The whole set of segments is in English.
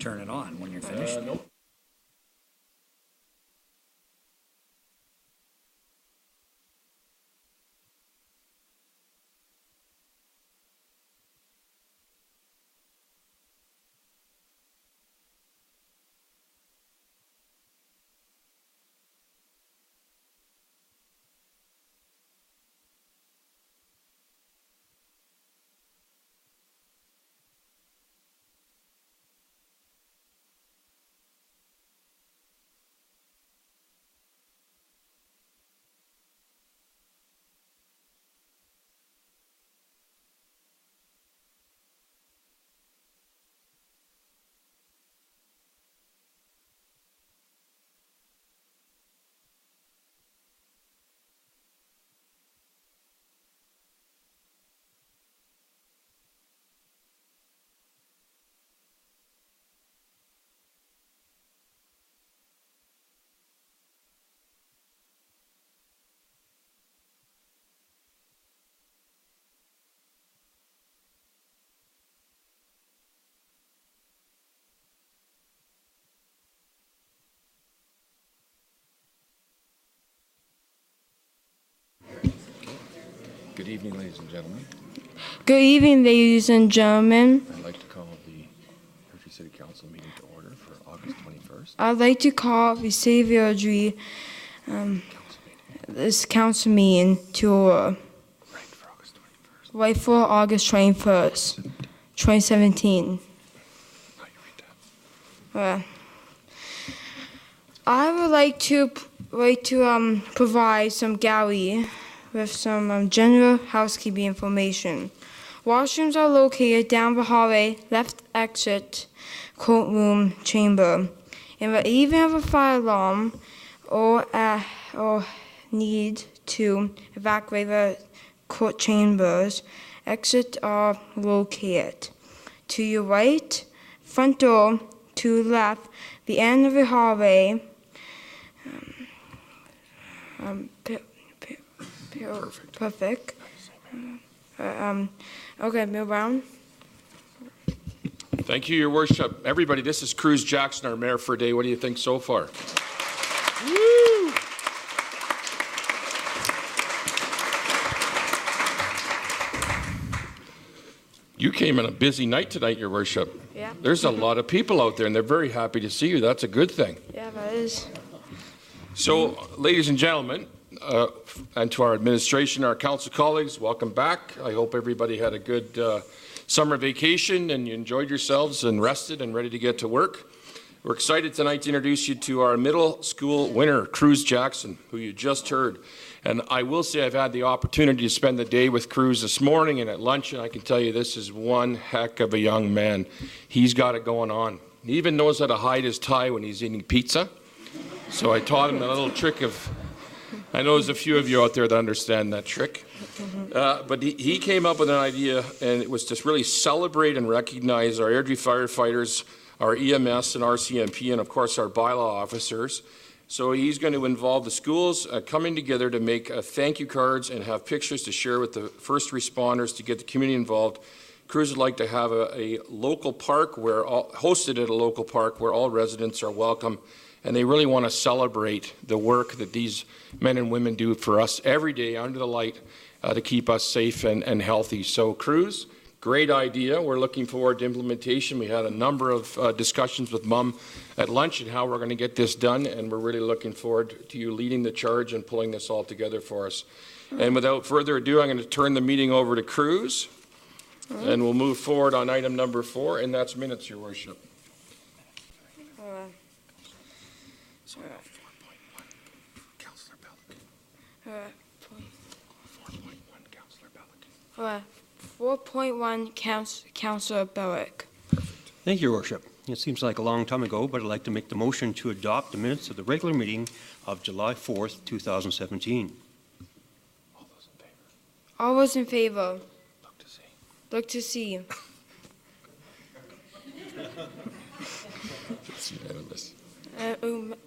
turn it on when you're finished. Nope. Good evening, ladies and gentlemen. Good evening, ladies and gentlemen. I'd like to call the Airdrie City Council meeting to order for August 21st. I'd like to call the City of Airdrie this council meeting to order. Right for August 21st, 2017. How you read that? I would like to provide some gallery with some general housekeeping information. Washrooms are located down the hallway, left exit, courtroom chamber. In the event of a fire alarm or need to evacuate the court chambers, exits are located. To your right, front door, to the left, the end of the hallway. Perfect. Okay, move on. Thank you, Your Worship. Everybody, this is Cruz Jackson, our mayor for a day. What do you think so far? Woo! You came on a busy night tonight, Your Worship. Yeah. There's a lot of people out there, and they're very happy to see you. That's a good thing. Yeah, that is. So, ladies and gentlemen, and to our administration, our council colleagues, welcome back. I hope everybody had a good summer vacation and you enjoyed yourselves and rested and ready to get to work. We're excited tonight to introduce you to our middle school winner, Cruz Jackson, who you just heard. And I will say I've had the opportunity to spend the day with Cruz this morning and at lunch, and I can tell you this is one heck of a young man. He's got it going on. He even knows how to hide his tie when he's eating pizza. So I taught him a little trick of, I know there's a few of you out there that understand that trick. But he came up with an idea, and it was to really celebrate and recognize our Airdrie firefighters, our EMS and RCMP, and of course our bylaw officers. So he's going to involve the schools coming together to make thank you cards and have pictures to share with the first responders to get the community involved. Cruz would like to have a local park hosted at a local park where all residents are welcome. And they really want to celebrate the work that these men and women do for us every day under the light to keep us safe and healthy. So Cruz, great idea. We're looking forward to implementation. We had a number of discussions with Mum at lunch and how we're going to get this done, and we're really looking forward to you leading the charge and pulling this all together for us. And without further ado, I'm going to turn the meeting over to Cruz, and we'll move forward on item number 4, and that's minutes, Your Worship. 4.1, Councillor Bellick. 4.1, Councillor Bellick. 4.1, Councillor Bellick. Thank you, Your Worship. It seems like a long time ago, but I'd like to make the motion to adopt the minutes of the regular meeting of July 4th, 2017. All those in favor? All those in favor? Look to see. Look to see. It's unanimous.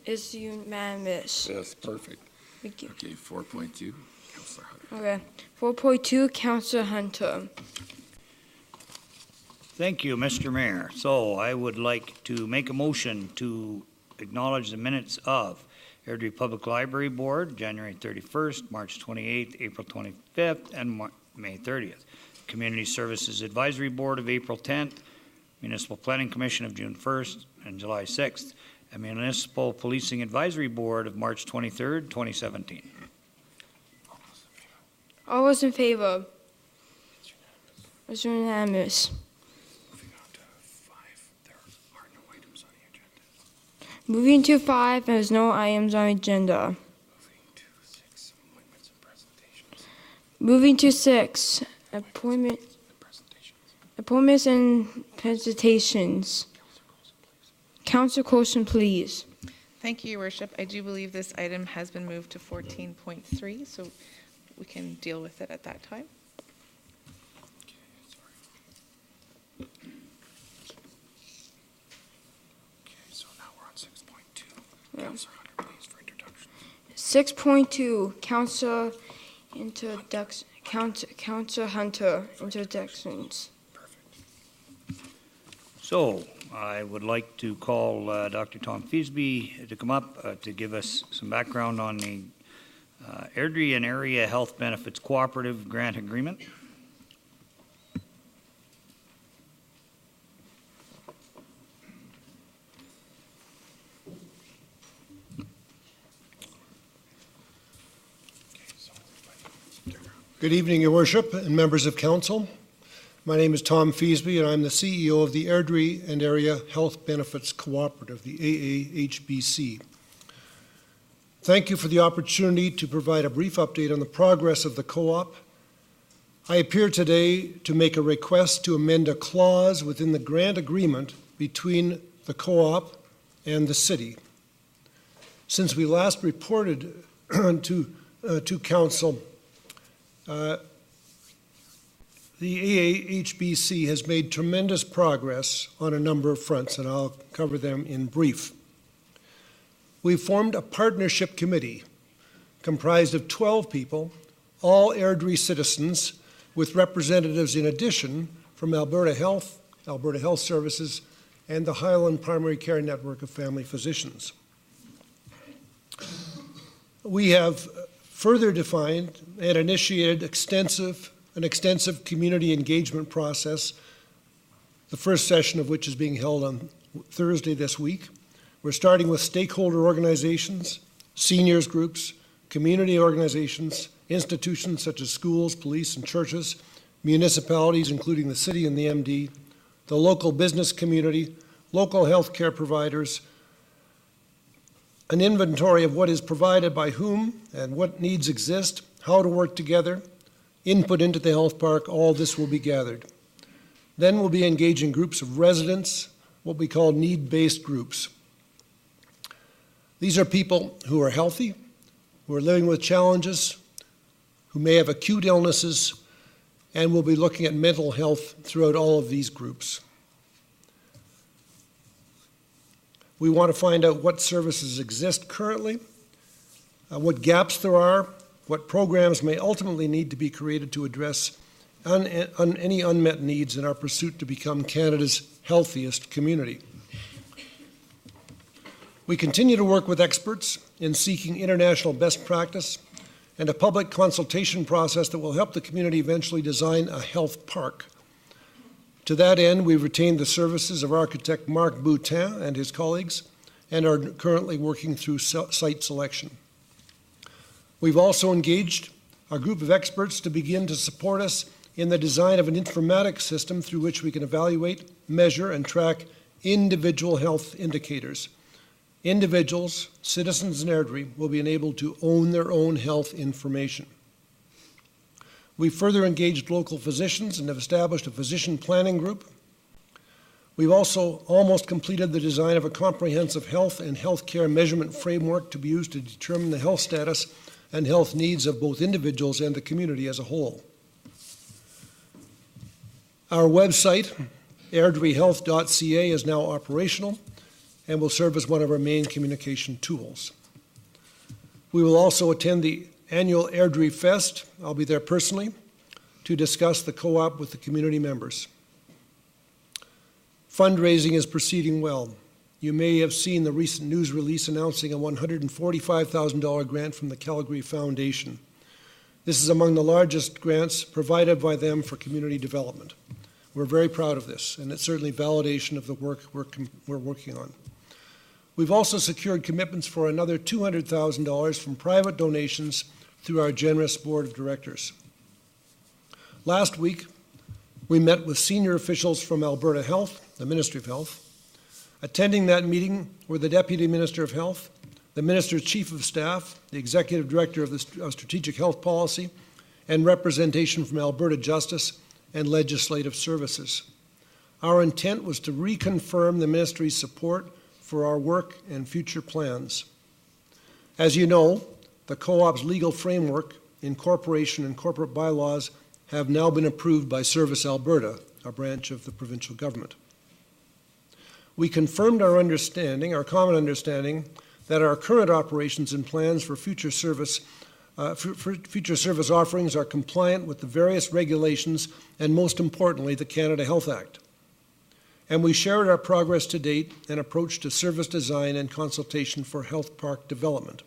Is unanimous. Yes, perfect. Thank you. Okay, 4.2, Councillor Hunter. Okay. 4.2, Councillor Hunter. Thank you, Mr. Mayor. So I would like to make a motion to acknowledge the minutes of Airdrie Public Library Board, January 31st, March 28th, April 25th, and May 30th. Community Services Advisory Board of April 10th, Municipal Planning Commission of June 1st and July 6th, and Municipal Policing Advisory Board of March 23rd, 2017. All those in favor? It's unanimous. Moving on to 5, there are no items on the agenda. Moving to 5, there's no items on the agenda. Moving to 6, appointments and presentations. Moving to 6, appointments and presentations. Councillor Colson, please. Thank you, Your Worship. I do believe this item has been moved to 14.3, so we can deal with it at that time. So now we're on 6.2. Councillor Hunter, please, for introduction. 6.2, Councillor Hunter, introductions. Perfect. So I would like to call Dr. Tom Feasby to come up to give us some background on the Airdrie and Area Health Benefits Cooperative Grant Agreement. Good evening, Your Worship and members of Council. My name is Tom Feasby, and I'm the CEO of the Airdrie and Area Health Benefits Cooperative, the AAHBC. Thank you for the opportunity to provide a brief update on the progress of the co-op. I appear today to make a request to amend a clause within the grant agreement between the co-op and the city. Since we last reported to Council, the AAHBC has made tremendous progress on a number of fronts, and I'll cover them in brief. We formed a partnership committee comprised of 12 people, all Airdrie citizens, with representatives in addition from Alberta Health Services, and the Highland Primary Care Network of Family Physicians. We have further defined and initiated an extensive community engagement process, the first session of which is being held on Thursday this week. We're starting with stakeholder organizations, seniors groups, community organizations, institutions such as schools, police, and churches, municipalities, including the city and the MD, the local business community, local health care providers, an inventory of what is provided by whom and what needs exist, how to work together, input into the health park, all this will be gathered. Then we'll be engaging groups of residents, what we call need-based groups. These are people who are healthy, who are living with challenges, who may have acute illnesses, and we'll be looking at mental health throughout all of these groups. We want to find out what services exist currently, what gaps there are, what programs may ultimately need to be created to address any unmet needs in our pursuit to become Canada's healthiest community. We continue to work with experts in seeking international best practice and a public consultation process that will help the community eventually design a health park. To that end, we've retained the services of architect Marc Boutin and his colleagues and are currently working through site selection. We've also engaged a group of experts to begin to support us in the design of an informatics system through which we can evaluate, measure, and track individual health indicators. Individuals, citizens in Airdrie, will be enabled to own their own health information. We've further engaged local physicians and have established a physician planning group. We've also almost completed the design of a comprehensive health and healthcare measurement framework to be used to determine the health status and health needs of both individuals and the community as a whole. Our website, airdriehealth.ca, is now operational and will serve as one of our main communication tools. We will also attend the annual Airdrie Fest. I'll be there personally to discuss the co-op with the community members. Fundraising is proceeding well. You may have seen the recent news release announcing a $145,000 grant from the Calgary Foundation. This is among the largest grants provided by them for community development. We're very proud of this, and it's certainly validation of the work we're working on. We've also secured commitments for another $200,000 from private donations through our generous board of directors. Last week, we met with senior officials from Alberta Health, the Ministry of Health. Attending that meeting were the Deputy Minister of Health, the Minister's Chief of Staff, the Executive Director of Strategic Health Policy, and representation from Alberta Justice and Legislative Services. Our intent was to reconfirm the Ministry's support for our work and future plans. As you know, the co-op's legal framework, incorporation, and corporate bylaws have now been approved by Service Alberta, a branch of the provincial government. We confirmed our common understanding, that our current operations and plans for future service offerings are compliant with the various regulations and, most importantly, the Canada Health Act. And we shared our progress to date and approach to service design and consultation for health park development.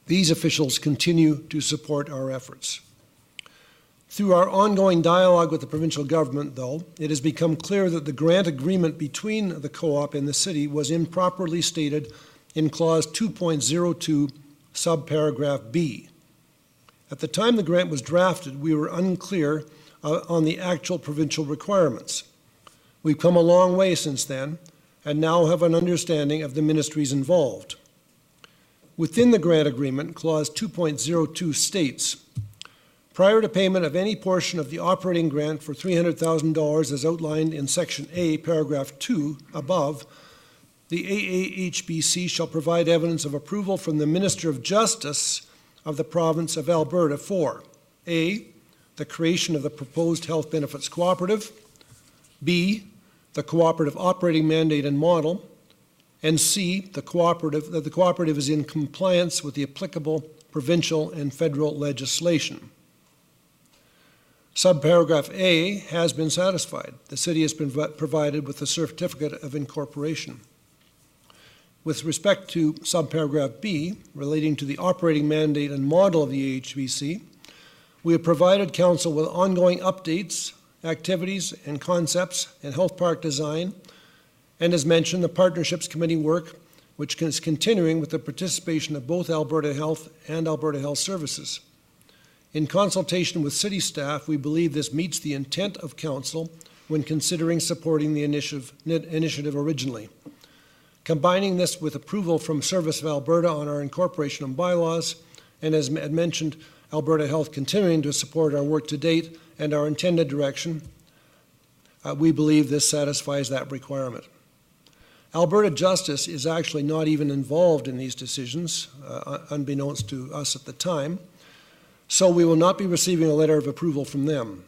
These officials continue to support our efforts. Through our ongoing dialogue with the provincial government, though, it has become clear that the grant agreement between the co-op and the city was improperly stated in Clause 2.02, subparagraph B. At the time the grant was drafted, we were unclear on the actual provincial requirements. We've come a long way since then, and now have an understanding of the ministries involved. Within the grant agreement, Clause 2.02 states, prior to payment of any portion of the operating grant for $300,000 as outlined in Section A, Paragraph 2 above, the AAHBC shall provide evidence of approval from the Minister of Justice of the Province of Alberta for A, the creation of the proposed health benefits cooperative, B, the cooperative operating mandate and model, and C, that the cooperative is in compliance with the applicable provincial and federal legislation. Subparagraph A has been satisfied. The city has been provided with a certificate of incorporation. With respect to subparagraph B, relating to the operating mandate and model of the AHBC, we have provided Council with ongoing updates, activities, and concepts in health park design, and as mentioned, the Partnerships Committee work, which is continuing with the participation of both Alberta Health and Alberta Health Services. In consultation with city staff, we believe this meets the intent of Council when considering supporting the initiative originally. Combining this with approval from Service of Alberta on our incorporation and bylaws, and as mentioned, Alberta Health continuing to support our work to date and our intended direction, we believe this satisfies that requirement. Alberta Justice is actually not even involved in these decisions, unbeknownst to us at the time, so we will not be receiving a letter of approval from them.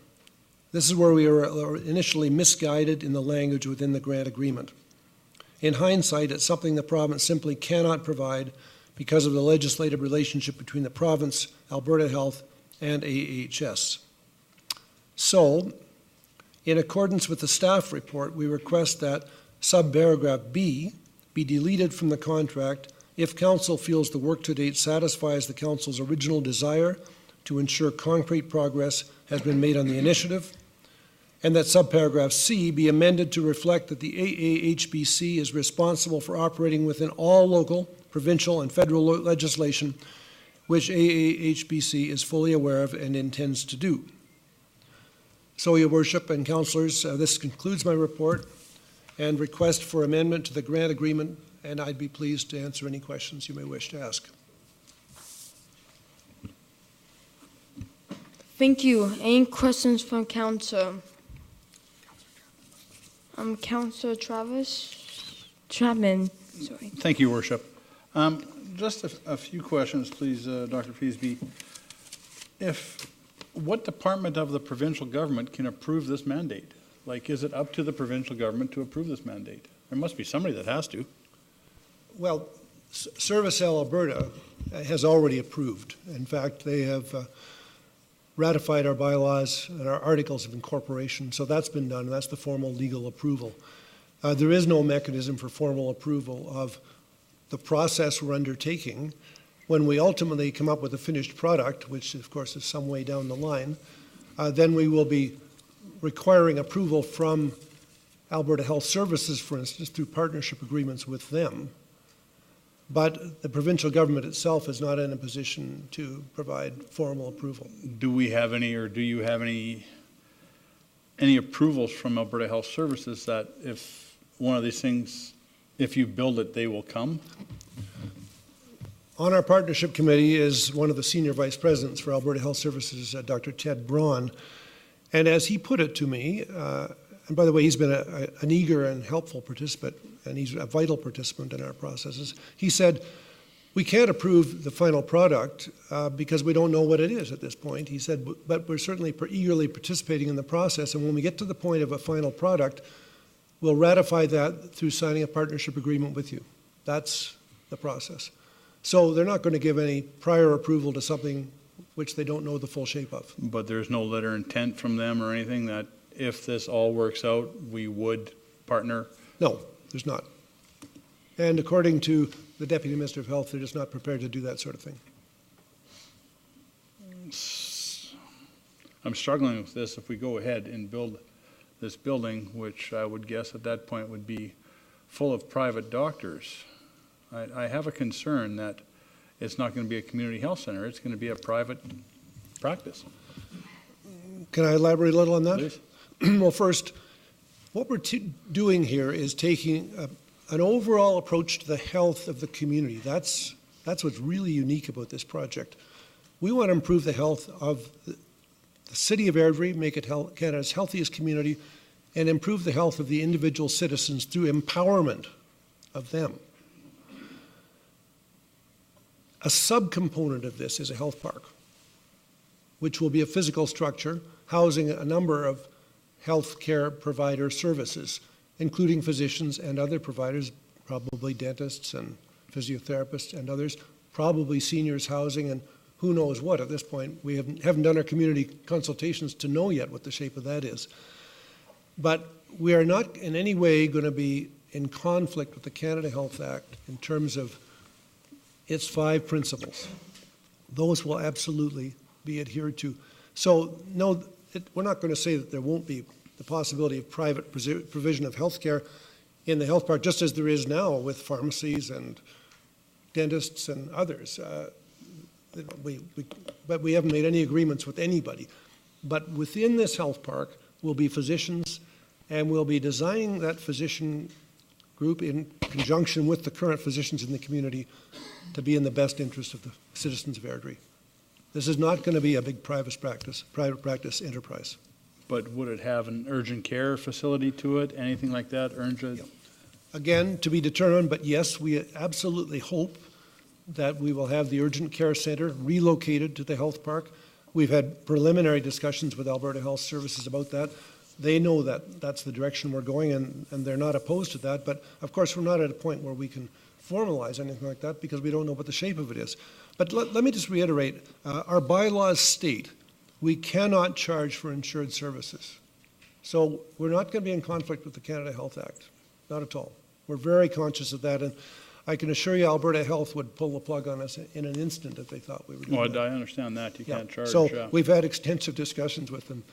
This is where we were initially misguided in the language within the grant agreement. In hindsight, it's something the province simply cannot provide because of the legislative relationship between the province, Alberta Health, and AHS. So, in accordance with the staff report, we request that subparagraph B be deleted from the contract if Council feels the work to date satisfies the Council's original desire to ensure concrete progress has been made on the initiative, and that subparagraph C be amended to reflect that the AAHBC is responsible for operating within all local, provincial, and federal legislation, which AAHBC is fully aware of and intends to do. So, Your Worship and Councillors, this concludes my report and request for amendment to the grant agreement, and I'd be pleased to answer any questions you may wish to ask. Thank you. Any questions from Council? Councillor Chapman. Sorry. Thank you, Worship. Just a few questions, please, Dr. Feasby. What department of the provincial government can approve this mandate? Like, is it up to the provincial government to approve this mandate? There must be somebody that has to. Well, Service Alberta has already approved. In fact, they have ratified our bylaws and our articles of incorporation. So that's been done, and that's the formal legal approval. There is no mechanism for formal approval of the process we're undertaking. When we ultimately come up with a finished product, which of course is some way down the line, then we will be requiring approval from Alberta Health Services, for instance, through partnership agreements with them. But the provincial government itself is not in a position to provide formal approval. Do we have any, or do you have any approvals from Alberta Health Services that if one of these things, if you build it, they will come? On our partnership committee is one of the senior vice presidents for Alberta Health Services, Dr. Ted Braun. And as he put it to me, and by the way, he's been an eager and helpful participant, and he's a vital participant in our processes. He said, we can't approve the final product because we don't know what it is at this point. He said, but we're certainly eagerly participating in the process, and when we get to the point of a final product, we'll ratify that through signing a partnership agreement with you. That's the process. So they're not going to give any prior approval to something which they don't know the full shape of. But there's no letter of intent from them or anything that if this all works out, we would partner? No, there's not. And according to the Deputy Minister of Health, they're just not prepared to do that sort of thing. I'm struggling with this. If we go ahead and build this building, which I would guess at that point would be full of private doctors, I have a concern that it's not going to be a community health center. It's going to be a private practice. Can I elaborate a little on that? Please. Well, first, what we're doing here is taking an overall approach to the health of the community. That's what's really unique about this project. We want to improve the health of the city of Airdrie, make it Canada's healthiest community, and improve the health of the individual citizens through empowerment of them. A subcomponent of this is a health park, which will be a physical structure housing a number of health care provider services, including physicians and other providers, probably dentists and physiotherapists and others, probably seniors housing and who knows what at this point. We haven't done our community consultations to know yet what the shape of that is. But we are not in any way going to be in conflict with the Canada Health Act in terms of its 5 principles. Those will absolutely be adhered to. So no, we're not going to say that there won't be the possibility of private provision of health care in the health park, just as there is now with pharmacies and dentists and others. But we haven't made any agreements with anybody. But within this health park will be physicians, and we'll be designing that physician group in conjunction with the current physicians in the community to be in the best interest of the citizens of Airdrie. This is not going to be a big private practice enterprise. But would it have an urgent care facility to it, anything like that? Yeah. Again, to be determined, but yes, we absolutely hope that we will have the urgent care center relocated to the health park. We've had preliminary discussions with Alberta Health Services about that. They know that that's the direction we're going, and they're not opposed to that. But of course, we're not at a point where we can formalize anything like that because we don't know what the shape of it is. But let me just reiterate, our bylaws state we cannot charge for insured services. So we're not going to be in conflict with the Canada Health Act, not at all. We're very conscious of that, and I can assure you Alberta Health would pull the plug on us in an instant if they thought we were doing that. I understand that. You can't charge. So we've had extensive discussions with them.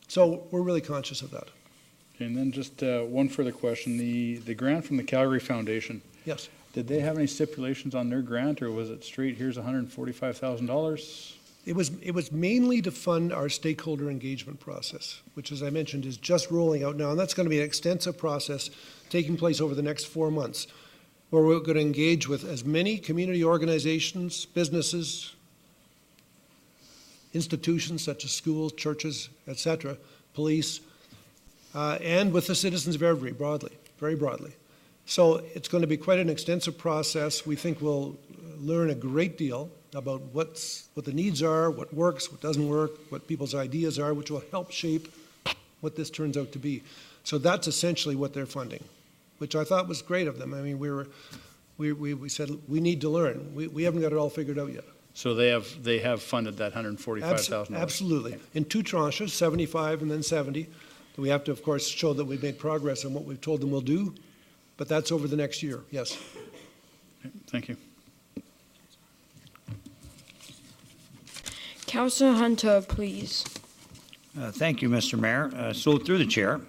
So we're really conscious of that. Okay, and then just one further question. The grant from the Calgary Foundation. Yes. Did they have any stipulations on their grant, or was it straight, here's $145,000? It was mainly to fund our stakeholder engagement process, which, as I mentioned, is just rolling out now. And that's going to be an extensive process taking place over the next 4 months, where we're going to engage with as many community organizations, businesses, institutions such as schools, churches, etc., police, and with the citizens of Airdrie broadly, very broadly. So it's going to be quite an extensive process. We think we'll learn a great deal about what the needs are, what works, what doesn't work, what people's ideas are, which will help shape what this turns out to be. So that's essentially what they're funding, which I thought was great of them. I mean, we said we need to learn. We haven't got it all figured out yet. So they have funded that $145,000. Absolutely. In 2 tranches, 75 and then 70. We have to, of course, show that we've made progress on what we've told them we'll do, but that's over the next year, yes. Okay, thank you. Councillor Hunter, please. Thank you, Mr. Mayor. So through the chair,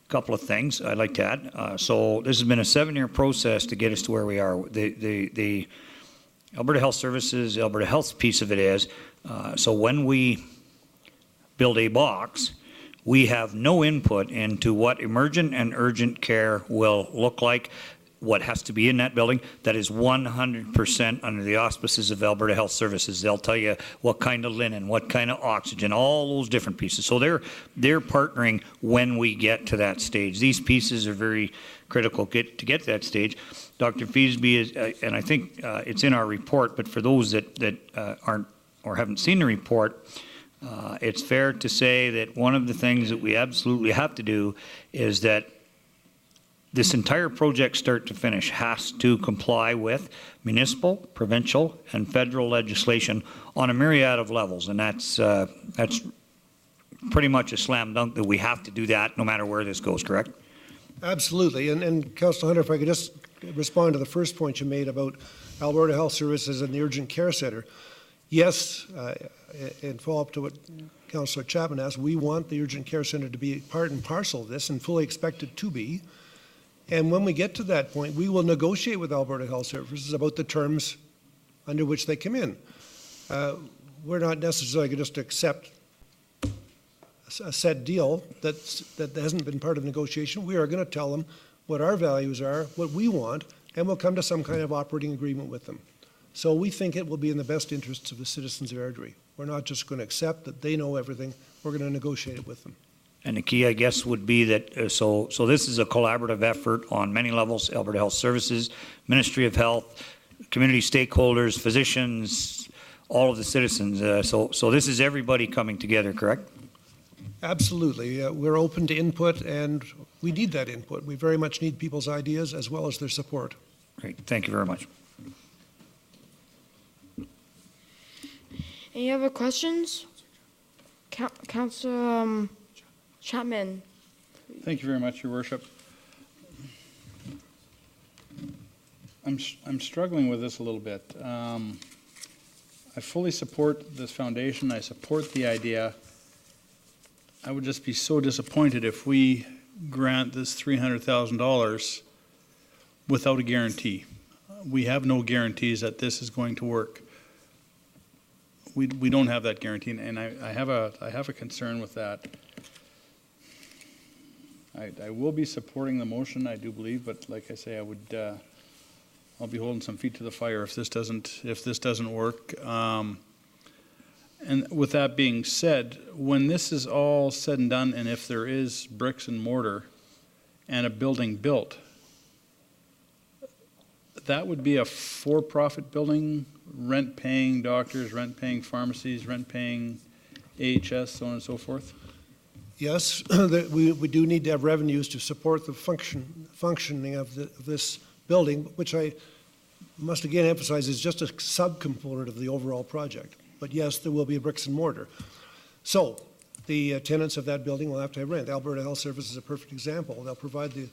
couple of things I'd like to add. So this has been a 7-year process to get us to where we are. The Alberta Health Services, Alberta Health piece of it is, so when we build a box, we have no input into what emergent and urgent care will look like, what has to be in that building. That is 100% under the auspices of Alberta Health Services. They'll tell you what kind of linen, what kind of oxygen, all those different pieces. So they're partnering when we get to that stage. These pieces are very critical to get to that stage. Dr. Feasby is, and I think it's in our report, but for those that aren't or haven't seen the report, it's fair to say that one of the things that we absolutely have to do is that this entire project, start to finish, has to comply with municipal, provincial, and federal legislation on a myriad of levels, and that's pretty much a slam dunk that we have to do that no matter where this goes, correct? Absolutely, and Councillor Hunter, if I could just respond to the first point you made about Alberta Health Services and the Urgent Care Centre. Yes, in follow-up to what Councillor Chapman asked, we want the Urgent Care Centre to be part and parcel of this and fully expect it to be. And when we get to that point, we will negotiate with Alberta Health Services about the terms under which they come in. We're not necessarily going to just accept a set deal that hasn't been part of negotiation. We are going to tell them what our values are, what we want, and we'll come to some kind of operating agreement with them. So we think it will be in the best interests of the citizens of Airdrie. We're not just going to accept that they know everything. We're going to negotiate it with them. And the key, I guess, would be that, so this is a collaborative effort on many levels: Alberta Health Services, Ministry of Health, community stakeholders, physicians, all of the citizens. So this is everybody coming together, correct? Absolutely. We're open to input, and we need that input. We very much need people's ideas as well as their support. Great. Thank you very much. Any other questions? Councillor Chapman. Thank you very much, Your Worship. I'm struggling with this a little bit. I fully support this foundation. I support the idea. I would just be so disappointed if we grant this $300,000 without a guarantee. We have no guarantees that this is going to work. We don't have that guarantee, and I have a concern with that. I will be supporting the motion, I do believe, but like I say, I'll be holding some feet to the fire if this doesn't work. And with that being said, when this is all said and done, and if there is bricks and mortar and a building built, that would be a for-profit building, rent-paying doctors, rent-paying pharmacies, rent-paying AHS, so on and so forth? Yes, we do need to have revenues to support the functioning of this building, which I must again emphasize is just a subcomponent of the overall project. But yes, there will be a bricks and mortar. So the tenants of that building will have to have rent. Alberta Health Services is a perfect example. They'll provide the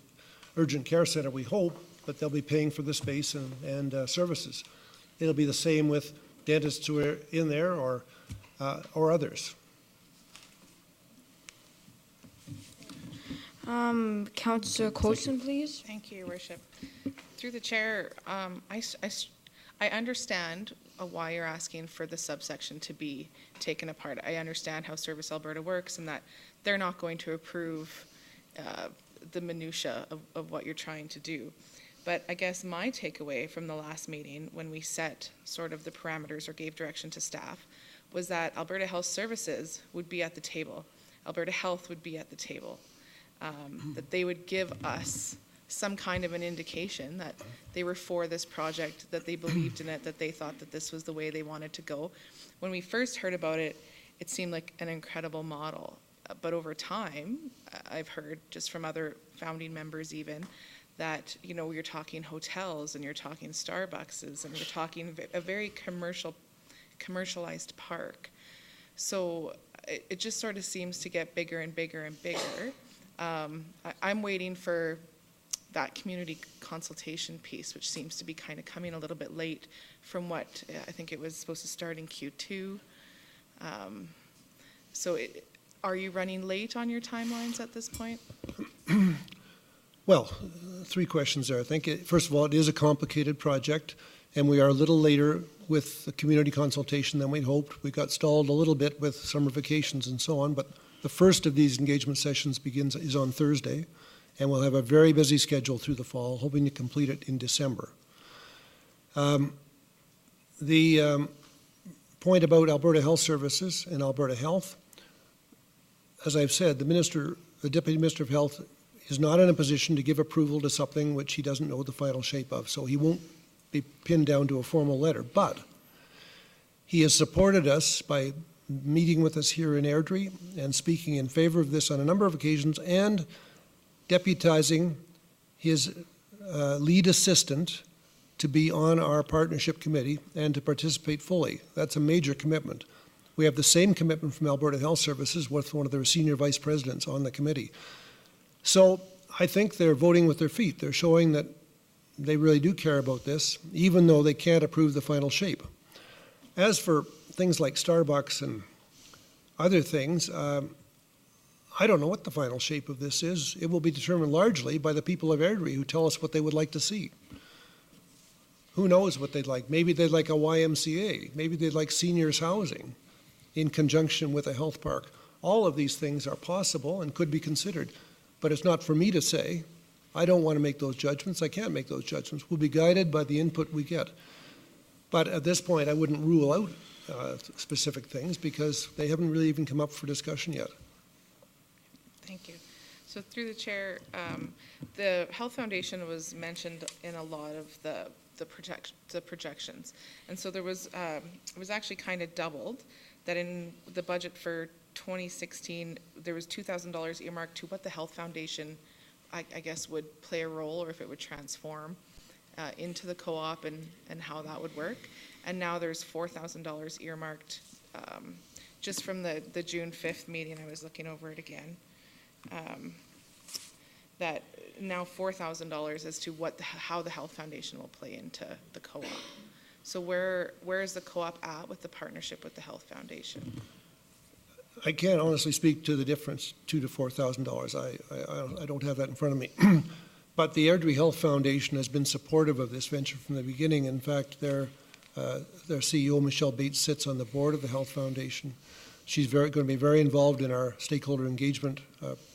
urgent care center, we hope, but they'll be paying for the space and services. It'll be the same with dentists who are in there or others. Councillor Colson, please. Thank you, Your Worship. Through the chair, I understand why you're asking for the subsection to be taken apart. I understand how Service Alberta works and that they're not going to approve the minutia of what you're trying to do. But I guess my takeaway from the last meeting, when we set sort of the parameters or gave direction to staff, was that Alberta Health Services would be at the table. Alberta Health would be at the table. That they would give us some kind of an indication that they were for this project, that they believed in it, that they thought that this was the way they wanted to go. When we first heard about it, it seemed like an incredible model. But over time, I've heard just from other founding members even, that, you know, you're talking hotels and you're talking Starbuckses and you're talking a very commercialized park. So it just sort of seems to get bigger and bigger and bigger. I'm waiting for that community consultation piece, which seems to be kind of coming a little bit late from what I think it was supposed to start in Q2. Are you running late on your timelines at this point? Well, three questions there. I think, first of all, it is a complicated project, and we are a little later with the community consultation than we'd hoped. We got stalled a little bit with summer vacations and so on, but the first of these engagement sessions is on Thursday, and we'll have a very busy schedule through the fall, hoping to complete it in December. The point about Alberta Health Services and Alberta Health, as I've said, the Deputy Minister of Health is not in a position to give approval to something which he doesn't know the final shape of, so he won't be pinned down to a formal letter. But he has supported us by meeting with us here in Airdrie and speaking in favor of this on a number of occasions, and deputizing his lead assistant to be on our partnership committee and to participate fully. That's a major commitment. We have the same commitment from Alberta Health Services with one of their senior vice presidents on the committee. So I think they're voting with their feet. They're showing that they really do care about this, even though they can't approve the final shape. As for things like Starbucks and other things, I don't know what the final shape of this is. It will be determined largely by the people of Airdrie who tell us what they would like to see. Who knows what they'd like? Maybe they'd like a YMCA. Maybe they'd like seniors housing in conjunction with a health park. All of these things are possible and could be considered. But it's not for me to say. I don't want to make those judgments. I can't make those judgments. We'll be guided by the input we get. But at this point, I wouldn't rule out specific things because they haven't really even come up for discussion yet. Thank you. So through the chair, the Health Foundation was mentioned in a lot of the projections. And so there was, it was actually kind of doubled, that in the budget for 2016, there was $2,000 earmarked to what the Health Foundation, I guess, would play a role, or if it would transform into the co-op and how that would work. And now there's $4,000 earmarked just from the June 5th meeting. I was looking over it again. That now $4,000 as to how the Health Foundation will play into the co-op. So where is the co-op at with the partnership with the Health Foundation? I can't honestly speak to the difference, $2,000 to $4,000. I don't have that in front of me. But the Airdrie Health Foundation has been supportive of this venture from the beginning. In fact, their CEO, Michelle Bates, sits on the board of the Health Foundation. She's going to be very involved in our stakeholder engagement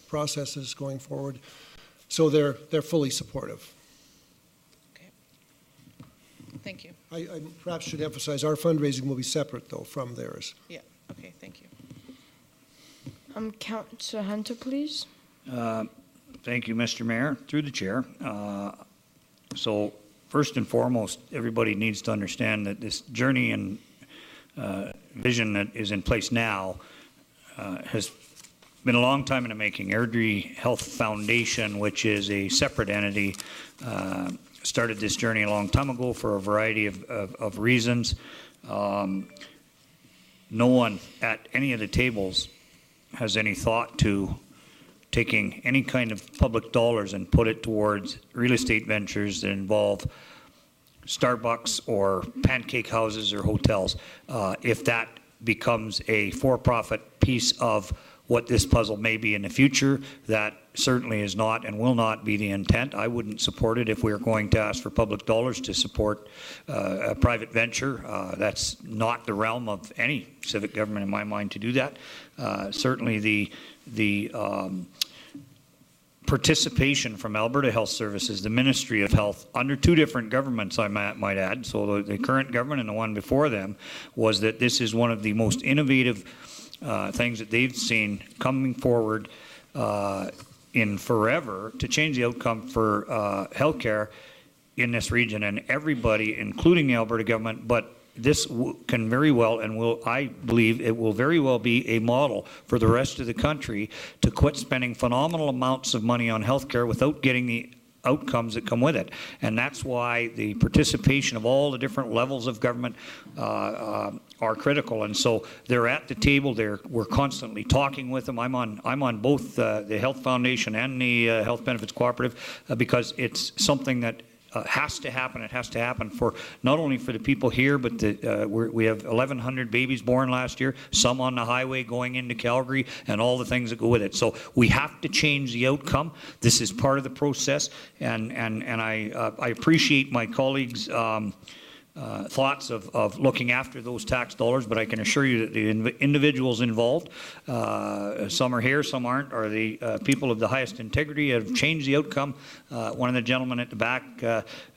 processes going forward. So they're fully supportive. Okay. Thank you. I perhaps should emphasize our fundraising will be separate, though, from theirs. Yeah. Okay. Thank you. Councillor Hunter, please. Thank you, Mr. Mayor, through the chair. So first and foremost, everybody needs to understand that this journey and vision that is in place now has been a long time in the making. Airdrie Health Foundation, which is a separate entity, started this journey a long time ago for a variety of reasons. No one at any of the tables has any thought to taking any kind of public dollars and put it towards real estate ventures that involve Starbucks or pancake houses or hotels. If that becomes a for-profit piece of what this puzzle may be in the future, that certainly is not and will not be the intent. I wouldn't support it if we were going to ask for public dollars to support a private venture. That's not the realm of any civic government in my mind to do that. Certainly the participation from Alberta Health Services, the Ministry of Health, under two different governments, I might add, so the current government and the one before them, was that this is one of the most innovative things that they've seen coming forward in forever to change the outcome for healthcare in this region, and everybody, including the Alberta government, but this can very well and will, I believe, it will very well be a model for the rest of the country to quit spending phenomenal amounts of money on healthcare without getting the outcomes that come with it. And that's why the participation of all the different levels of government are critical. And so they're at the table. We're constantly talking with them. I'm on both the Health Foundation and the Health Benefits Cooperative because it's something that has to happen. It has to happen for not only for the people here, but we have 1,100 babies born last year, some on the highway going into Calgary, and all the things that go with it. So we have to change the outcome. This is part of the process, and I appreciate my colleagues' thoughts of looking after those tax dollars, but I can assure you that the individuals involved, some are here, some aren't, are the people of the highest integrity, have changed the outcome. One of the gentlemen at the back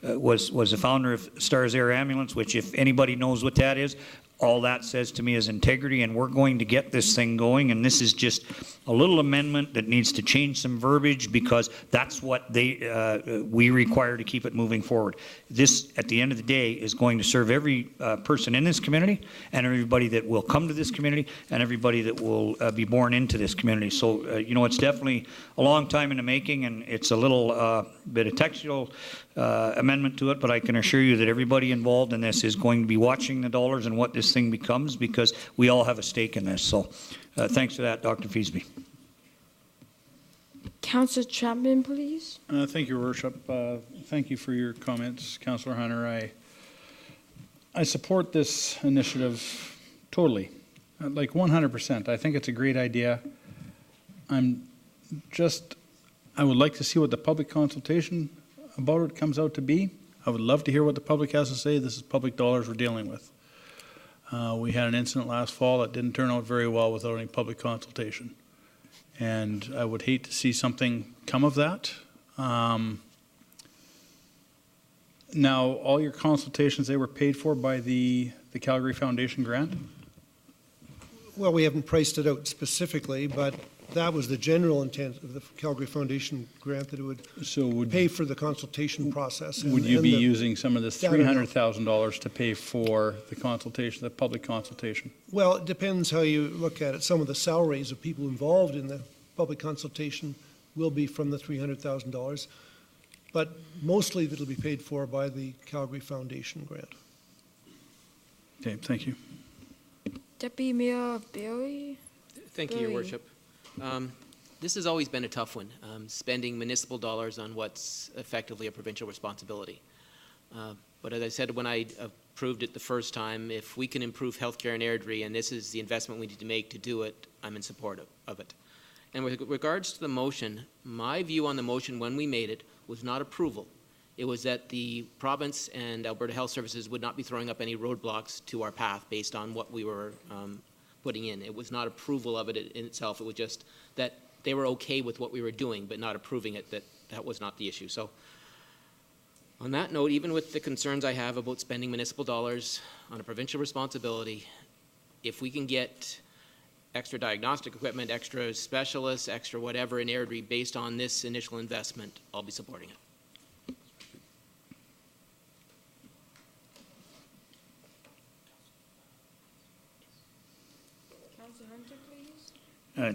was the founder of Stars Air Ambulance, which if anybody knows what that is, all that says to me is integrity, and we're going to get this thing going. And this is just a little amendment that needs to change some verbiage because that's what we require to keep it moving forward. This, at the end of the day, is going to serve every person in this community and everybody that will come to this community and everybody that will be born into this community. So, it's definitely a long time in the making, and it's a little bit of textual amendment to it, but I can assure you that everybody involved in this is going to be watching the dollars and what this thing becomes because we all have a stake in this. So thanks for that, Dr. Feasby. Councillor Chapman, please. Thank you, Your Worship. Thank you for your comments, Councillor Hunter. I support this initiative totally, like 100%. I think it's a great idea. I would like to see what the public consultation about it comes out to be. I would love to hear what the public has to say. This is public dollars we're dealing with. We had an incident last fall that didn't turn out very well without any public consultation. And I would hate to see something come of that. Now, all your consultations, they were paid for by the Calgary Foundation grant? Well, we haven't priced it out specifically, but that was the general intent of the Calgary Foundation grant, that it would pay for the consultation process. Would you be using some of this $300,000 to pay for the consultation, the public consultation? Well, it depends how you look at it. Some of the salaries of people involved in the public consultation will be from the $300,000, but mostly it'll be paid for by the Calgary Foundation grant. Okay, thank you. Deputy Mayor Barry. Thank you, Your Worship. This has always been a tough one, spending municipal dollars on what's effectively a provincial responsibility. But as I said when I approved it the first time, if we can improve healthcare in Airdrie, and this is the investment we need to make to do it, I'm in support of it. And with regards to the motion, my view on the motion when we made it was not approval. It was that the province and Alberta Health Services would not be throwing up any roadblocks to our path based on what we were putting in. It was not approval of it in itself. It was just that they were okay with what we were doing, but not approving it. That was not the issue. So on that note, even with the concerns I have about spending municipal dollars on a provincial responsibility, if we can get extra diagnostic equipment, extra specialists, extra whatever in Airdrie based on this initial investment, I'll be supporting it.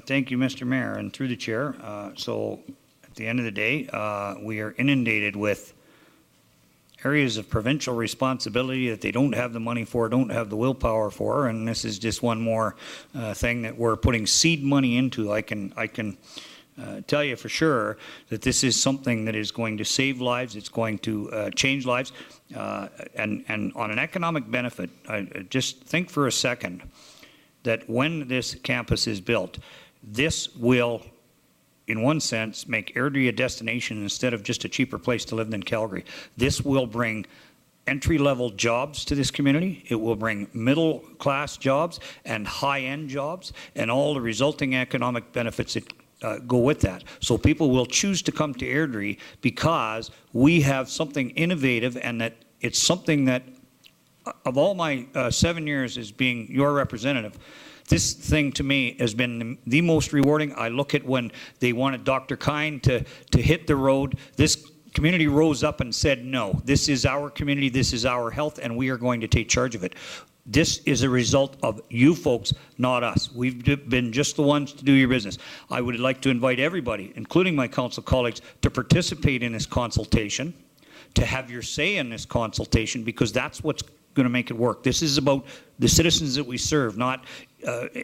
Thank you, Mr. Mayor, and through the chair. So at the end of the day, we are inundated with areas of provincial responsibility that they don't have the money for, don't have the willpower for, and this is just one more thing that we're putting seed money into. I can tell you for sure that this is something that is going to save lives, it's going to change lives, and on an economic benefit, just think for a second that when this campus is built, this will, in one sense, make Airdrie a destination instead of just a cheaper place to live than Calgary. This will bring entry-level jobs to this community. It will bring middle-class jobs and high-end jobs and all the resulting economic benefits that go with that. So people will choose to come to Airdrie because we have something innovative, and that it's something that, of all my 7 years as being your representative, this thing to me has been the most rewarding. I look at when they wanted Dr. Kine to hit the road. This community rose up and said, no, this is our community, this is our health, and we are going to take charge of it. This is a result of you folks, not us. We've been just the ones to do your business. I would like to invite everybody, including my council colleagues, to participate in this consultation, to have your say in this consultation, because that's what's going to make it work. This is about the citizens that we serve, not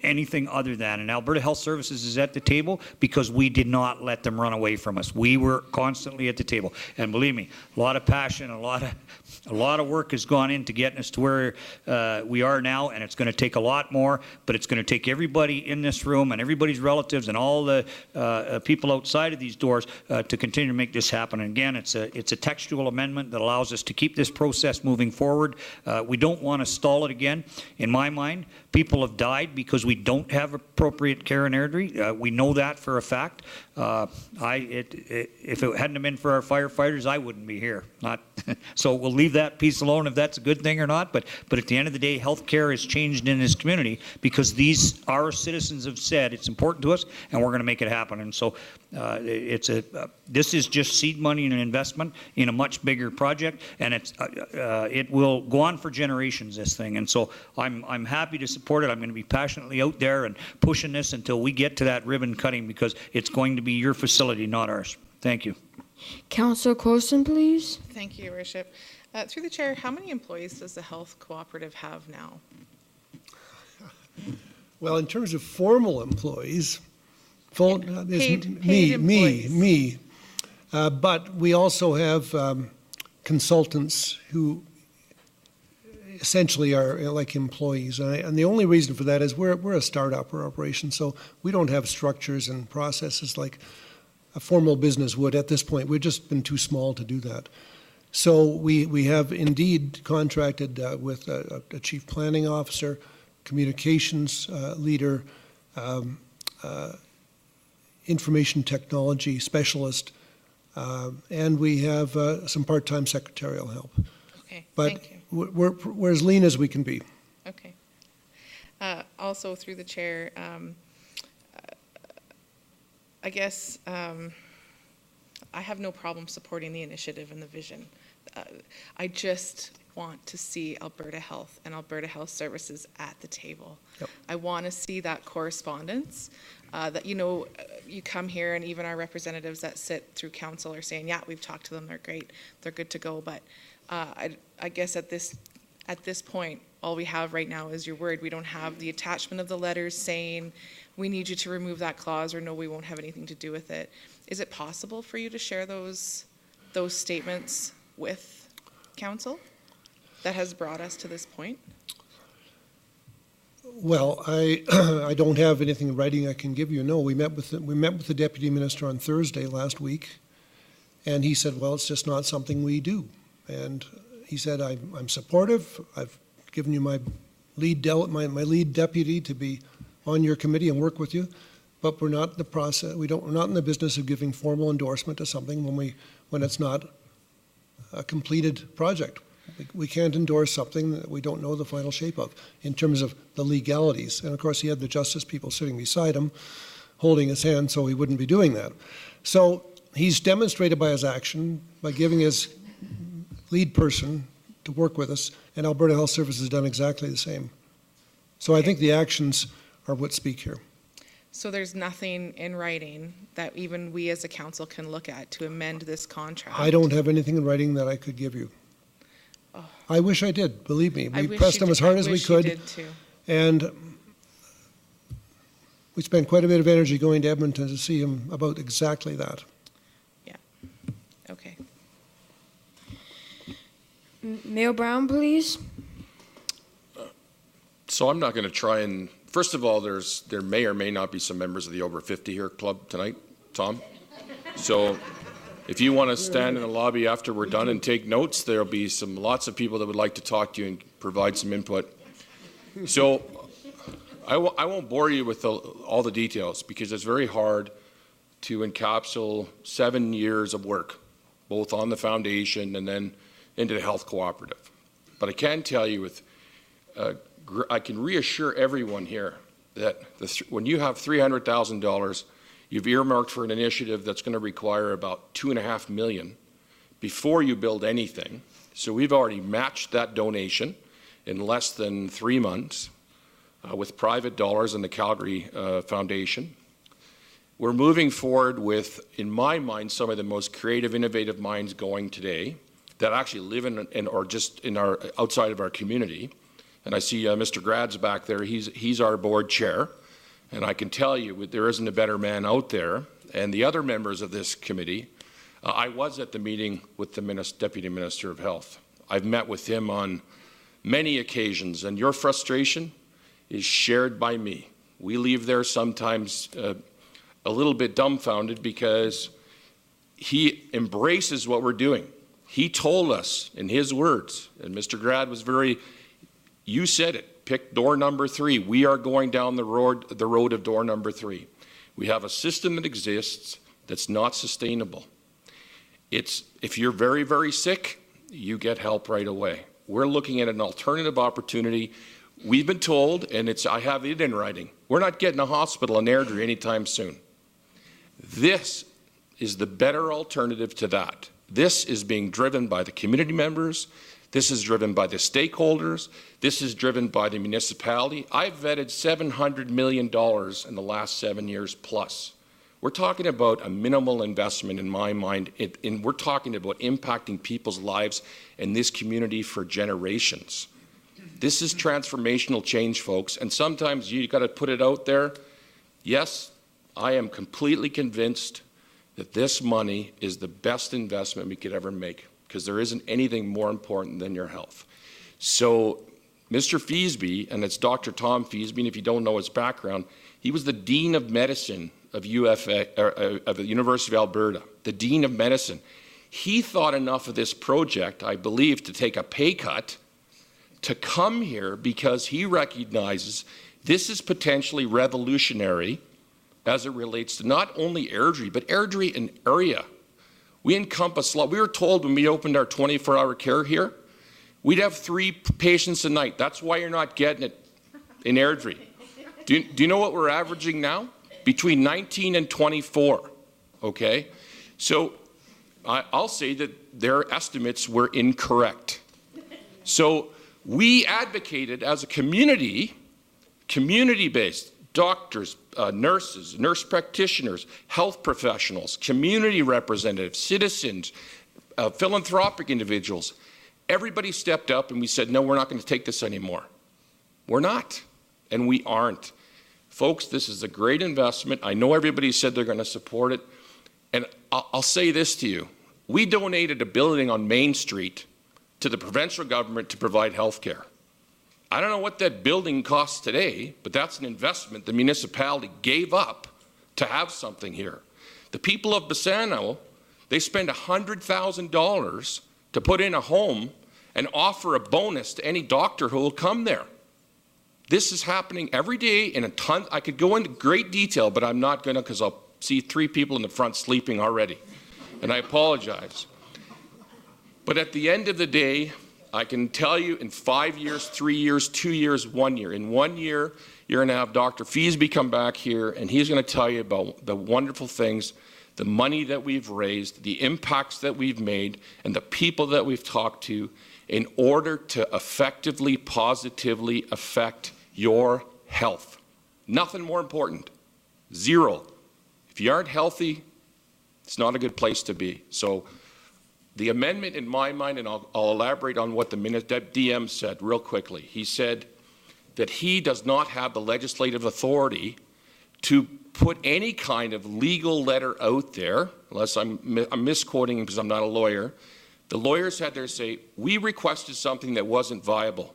anything other than. And Alberta Health Services is at the table because we did not let them run away from us. We were constantly at the table. And believe me, a lot of passion, a lot of work has gone into getting us to where we are now, and it's going to take a lot more, but it's going to take everybody in this room and everybody's relatives and all the people outside of these doors to continue to make this happen. And again, it's a textual amendment that allows us to keep this process moving forward. We don't want to stall it again. In my mind, people have died because we don't have appropriate care in Airdrie. We know that for a fact. If it hadn't been for our firefighters, I wouldn't be here. So we'll leave that piece alone if that's a good thing or not. But at the end of the day, health care has changed in this community because our citizens have said it's important to us, and we're going to make it happen. And so this is just seed money and an investment in a much bigger project, and it will go on for generations, this thing. And so I'm happy to support it. I'm going to be passionately out there and pushing this until we get to that ribbon cutting, because it's going to be your facility, not ours. Thank you. Councillor Corson, please. Thank you, Your Worship. Through the chair, how many employees does the health cooperative have now? Well, in terms of formal employees, Paid me. employees. But we also have consultants who essentially are like employees. And the only reason for that is we're a startup operation, so we don't have structures and processes like a formal business would at this point. We've just been too small to do that. So we have indeed contracted with a chief planning officer, communications leader, information technology specialist, and we have some part-time secretarial help. Okay, but thank you. We're as lean as we can be. Okay. Also, through the chair, I guess I have no problem supporting the initiative and the vision. I just want to see Alberta Health and Alberta Health Services at the table. Yep. I want to see that correspondence that, you come here, and even our representatives that sit through council are saying, yeah, we've talked to them, they're great, they're good to go. But I guess at this point, all we have right now is your word. We don't have the attachment of the letters saying, we need you to remove that clause, or no, we won't have anything to do with it. Is it possible for you to share those statements with council that has brought us to this point? Well, I don't have anything in writing I can give you. No, we met with the deputy minister on Thursday last week, and he said, well, it's just not something we do. And he said, I'm supportive. I've given you my lead deputy to be on your committee and work with you, but we're not in the process. We're not in the business of giving formal endorsement to something when it's not a completed project. We can't endorse something that we don't know the final shape of in terms of the legalities. And of course, he had the justice people sitting beside him, holding his hand, so he wouldn't be doing that. So he's demonstrated by his action, by giving his lead person to work with us, and Alberta Health Services has done exactly the same. So I think the actions are what speak here. So there's nothing in writing that even we as a council can look at to amend this contract? I don't have anything in writing that I could give you. Oh. I wish I did, believe me. I We wish pressed you them did- as hard I as we wish you could. did too. And we spent quite a bit of energy going to Edmonton to see him about exactly that. Yeah. Okay. Mayor Brown, please. So I'm not going to try and, first of all, there may or may not be some members of the Over 50 here club tonight, Tom. So if you want to stand in the lobby after we're done and take notes, there'll be lots of people that would like to talk to you and provide some input. So I won't bore you with all the details, because it's very hard to encapsulate 7 years of work, both on the foundation and then into the health cooperative. But I can tell you I can reassure everyone here that when you have $300,000, you've earmarked for an initiative that's going to require about $2.5 million before you build anything. So we've already matched that donation, in less than 3 months with private dollars in the Calgary Foundation. We're moving forward with, in my mind, some of the most creative, innovative minds going today that actually live in or just in our outside of our community. And I see Mr. Grad's back there. He's our board chair. And I can tell you, there isn't a better man out there. And the other members of this committee, I was at the meeting with the Deputy Minister of Health. I've met with him on many occasions, and your frustration is shared by me. We leave there sometimes a little bit dumbfounded because he embraces what we're doing. He told us in his words, and Mr. Grad was you said it, pick door number 3. We are going down the road of door number 3. We have a system that exists that's not sustainable. If you're very, very sick, you get help right away. We're looking at an alternative opportunity. We've been told, and I have it in writing, we're not getting a hospital in Airdrie anytime soon. This is the better alternative to that. This is being driven by the community members. This is driven by the stakeholders. This is driven by the municipality. I've vetted $700 million in the last 7 years plus. We're talking about a minimal investment in my mind, and we're talking about impacting people's lives in this community for generations. This is transformational change, folks, and sometimes you got to put it out there. Yes, I am completely convinced that this money is the best investment we could ever make, because there isn't anything more important than your health. So Mr. Feasby, and it's Dr. Tom Feasby, and if you don't know his background, he was the Dean of Medicine of the University of Alberta, the Dean of Medicine. He thought enough of this project, I believe, to take a pay cut to come here because he recognizes this is potentially revolutionary as it relates to not only Airdrie, but Airdrie and area. We encompass a lot. We were told when we opened our 24-hour care here, we'd have 3 patients a night. That's why you're not getting it in Airdrie. Do you know what we're averaging now? Between 19 and 24, okay? So I'll say that their estimates were incorrect. So we advocated as a community, community-based, doctors, nurses, nurse practitioners, health professionals, community representatives, citizens, philanthropic individuals. Everybody stepped up and we said, no, we're not going to take this anymore. We're not, and we aren't. Folks, this is a great investment. I know everybody said they're going to support it. And I'll say this to you. We donated a building on Main Street to the provincial government to provide health care. I don't know what that building costs today, but that's an investment the municipality gave up to have something here. The people of Bassano, they spend $100,000 to put in a home and offer a bonus to any doctor who will come there. This is happening every day in a ton. I could go into great detail, but I'm not going to because I'll see 3 people in the front sleeping already, and I apologize. But at the end of the day, I can tell you in 5 years, 3 years, 2 years, 1 year. In 1 year, you're going to have Dr. Feasby come back here, and he's going to tell you about the wonderful things, the money that we've raised, the impacts that we've made, and the people that we've talked to in order to effectively, positively affect your health. Nothing more important. 0. If you aren't healthy, it's not a good place to be. So the amendment in my mind, and I'll elaborate on what the DM said real quickly. He said that he does not have the legislative authority to put any kind of legal letter out there, unless I'm misquoting him because I'm not a lawyer. The lawyers had their say, we requested something that wasn't viable.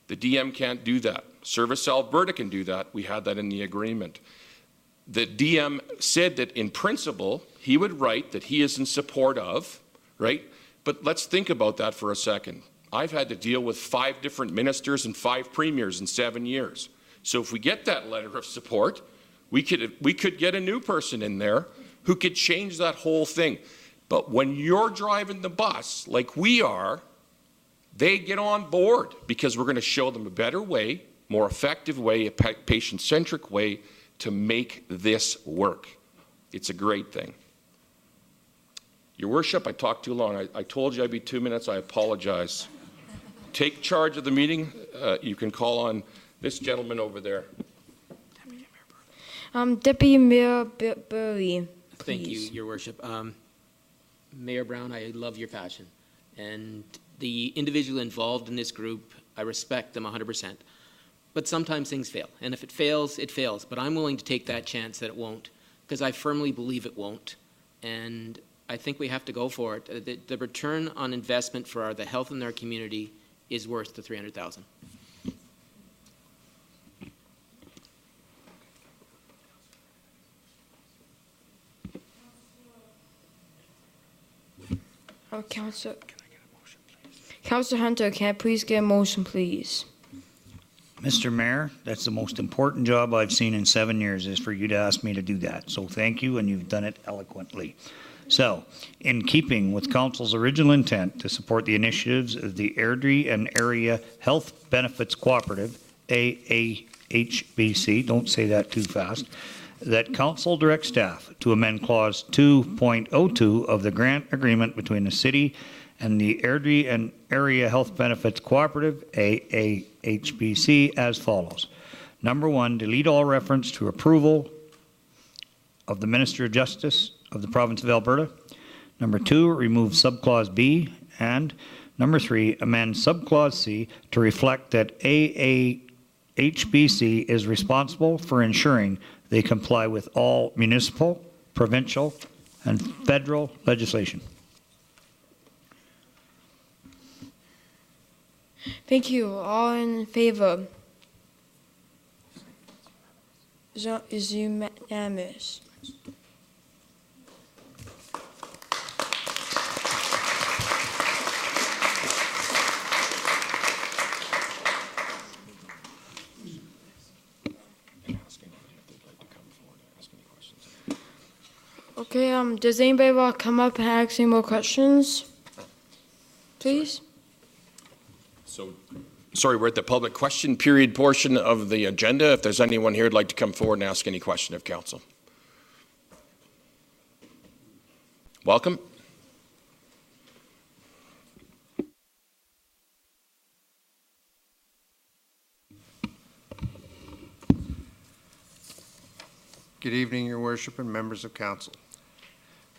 The DM can't do that. Service Alberta can do that. We had that in the agreement. The DM said that in principle, he would write that he is in support of, right? But let's think about that for a second. I've had to deal with 5 different ministers and 5 premiers in 7 years. So if we get that letter of support, we could get a new person in there who could change that whole thing. But when you're driving the bus like we are, they get on board because we're going to show them a better way, more effective way, a patient-centric way to make this work. It's a great thing. Your Worship, I talked too long. I told you I'd be 2 minutes. I apologize. take charge of the meeting, you can call on this gentleman over there. Deputy Mayor Burley. Thank you, Your Worship. Mayor Brown, I love your passion. And the individual involved in this group, I respect them 100%. But sometimes things fail. And if it fails, it fails. But I'm willing to take that chance that it won't, because I firmly believe it won't. And I think we have to go for it. The return on investment for the health in our community is worth the $300,000. Councillor Hunter, can I please get a motion, please? Mr. Mayor, that's the most important job I've seen in 7 years, is for you to ask me to do that. So thank you, and you've done it eloquently. So, in keeping with Council's original intent to support the initiatives of the Airdrie and Area Health Benefits Cooperative, AAHBC, don't say that too fast, that Council directs staff to amend Clause 2.02 of the grant agreement between the City and the Airdrie and Area Health Benefits Cooperative, AAHBC, as follows. Number 1, delete all reference to approval of the Minister of Justice of the Province of Alberta. Number 2, remove subclause B. And number 3, amend subclause C to reflect that AAHBC is responsible for ensuring they comply with all municipal, provincial, and federal legislation. Thank you. All in favor? Is unanimous. Okay, does anybody want to come up and ask any more questions? Please? Sorry, we're at the public question period portion of the agenda. If there's anyone here who'd like to come forward and ask any question of council. Welcome. Good evening, Your Worship and members of council.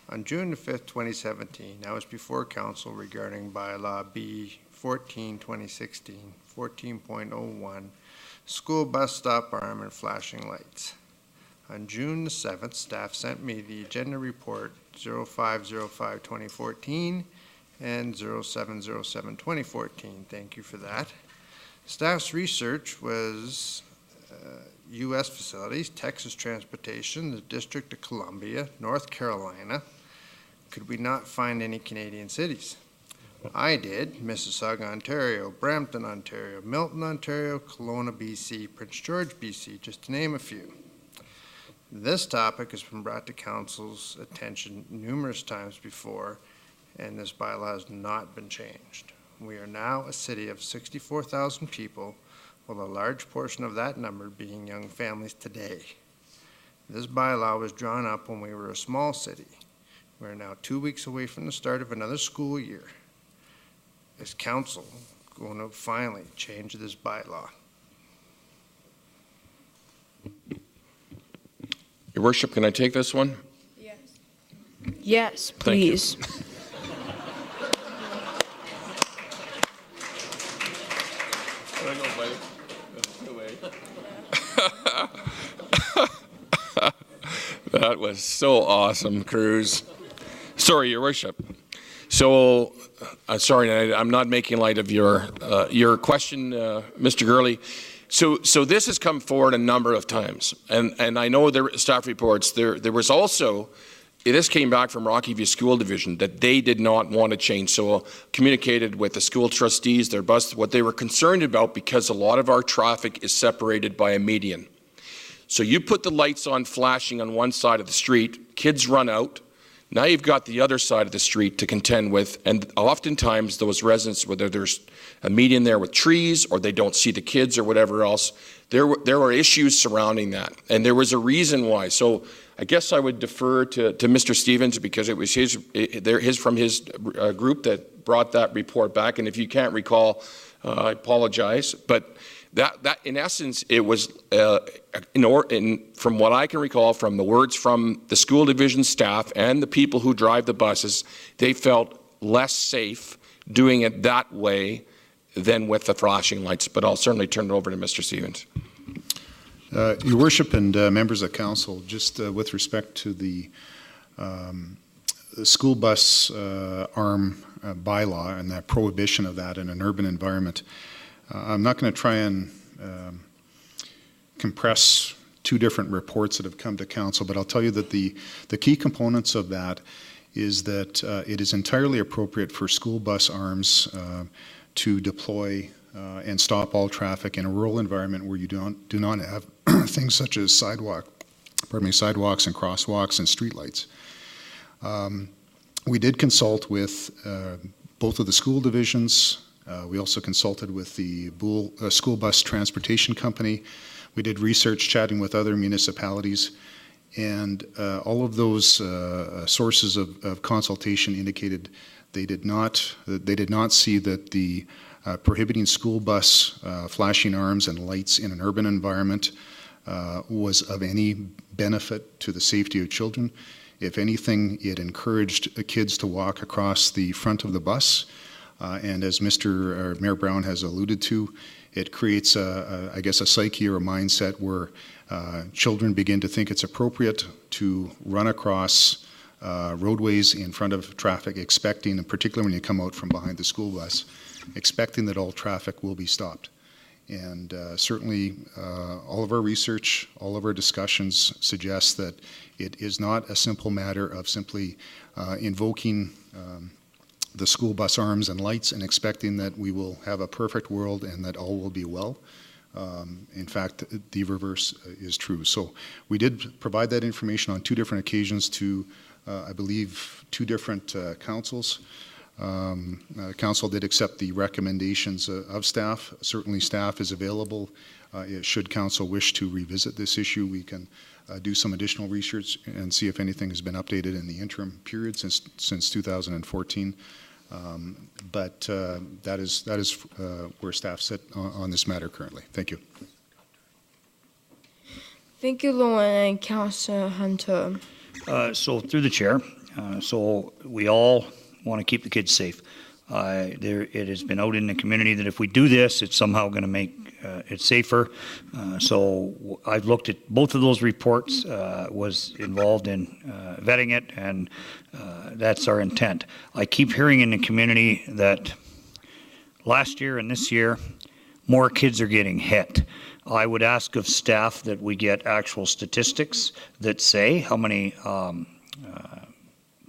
On June the 5th, 2017, I was before council regarding Bylaw B 14-2016, 14.01, school bus stop arm and flashing lights. On June the 7th, staff sent me the agenda report 0505-2014 and 0707-2014. Thank you for that. Staff's research was U.S. facilities, Texas transportation, the District of Columbia, North Carolina. Could we not find any Canadian cities? I did. Mississauga, Ontario, Brampton, Ontario, Milton, Ontario, Kelowna, BC, Prince George, BC, just to name a few. This topic has been brought to council's attention numerous times before, and this bylaw has not been changed. We are now a city of 64,000 people, with a large portion of that number being young families today. This bylaw was drawn up when we were a small city. We are now 2 weeks away from the start of another school year. Is council going to finally change this bylaw? Your Worship, can I take this one? Yes. Yes, please. That was so awesome, Cruz. Sorry, Your Worship. So, sorry, I'm not making light of your question, Mr. Gurley. So this has come forward a number of times, and I know there staff reports. There was also, this came back from Rocky View School Division that they did not want to change. So communicated with the school trustees, their bus, what they were concerned about, because a lot of our traffic is separated by a median. So you put the lights on flashing on one side of the street, kids run out. Now you've got the other side of the street to contend with, and oftentimes those residents, whether there's a median there with trees or they don't see the kids or whatever else, there were issues surrounding that, and there was a reason why. So I guess I would defer to Mr. Stevens, because it was his from his group that brought that report back, and if you can't recall, I apologize, but that in essence, it was, from what I can recall from the words from the school division staff and the people who drive the buses, they felt less safe doing it that way than with the flashing lights. But I'll certainly turn it over to Mr. Stevens. Your Worship and members of council, just with respect to the school bus arm bylaw and that prohibition of that in an urban environment, I'm not going to try and compress two different reports that have come to council, but I'll tell you that the key components of that is that it is entirely appropriate for school bus arms to deploy and stop all traffic in a rural environment where you do not have things such as sidewalks and crosswalks and streetlights. We did consult with both of the school divisions. We also consulted with the school bus transportation company. We did research chatting with other municipalities, and all of those sources of consultation indicated they did not see that the prohibiting school bus flashing arms and lights in an urban environment was of any benefit to the safety of children. If anything, it encouraged kids to walk across the front of the bus. And as Mayor Brown has alluded to, it creates, I guess, a psyche or a mindset where children begin to think it's appropriate to run across roadways in front of traffic, expecting, and particularly when you come out from behind the school bus, expecting that all traffic will be stopped. And certainly all of our research, all of our discussions suggest that it is not a simple matter of simply invoking the school bus arms and lights and expecting that we will have a perfect world and that all will be well. In fact, the reverse is true. So we did provide that information on two different occasions to, I believe, two different councils. Council did accept the recommendations of staff. Certainly staff is available. Should council wish to revisit this issue, we can do some additional research and see if anything has been updated in the interim period since 2014. But that is where staff sit on this matter currently. Thank you. Thank you, Lauren and Councillor Hunter. So through the chair, so we all want to keep the kids safe. It has been out in the community that if we do this, it's somehow going to make it safer. So I've looked at both of those reports, was involved in vetting it, and that's our intent. I keep hearing in the community that last year and this year, more kids are getting hit. I would ask of staff that we get actual statistics that say how many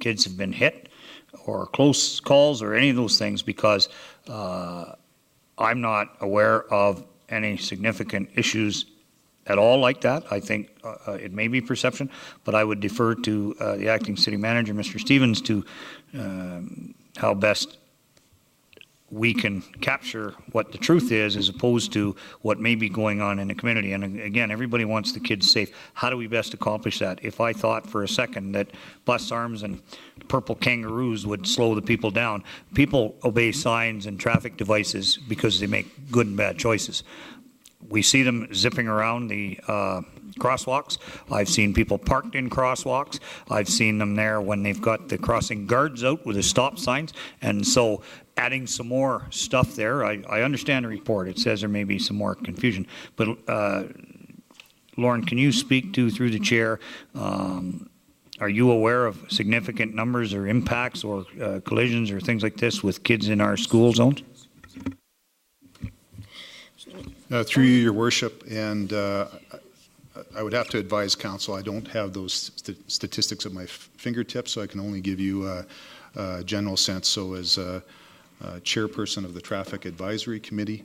kids have been hit or close calls or any of those things, because I'm not aware of any significant issues at all like that. I think it may be perception, but I would defer to the acting city manager, Mr. Stevens, to how best we can capture what the truth is as opposed to what may be going on in the community. And again, everybody wants the kids safe. How do we best accomplish that? If I thought for a second that bus arms and purple kangaroos would slow the people down, people obey signs and traffic devices because they make good and bad choices. We see them zipping around the crosswalks. I've seen people parked in crosswalks. I've seen them there when they've got the crossing guards out with the stop signs. And so adding some more stuff there, I understand the report. It says there may be some more confusion. But Lauren, can you speak to, through the chair, are you aware of significant numbers or impacts or collisions or things like this with kids in our school zones? Through you, Your Worship, and I would have to advise council, I don't have those statistics at my fingertips, so I can only give you a general sense. So as chairperson of the Traffic Advisory Committee,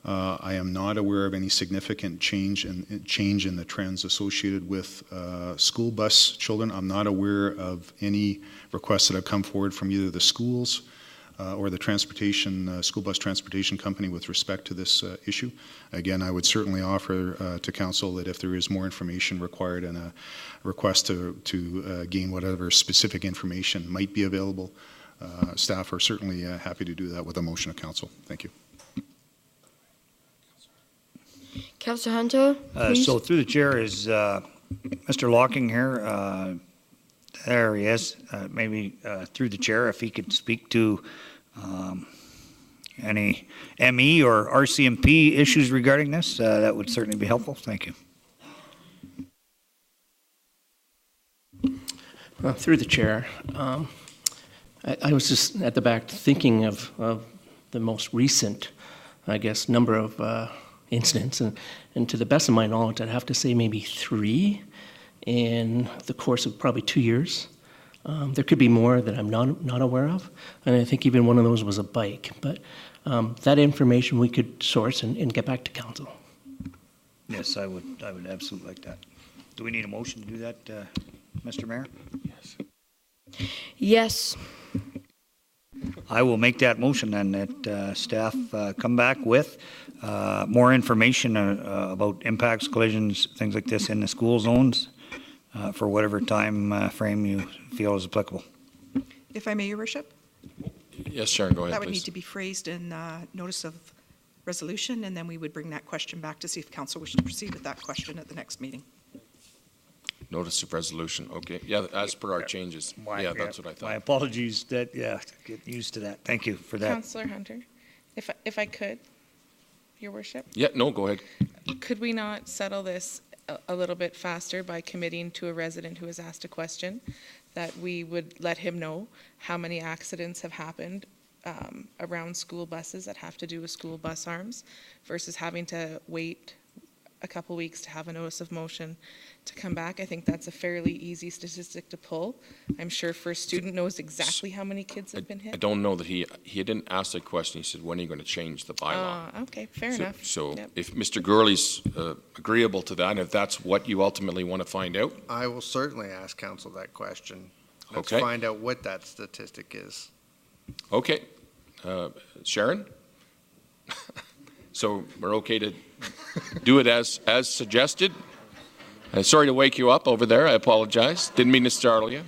I am not aware of any significant change in the trends associated with school bus children. I'm not aware of any requests that have come forward from either the schools or the transportation, school bus transportation company with respect to this issue. Again, I would certainly offer to council that if there is more information required and a request to gain whatever specific information might be available, staff are certainly happy to do that with a motion of council. Thank you. Councillor Hunter, please. So through the chair is Mr. Locking here. There he is. Maybe through the chair, if he could speak to any ME or RCMP issues regarding this, that would certainly be helpful. Thank you. Through the chair, I was just at the back thinking of the most recent, I guess, number of incidents, and to the best of my knowledge, I'd have to say maybe 3 in the course of probably 2 years. There could be more that I'm not aware of, and I think even one of those was a bike. But that information we could source and get back to council. Yes, I would absolutely like that. Do we need a motion to do that, Mr. Mayor? Yes. Yes. I will make that motion and that staff come back with more information about impacts, collisions, things like this in the school zones for whatever time frame you feel is applicable. If I may, Your Worship? Yes, Sharon, go ahead, That would please. need to be phrased in notice of resolution, and then we would bring that question back to see if council wishes to proceed with that question at the next meeting. Notice of resolution, okay. Yeah, as per our changes. Yeah, that's what I thought. My apologies that, get used to that. Thank you for that. Councillor Hunter, if I could, Your Worship? Yeah, no, go ahead. Could we not settle this a little bit faster by committing to a resident who has asked a question that we would let him know how many accidents have happened around school buses that have to do with school bus arms versus having to wait a couple weeks to have a notice of motion to come back? I think that's a fairly easy statistic to pull. I'm sure first student knows exactly how many kids have been hit. I don't know that he didn't ask that question. He said, when are you going to change the bylaw? Okay, fair enough. So Yep. if Mr. Gurley's agreeable to that, and if that's what you ultimately want to find out, I will certainly ask council that question. Let's Okay. find out what that statistic is. okay. Sharon? So we're okay to do it as suggested? Sorry to wake you up over there. I apologize. Didn't mean to startle you.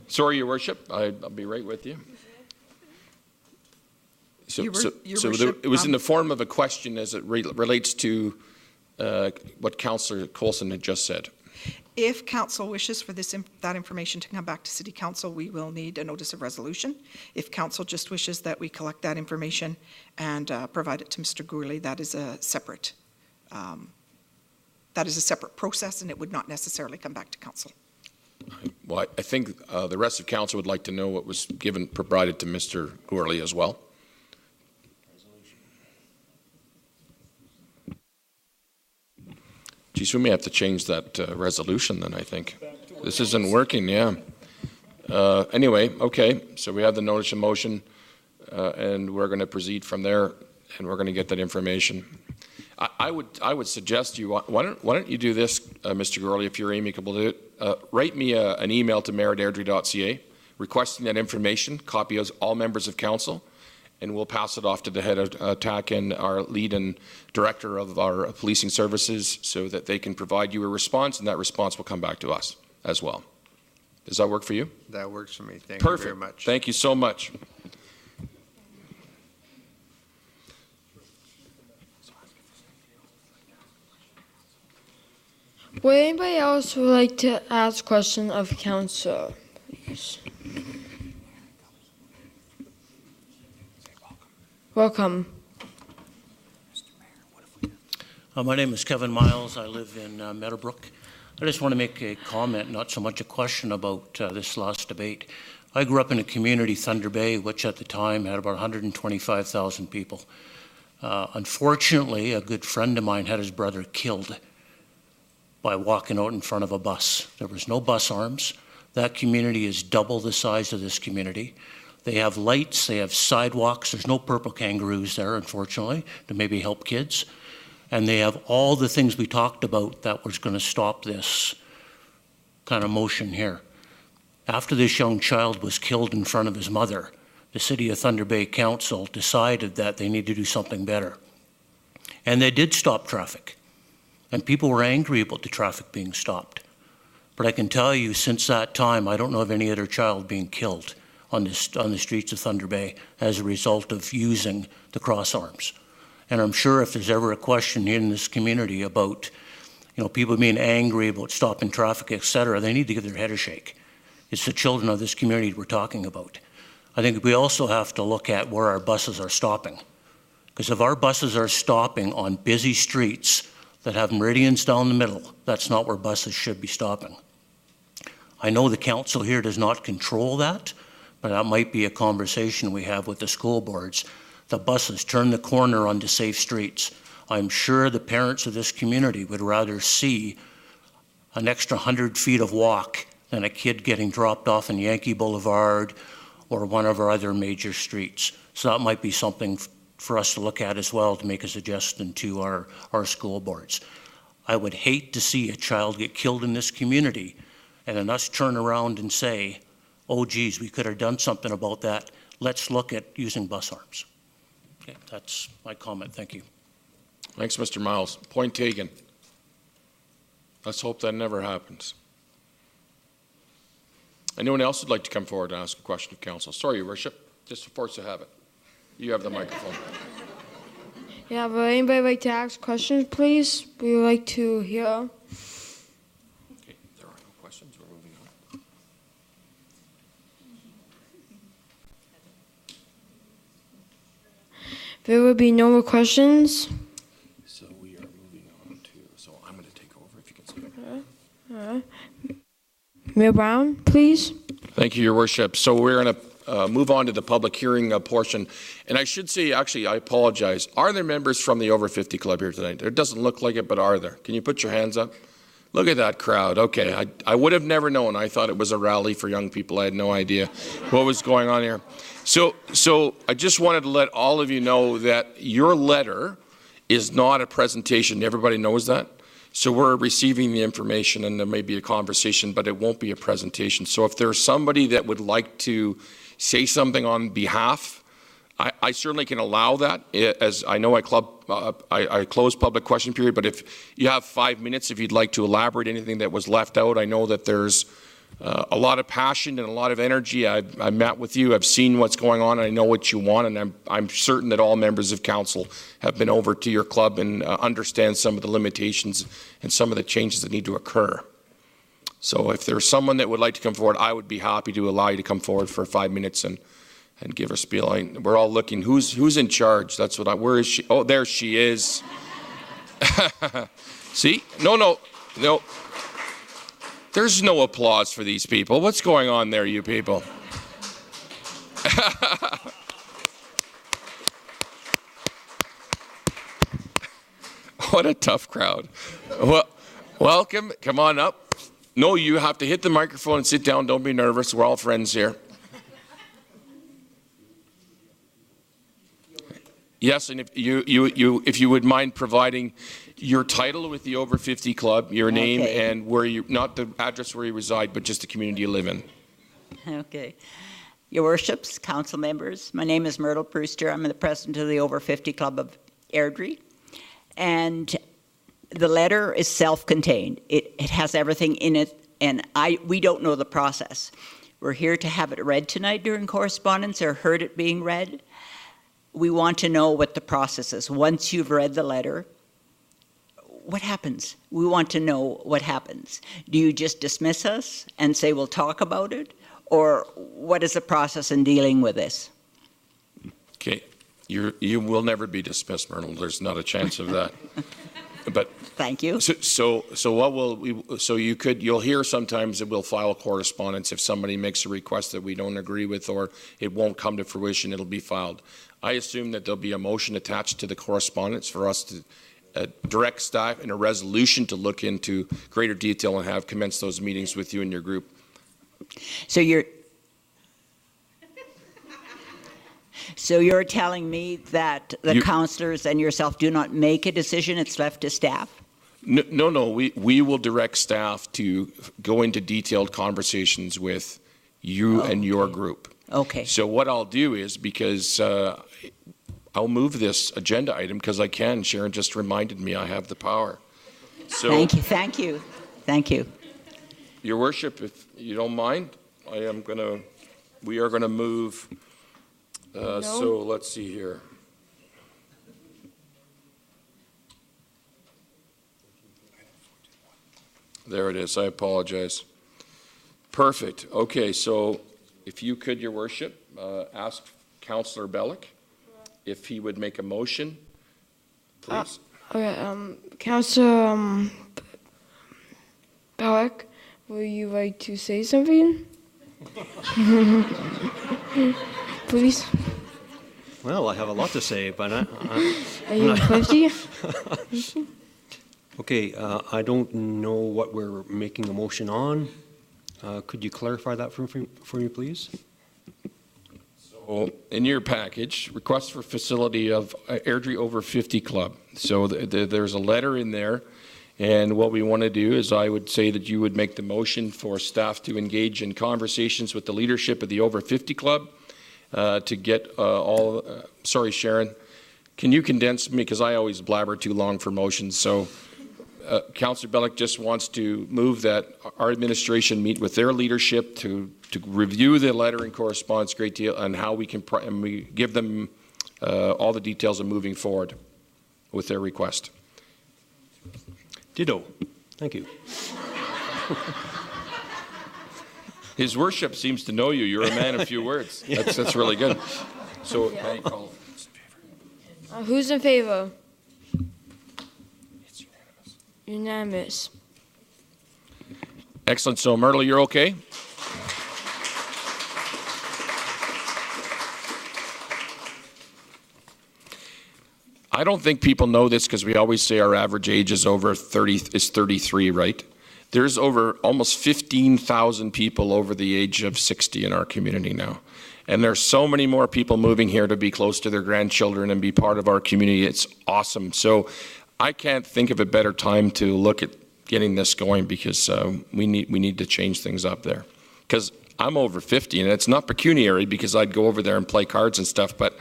Sorry, Your Worship. I'll be right with you. So, Your so Worship, it was in the form of a question as it relates to what Councillor Coulson had just said. If council wishes for that information to come back to City Council, we will need a notice of resolution. If council just wishes that we collect that information and provide it to Mr. Gourley, that is a separate process, and it would not necessarily come back to council. Well, I think the rest of council would like to know what was provided to Mr. Gourley as well. Geez, we may have to change that resolution then, I think. This isn't working, yeah. Anyway, okay, so we have the notice of motion, and we're going to proceed from there, and we're going to get that information. I would suggest you, why don't you do this, Mr. Gourley, if you're amicable to it. Write me an email to mayor@airdrie.ca requesting that information, copy of all members of council, and we'll pass it off to the head of TAC and our lead and director of our policing services so that they can provide you a response, and that response will come back to us as well. Does that work for you? That works for me. Thank Perfect. you very much. Thank you so much. Would anybody else would like to ask question of council? Please. Welcome. My name is Kevin Miles. I live in Meadowbrook. I just want to make a comment, not so much a question about this last debate. I grew up in a community, Thunder Bay, which at the time had about 125,000 people. Unfortunately, a good friend of mine had his brother killed by walking out in front of a bus. There was no bus arms. That community is double the size of this community. They have lights, they have sidewalks. There's no purple kangaroos there, unfortunately, to maybe help kids. And they have all the things we talked about that was going to stop this kind of motion here. After this young child was killed in front of his mother, the City of Thunder Bay Council decided that they need to do something better. And they did stop traffic. And people were angry about the traffic being stopped. But I can tell you, since that time, I don't know of any other child being killed on the streets of Thunder Bay as a result of using the cross arms. And I'm sure if there's ever a question in this community about, people being angry about stopping traffic, et cetera, they need to give their head a shake. It's the children of this community we're talking about. I think we also have to look at where our buses are stopping. Because if our buses are stopping on busy streets that have meridians down the middle, that's not where buses should be stopping. I know the council here does not control that, but that might be a conversation we have with the school boards. The buses turn the corner onto safe streets. I'm sure the parents of this community would rather see an extra 100 feet of walk than a kid getting dropped off in Yankee Boulevard or one of our other major streets. So that might be something for us to look at as well to make a suggestion to our school boards. I would hate to see a child get killed in this community and then us turn around and say, oh geez, we could have done something about that. Let's look at using bus arms. Okay, that's my comment. Thank you. Thanks, Mr. Miles. Point taken. Let's hope that never happens. Anyone else would like to come forward and ask a question of council? Sorry, Your Worship, just a force of habit. You have the microphone. Yeah, would anybody like to ask questions, please? We would like to hear. Okay, there are no questions. We're moving on. There will be no more questions. So we are moving on to, so I'm going to take over if you can see. Mayor Brown, please. Thank you, Your Worship. So we're going to move on to the public hearing portion. And I should say, actually, I apologize. Are there members from the Over 50 Club here tonight? It doesn't look like it, but are there? Can you put your hands up? Look at that crowd. Okay, I would have never known. I thought it was a rally for young people. I had no idea what was going on here. So I just wanted to let all of you know that your letter is not a presentation. Everybody knows that. So we're receiving the information and there may be a conversation, but it won't be a presentation. So if there's somebody that would like to say something on behalf, I certainly can allow that. As I know I close public question period, but if you have 5 minutes, if you'd like to elaborate anything that was left out, I know that there's a lot of passion and a lot of energy. I met with you, I've seen what's going on, and I know what you want, and I'm certain that all members of council have been over to your club and understand some of the limitations and some of the changes that need to occur. So if there's someone that would like to come forward, I would be happy to allow you to come forward for 5 minutes and give a spiel. We're all looking, who's in charge? That's what where is she? Oh, there she is. See? No. There's no applause for these people. What's going on there, you people? What a tough crowd. Well, welcome. Come on up. No, you have to hit the microphone and sit down. Don't be nervous. We're all friends here. Yes, and if you would mind providing your title with the Over 50 Club, your name, and where you, not the address where you reside, but just the community you live in. Okay. Your Worships, council members, my name is Myrtle Brewster. I'm the president of the Over 50 Club of Airdrie. And the letter is self-contained. It has everything in it, and we don't know the process. We're here to have it read tonight during correspondence or heard it being read. We want to know what the process is. Once you've read the letter, what happens? We want to know what happens. Do you just dismiss us and say we'll talk about it? Or what is the process in dealing with this? Okay, you will never be dismissed, Myrtle. There's not a chance of that. But thank you. So what will you'll hear sometimes that we'll file correspondence if somebody makes a request that we don't agree with or it won't come to fruition. It'll be filed. I assume that there'll be a motion attached to the correspondence for us to direct staff in a resolution to look into greater detail and have commenced those meetings with you and your group. So you're telling me that the councillors and yourself do not make a decision, it's left to staff? No, we will direct staff to go into detailed conversations with you and your group. Okay. So what I'll do is, because I'll move this agenda item because I can. Sharon just reminded me I have the power. So thank you. Your Worship, if you don't mind, we are gonna move. So let's see here. There it is. I apologize. Perfect. Okay, so if you could, Your Worship, ask Councillor Bellick if he would make a motion, please. Okay, Councillor Bellick, would you like to say something? Please. Well, I have a lot to say, but Are you thirsty? Okay, I don't know what we're making a motion on. Could you clarify that for me, please? So, in your package, request for facility of Airdrie Over 50 Club. So there's a letter in there, and what we want to do is I would say that you would make the motion for staff to engage in conversations with the leadership of the Over 50 Club to get sorry, Sharon, can you condense me, because I always blabber too long for motions. So Councillor Bellick just wants to move that our administration meet with their leadership to review the letter and correspondence great deal and how we can and we give them all the details of moving forward with their request. Ditto. Thank you. His worship seems to know you. You're a man of few words. That's really good. So, Who's in favor? It's unanimous. Excellent. So, Myrtle, you're okay? I don't think people know this because we always say our average age is over 33, right? There's over almost 15,000 people over the age of 60 in our community now. And there's so many more people moving here to be close to their grandchildren and be part of our community. It's awesome. So I can't think of a better time to look at getting this going because we need to change things up there. Because I'm over 50 and it's not pecuniary because I'd go over there and play cards and stuff, but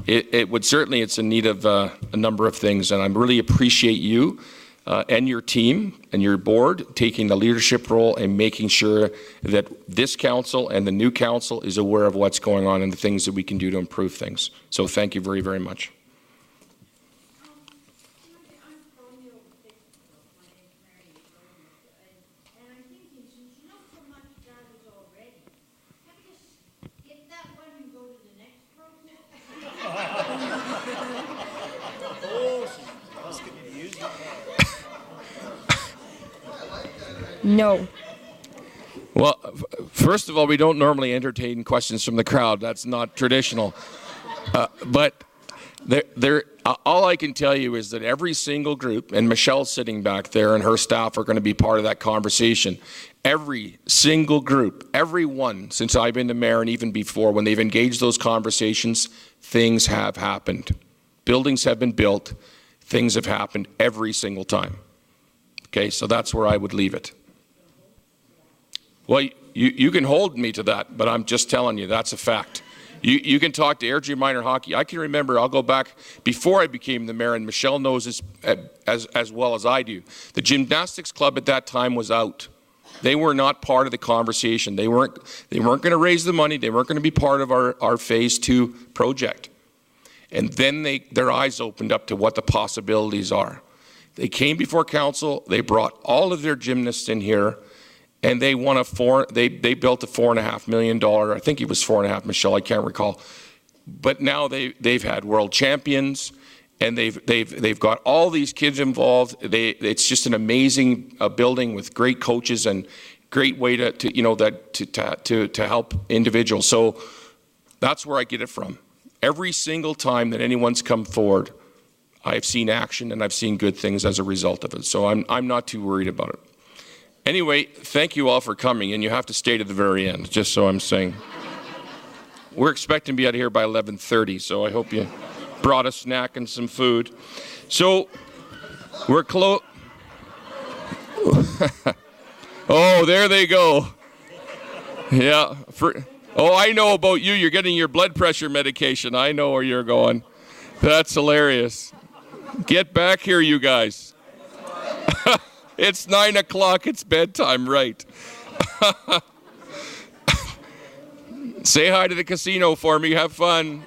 it would certainly, it's in need of a number of things. And I really appreciate you and your team and your board taking the leadership role and making sure that this council and the new council is aware of what's going on and the things that we can do to improve things. So thank you very, very much. No. Well, first of all, we don't normally entertain questions from the crowd. That's not traditional. But all I can tell you is that every single group, and Michelle's sitting back there and her staff are going to be part of that conversation. Every single group, everyone since I've been the mayor and even before, when they've engaged those conversations, things have happened. Buildings have been built. Things have happened every single time. Okay, so that's where I would leave it. Well, you can hold me to that, but I'm just telling you, that's a fact. You can talk to Airdrie Minor Hockey. I can remember, I'll go back before I became the mayor, and Michelle knows this as well as I do. The gymnastics club at that time was out. They were not part of the conversation. They weren't going to raise the money. They weren't going to be part of our Phase 2 project. And then their eyes opened up to what the possibilities are. They came before council. They brought all of their gymnasts in here. And they won they built a $4.5 million, I think it was 4.5, Michelle, I can't recall. But now they've had world champions, and they've got all these kids involved. It's just an amazing building with great coaches and great way to help individuals. So that's where I get it from. Every single time that anyone's come forward, I've seen action and I've seen good things as a result of it. So I'm not too worried about it. Anyway, thank you all for coming, and you have to stay to the very end, just so I'm saying. We're expecting to be out of here by 11:30, so I hope you brought a snack and some food. So, we're close. Oh, there they go. Yeah. I know about you. You're getting your blood pressure medication. I know where you're going. That's hilarious. Get back here, you guys. It's 9 o'clock. It's bedtime, right? Say hi to the casino for me. Have fun.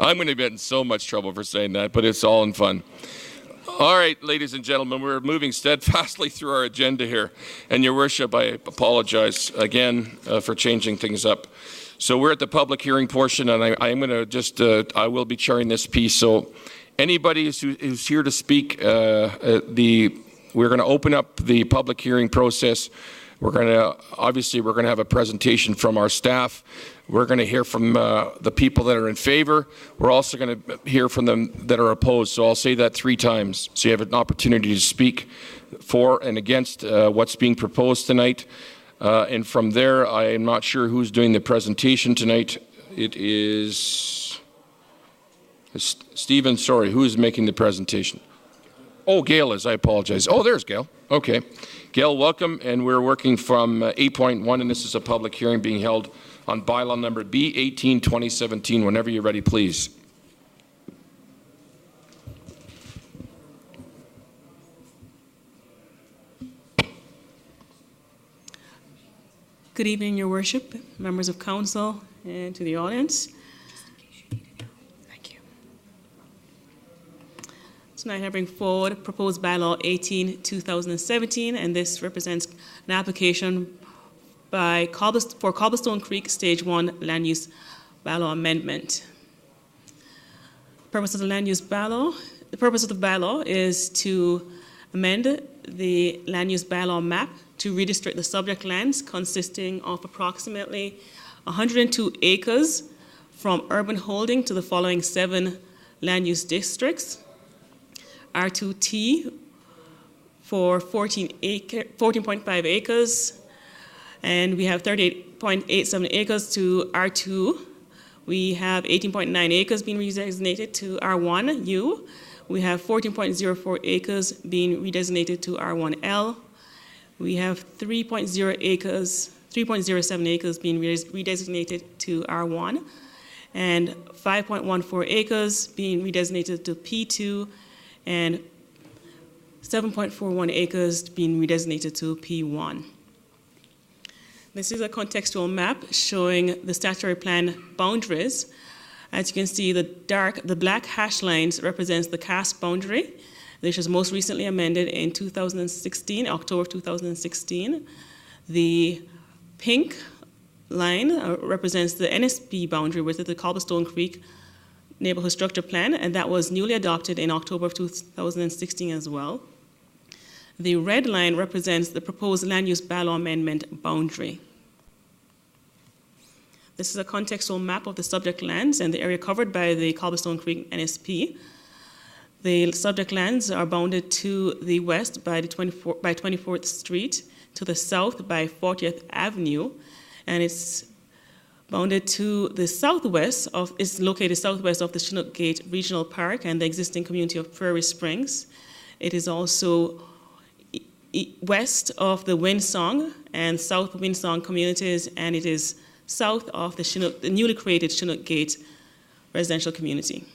I'm going to get in so much trouble for saying that, but it's all in fun. All right, ladies and gentlemen, we're moving steadfastly through our agenda here. And Your Worship, I apologize again for changing things up. So we're at the public hearing portion, and I'm going to just, I will be chairing this piece. So anybody who's here to speak, we're going to open up the public hearing process. We're going to have a presentation from our staff. We're going to hear from the people that are in favor. We're also going to hear from them that are opposed. So I'll say that 3 times. So you have an opportunity to speak for and against what's being proposed tonight. And from there, I am not sure who's doing the presentation tonight. It is Stephen, sorry, who is making the presentation? Oh, Gail is, I apologize. Oh, there's Gail. Okay. Gail, welcome, and we're working from 8.1, and this is a public hearing being held on bylaw number B18-2017. Whenever you're ready, please. Good evening, Your Worship, members of council, and to the audience. Thank you. Tonight I bring forward proposed bylaw 18-2017, and this represents an application for Cobblestone Creek Stage 1 land use bylaw amendment. The purpose of the bylaw is to amend the land use bylaw map to redistrict the subject lands consisting of approximately 102 acres from urban holding to the following 7 land use districts. R2T for 14.5 acres, and we have 38.87 acres to R2. We have 18.9 acres being redesignated to R1U. We have 14.04 acres being redesignated to R1L. We have 3.07 acres being redesignated to R1, and 5.14 acres being redesignated to P2, and 7.41 acres being redesignated to P1. This is a contextual map showing the statutory plan boundaries. As you can see, the black hash lines represents the CAS boundary. This was most recently amended in 2016, October 2016. The pink line represents the NSP boundary, which is the Cobblestone Creek Neighborhood Structure Plan, and that was newly adopted in October of 2016 as well. The red line represents the proposed land use bylaw amendment boundary. This is a contextual map of the subject lands and the area covered by the Cobblestone Creek NSP. The subject lands are bounded to the west by 24th Street, to the south by 40th Avenue, and it's bounded to the southwest is located southwest of the Chinook Gate Regional Park and the existing community of Prairie Springs. It is also west of the Windsong and South Windsong communities, and it is south of the newly created Chinook Gate residential community.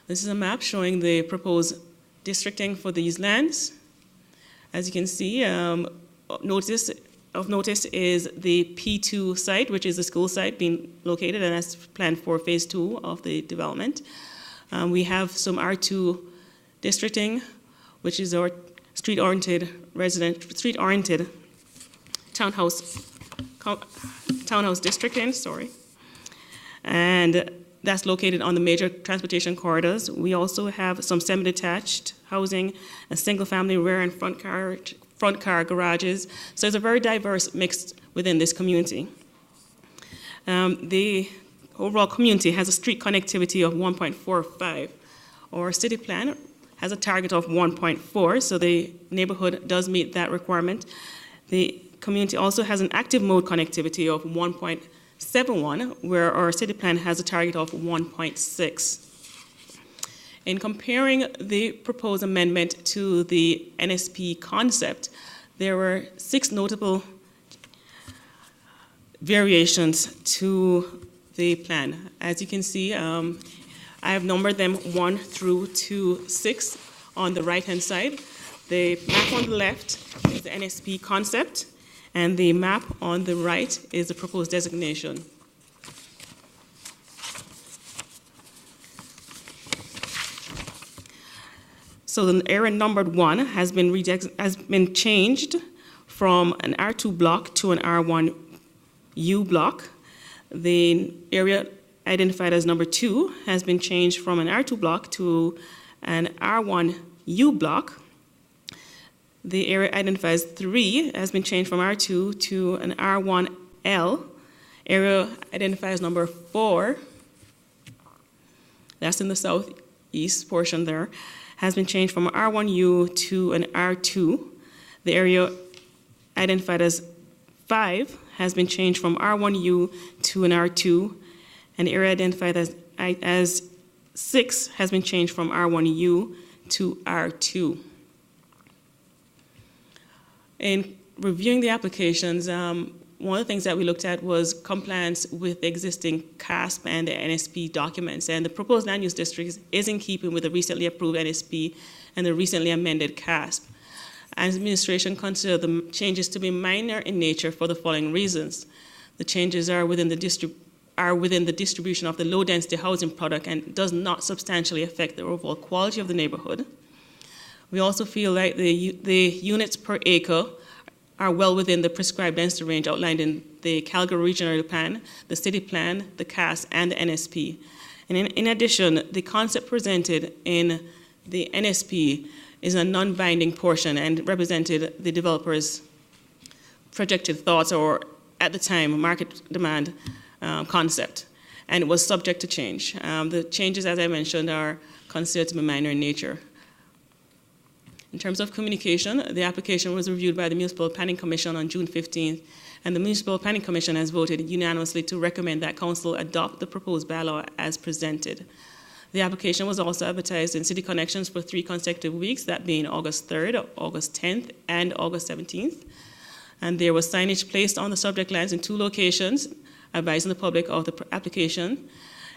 This is a map showing the proposed districting for these lands. As you can see, of notice is the P2 site, which is the school site being located, and that's planned for phase 2 of the development. We have some R2 districting, which is our street-oriented townhouse districting, and that's located on the major transportation corridors. We also have some semi-detached housing, a single-family rear and front car garages. So it's a very diverse mix within this community. The overall community has a street connectivity of 1.45. Our city plan has a target of 1.4, so the neighborhood does meet that requirement. The community also has an active mode connectivity of 1.71, where our city plan has a target of 1.6. In comparing the proposed amendment to the NSP concept, there were 6 notable variations to the plan. As you can see, I have numbered them 1 through to 6 on the right-hand side. The map on the left is the NSP concept, and the map on the right is the proposed designation. So the area numbered 1 has been changed from an R2 block to an R1U block. The area identified as number 2 has been changed from an R2 block to an R1U block. The area identified as 3 has been changed from R2 to an R1L. Area identified as number 4, that's in the southeast portion there, has been changed from R1U to an R2. The area identified as 5 has been changed from R1U to an R2, and the area identified as 6 has been changed from R1U to R2. In reviewing the applications, one of the things that we looked at was compliance with the existing CASP and the NSP documents, and the proposed land use district is in keeping with the recently approved NSP and the recently amended CASP. Administration considered the changes to be minor in nature for the following reasons. The changes are within the distribution of the low-density housing product and does not substantially affect the overall quality of the neighborhood. We also feel like the units per acre are well within the prescribed density range outlined in the Calgary Regional Plan, the City Plan, the CAS, and the NSP. And in addition, the concept presented in the NSP is a non-binding portion and represented the developer's projected thoughts or, at the time, market demand concept, and it was subject to change. The changes, as I mentioned, are considered to be minor in nature. In terms of communication, the application was reviewed by the Municipal Planning Commission on June 15th, and the Municipal Planning Commission has voted unanimously to recommend that Council adopt the proposed bylaw as presented. The application was also advertised in City Connections for 3 consecutive weeks, that being August 3rd, August 10th, and August 17th. And there was signage placed on the subject lands in 2 locations, advising the public of the application,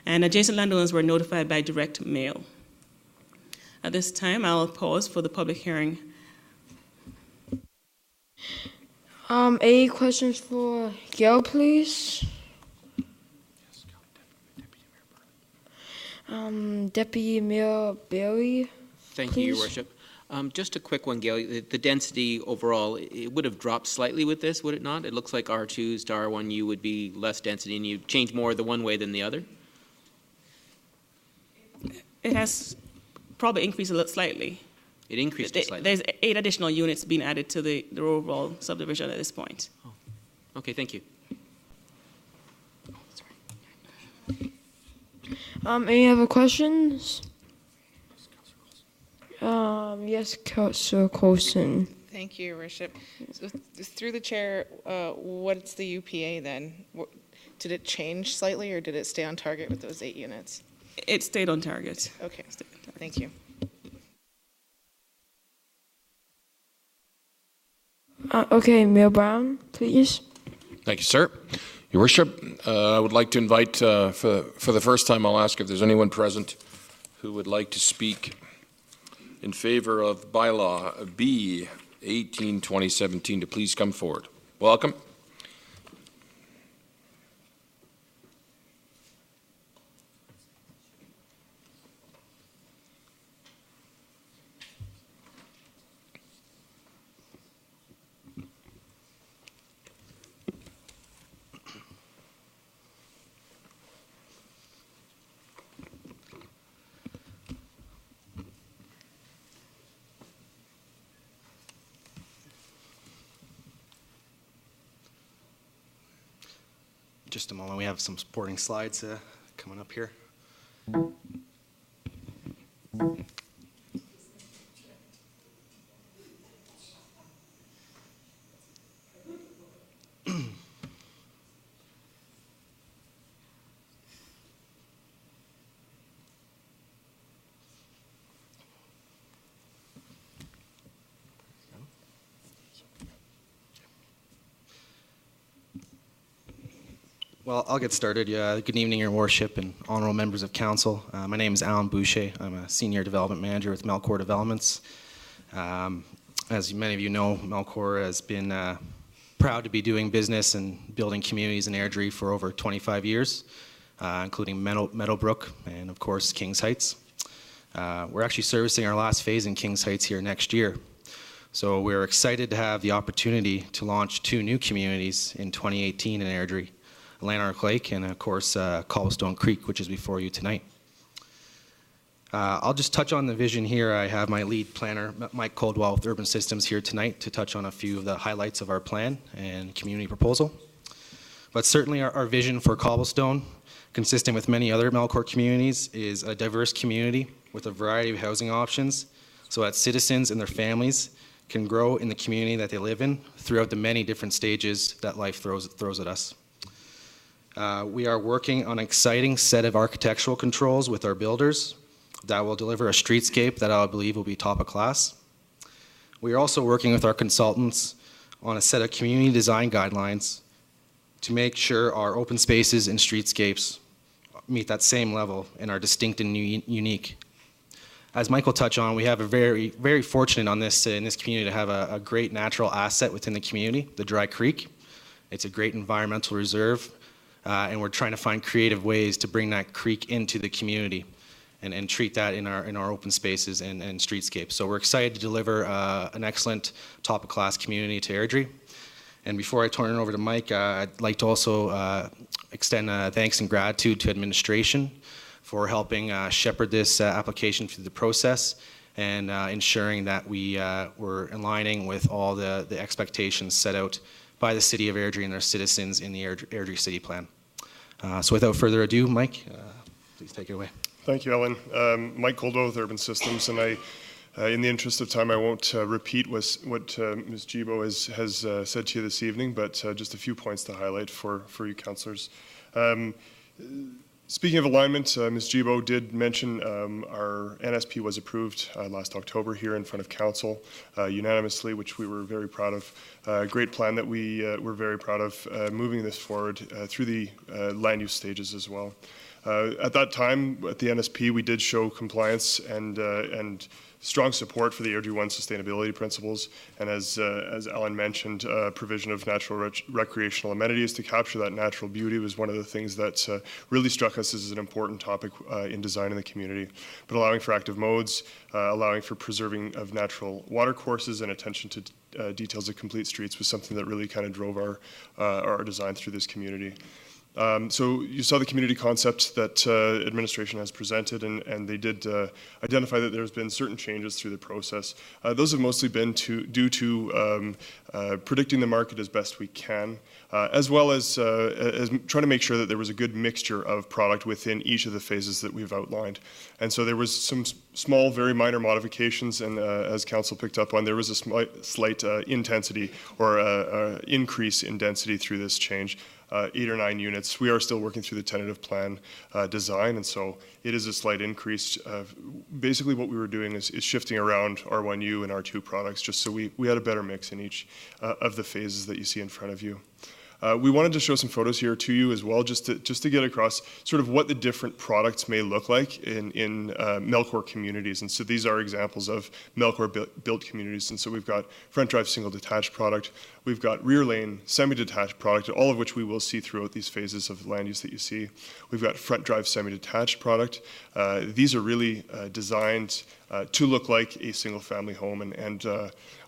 and adjacent landowners were notified by direct mail. At this time, I'll pause for the public hearing. Any questions for Gail, please? Deputy Mayor Bailey. Thank you, Your Worship. Just a quick one, Gail. The density overall, it would have dropped slightly with this, would it not? It looks like R2s to R1U would be less density, and you change more the one way than the other? It has probably increased a little slightly. It increased slightly. There's 8 additional units being added to the overall subdivision at this point. Oh. Okay, thank you. Any other questions? Yes, Councillor Coulson. Thank you, Your Worship. So through the chair, what's the UPA then? Did it change slightly, or did it stay on target with those 8 units? It stayed on target. Okay, thank you. Okay, Mayor Brown, please. Thank you, sir. Your Worship, I would like to invite, for the first time, I'll ask if there's anyone present who would like to speak in favor of Bylaw B 18-2017 to please come forward. Welcome. Just a moment, we have some supporting slides coming up here. Well, I'll get started. Good evening, Your Worship and honorable members of council. My name is Alan Boucher. I'm a senior development manager with Melcor Developments. As many of you know, Melcor has been proud to be doing business and building communities in Airdrie for over 25 years, including Meadowbrook and, of course, Kings Heights. We're actually servicing our last phase in Kings Heights here next year. So we're excited to have the opportunity to launch 2 new communities in 2018 in Airdrie, Lanark Lake and of course Cobblestone Creek, which is before you tonight. I'll just touch on the vision here. I have my lead planner, Mike Coldwell with Urban Systems, here tonight to touch on a few of the highlights of our plan and community proposal. But certainly our vision for Cobblestone, consistent with many other Melcor communities, is a diverse community with a variety of housing options so that citizens and their families can grow in the community that they live in throughout the many different stages that life throws at us. We are working on an exciting set of architectural controls with our builders that will deliver a streetscape that I believe will be top of class. We are also working with our consultants on a set of community design guidelines to make sure our open spaces and streetscapes meet that same level and are distinct and unique. As Michael touched on, we have a very fortunate in this community to have a great natural asset within the community, the Dry Creek. It's a great environmental reserve, and we're trying to find creative ways to bring that creek into the community and treat that in our open spaces and streetscapes. So we're excited to deliver an excellent top-of-class community to Airdrie. And before I turn it over to Mike, I'd like to also extend thanks and gratitude to administration for helping shepherd this application through the process and ensuring that we're aligning with all the expectations set out by the City of Airdrie and their citizens in the Airdrie City Plan. So without further ado, Mike, please take it away. Thank you, Ellen. Mike Coldwell with Urban Systems, and in the interest of time, I won't repeat what Ms. Gibo has said to you this evening, but just a few points to highlight for you councillors. Speaking of alignment, Ms. Gibo did mention our NSP was approved last October here in front of council unanimously, which we were very proud of. A great plan that we were very proud of moving this forward through the land use stages as well. At that time, at the NSP, we did show compliance and strong support for the Airdrie One sustainability principles, and as Alan mentioned, provision of natural recreational amenities to capture that natural beauty was one of the things that really struck us as an important topic in designing the community. But allowing for active modes, allowing for preserving of natural water courses and attention to details of complete streets was something that really kind of drove our design through this community. So you saw the community concept that administration has presented, and they did identify that there's been certain changes through the process. Those have mostly been due to predicting the market as best we can, as well as trying to make sure that there was a good mixture of product within each of the phases that we've outlined. And so there was some small, very minor modifications, and as council picked up on, there was a slight intensity or increase in density through this change. 8 or 9 units. We are still working through the tentative plan design, and so it is a slight increase. Basically what we were doing is shifting around R1U and R2 products just so we had a better mix in each of the phases that you see in front of you. We wanted to show some photos here to you as well, just to get across sort of what the different products may look like in Melcor communities. And so these are examples of Melcor built communities. And so we've got front drive single detached product, we've got rear lane semi-detached product, all of which we will see throughout these phases of land use that you see. We've got front drive semi-detached product. These are really designed to look like a single family home, and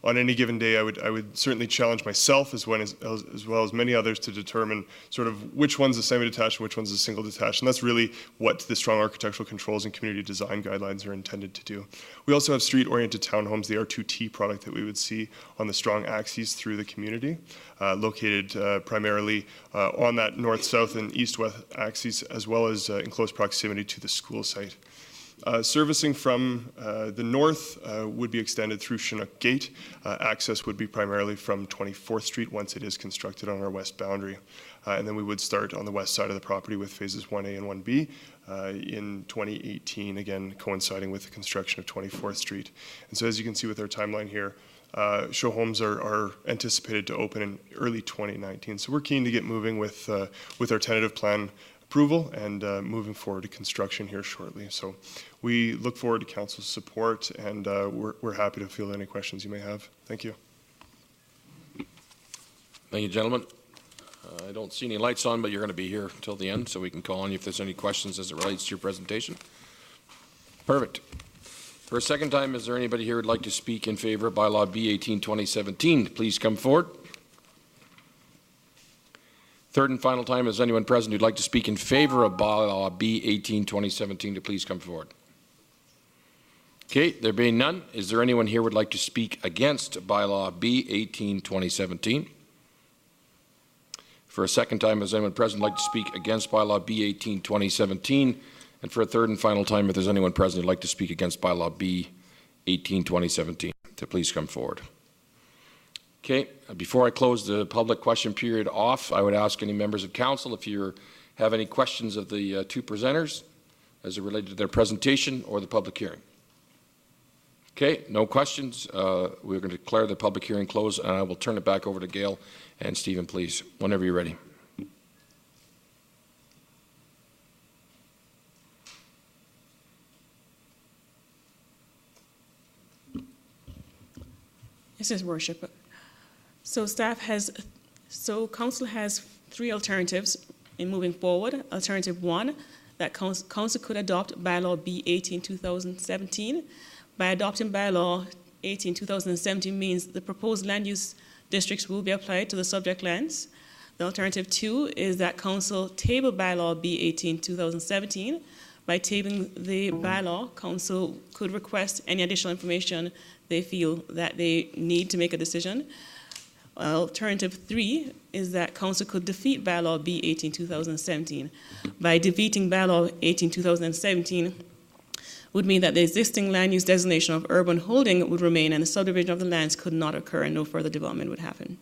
on any given day I would certainly challenge myself as well as many others to determine sort of which one's a semi-detached and which one's a single detached, and that's really what the strong architectural controls and community design guidelines are intended to do. We also have street oriented townhomes, the R2T product that we would see on the strong axes through the community, located primarily on that north, south and east west axes, as well as in close proximity to the school site. Servicing from the north would be extended through Chinook Gate. Access would be primarily from 24th Street once it is constructed on our west boundary. And then we would start on the west side of the property with phases 1A and 1B in 2018, again coinciding with the construction of 24th Street. And so as you can see with our timeline here, show homes are anticipated to open in early 2019. So we're keen to get moving with our tentative plan approval and moving forward to construction here shortly. So we look forward to council's support, and we're happy to field any questions you may have. Thank you. Thank you, gentlemen. I don't see any lights on, but you're going to be here until the end, so we can call on you if there's any questions as it relates to your presentation. Perfect. For a second time, is there anybody here who would like to speak in favor of Bylaw B 18-2017? Please come forward. Third and final time, is anyone present who'd like to speak in favor of Bylaw B 18-2017 to please come forward? Okay, there being none, is there anyone here who would like to speak against Bylaw B 18-2017? For a second time, is anyone present who'd like to speak against Bylaw B 18-2017? And for a third and final time, if there's anyone present who'd like to speak against Bylaw B 18-2017, to please come forward. Okay, before I close the public question period off, I would ask any members of council if you have any questions of the two presenters as it related to their presentation or the public hearing. Okay, no questions. We're going to declare the public hearing closed, and I will turn it back over to Gail and Stephen, please, whenever you're ready. Yes, His Worship. Council has three alternatives in moving forward. Alternative one, that Council could adopt Bylaw B 18-2017. By adopting Bylaw 18-2017 means the proposed land use districts will be applied to the subject lands. The alternative two is that Council table Bylaw B 18-2017. By tabling the bylaw, Council could request any additional information they feel that they need to make a decision. Alternative three is that Council could defeat Bylaw B 18-2017. By defeating Bylaw 18-2017 would mean that the existing land use designation of urban holding would remain and the subdivision of the lands could not occur and no further development would happen.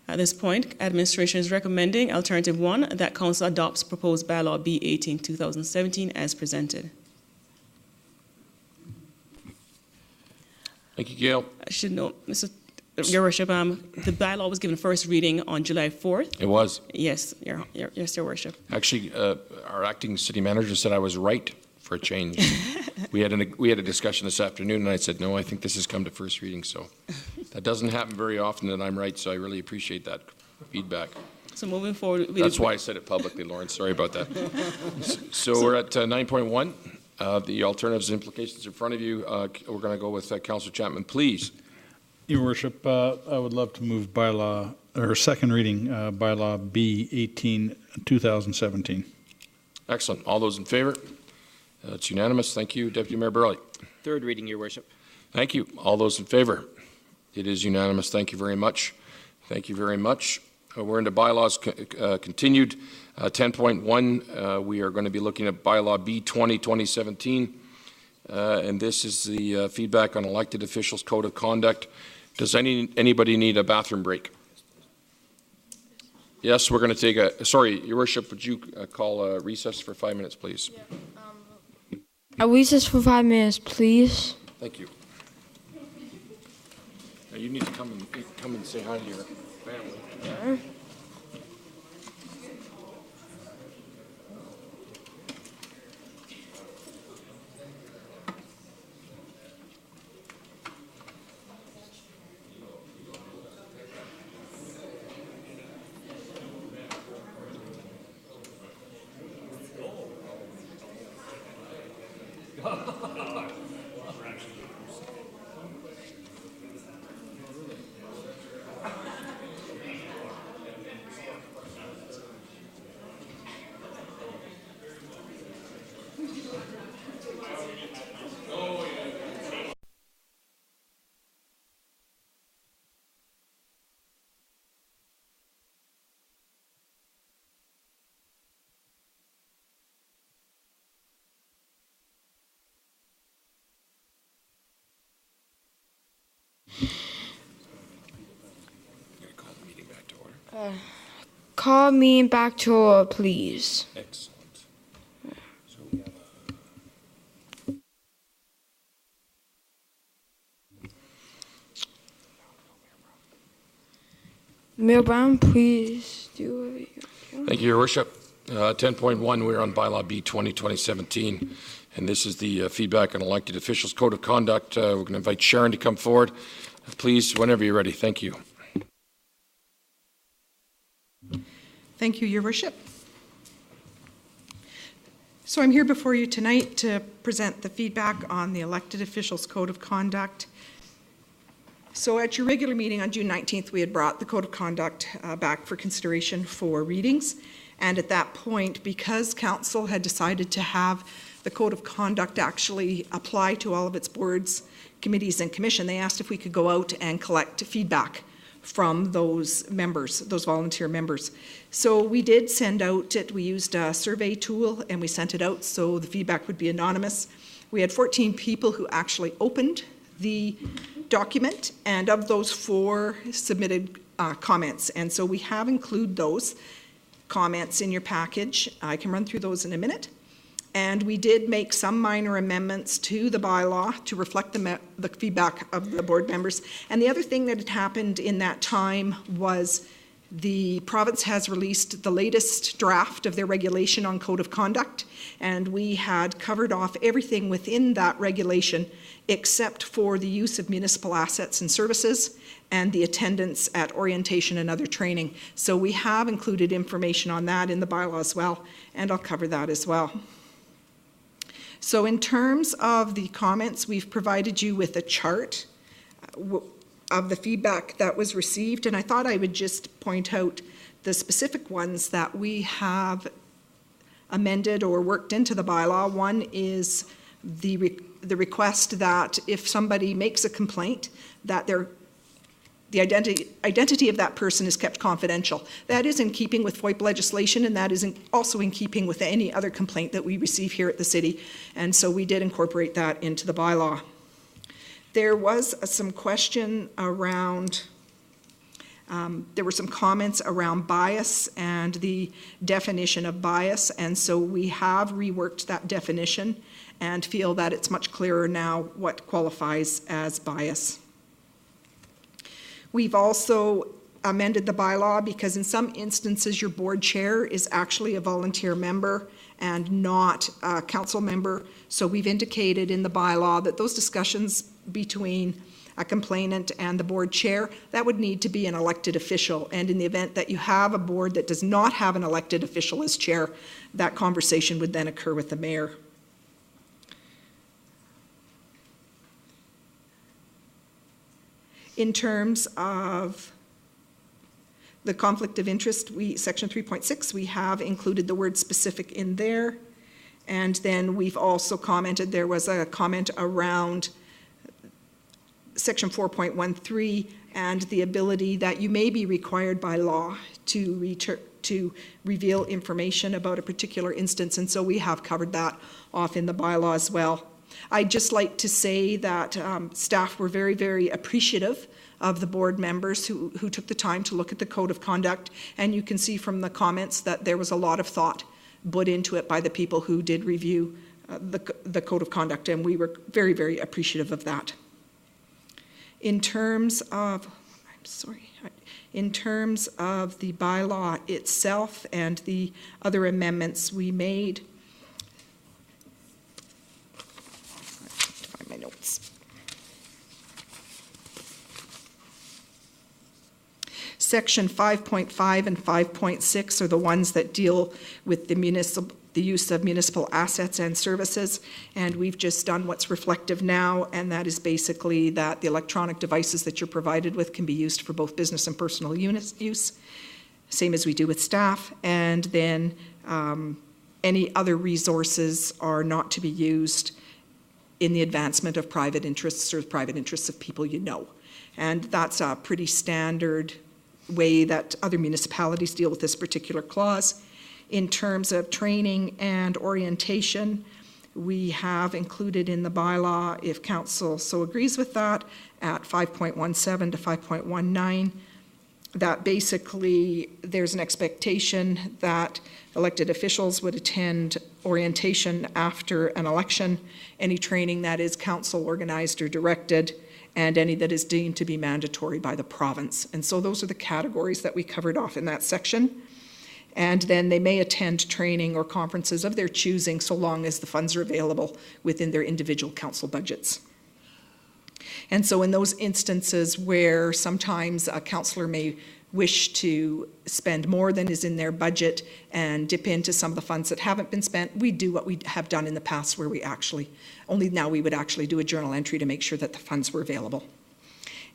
At this point, administration is recommending alternative one, that Council adopts proposed Bylaw B 18-2017 as presented. Thank you, Gail. I should note, Your Worship, the bylaw was given first reading on July 4th. It was. Yes, Your Worship. Actually, our acting city manager said I was right for a change. we had a discussion this afternoon, and I said, no, I think this has come to first reading. So that doesn't happen very often that I'm right, so I really appreciate that feedback. So moving forward. That's why I said it publicly, Lawrence. Sorry about that. So we're at 9.1. The alternatives and implications in front of you. We're going to go with Councillor Chapman, please. Your Worship, I would love to move bylaw, or second reading, Bylaw B 18-2017. Excellent. All those in favor? It's unanimous. Thank you, Deputy Mayor Burley. Third reading, Your Worship. Thank you. All those in favor? It is unanimous. Thank you very much. Thank you very much. We're into bylaws continued. 10.1, we are going to be looking at Bylaw B 20-2017. And this is the feedback on elected officials' code of conduct. Does anybody need a bathroom break? Yes, we're going to take a, sorry, Your Worship, would you call a recess for 5 minutes, please? Yeah, a recess for 5 minutes, please. Thank you. Now you need to come and say hi to your family. Yeah. Call me back to order, please. Excellent. So we have Mayor Brown, please do it. Thank you, Your Worship. 10.1, we're on Bylaw B 20-2017, and this is the feedback on elected officials' code of conduct. We're going to invite Sharon to come forward. Please, whenever you're ready. Thank you. Thank you, Your Worship. So I'm here before you tonight to present the feedback on the elected officials' code of conduct. So at your regular meeting on June 19th, we had brought the code of conduct back for consideration for readings. And at that point, because council had decided to have the code of conduct actually apply to all of its boards, committees, and commission, they asked if we could go out and collect feedback from those members, those volunteer members. So we did send out it. We used a survey tool and we sent it out so the feedback would be anonymous. We had 14 people who actually opened the document, and of those 4 submitted comments. And so we have included those comments in your package. I can run through those in a minute. And we did make some minor amendments to the bylaw to reflect the feedback of the board members. And the other thing that had happened in that time was the province has released the latest draft of their regulation on code of conduct, and we had covered off everything within that regulation except for the use of municipal assets and services and the attendance at orientation and other training. So we have included information on that in the bylaw as well, and I'll cover that as well. So in terms of the comments, we've provided you with a chart of the feedback that was received, and I thought I would just point out the specific ones that we have amended or worked into the bylaw. One is the request that if somebody makes a complaint, that the identity of that person is kept confidential. That is in keeping with FOIP legislation, and that is also in keeping with any other complaint that we receive here at the city. And so we did incorporate that into the bylaw. There was some question around, there were some comments around bias and the definition of bias, and so we have reworked that definition and feel that it's much clearer now what qualifies as bias. We've also amended the bylaw because in some instances your board chair is actually a volunteer member and not a council member. So we've indicated in the bylaw that those discussions between a complainant and the board chair, that would need to be an elected official. And in the event that you have a board that does not have an elected official as chair, that conversation would then occur with the mayor. In terms of the conflict of interest, section 3.6, we have included the word specific in there. And then we've also commented, there was a comment around section 4.13 and the ability that you may be required by law to reveal information about a particular instance. And so we have covered that off in the bylaw as well. I'd just like to say that staff were very, very appreciative of the board members who took the time to look at the code of conduct. And you can see from the comments that there was a lot of thought put into it by the people who did review the code of conduct, and we were very, very appreciative of that. In terms of, in terms of the bylaw itself and the other amendments we made, find my notes. Section 5.5 and 5.6 are the ones that deal with the use of municipal assets and services, and we've just done what's reflective now, and that is basically that the electronic devices that you're provided with can be used for both business and personal use, same as we do with staff, and then any other resources are not to be used in the advancement of private interests or private interests of people you know. And that's a pretty standard way that other municipalities deal with this particular clause. In terms of training and orientation, we have included in the bylaw, if council so agrees with that, at 5.17 to 5.19, that basically there's an expectation that elected officials would attend orientation after an election, any training that is council organized or directed, and any that is deemed to be mandatory by the province. And so those are the categories that we covered off in that section. And then they may attend training or conferences of their choosing so long as the funds are available within their individual council budgets. And so in those instances where sometimes a councillor may wish to spend more than is in their budget and dip into some of the funds that haven't been spent, we do what we have done in the past where we actually, only now we would actually do a journal entry to make sure that the funds were available.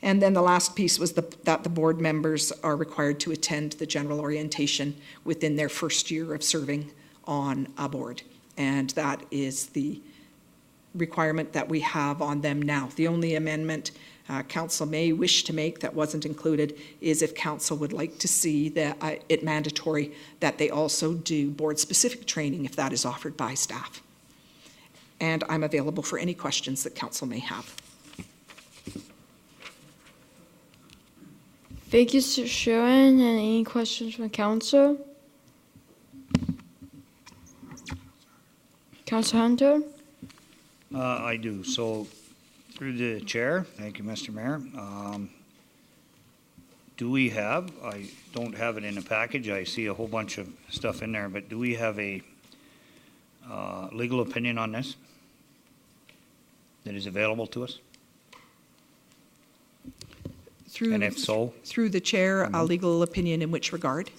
And then the last piece was that the board members are required to attend the general orientation within their first year of serving on a board. And that is the requirement that we have on them now. The only amendment council may wish to make that wasn't included is if council would like to see that it mandatory that they also do board-specific training if that is offered by staff. And I'm available for any questions that council may have. Thank you, Sharon. And any questions from council? Councilor Hunter? I do. So, through the chair, thank you, Mr. Mayor. Do we have, I don't have it in a package, I see a whole bunch of stuff in there, but do we have a legal opinion on this that is available to us? And if so? Through the chair, a legal opinion in which regard?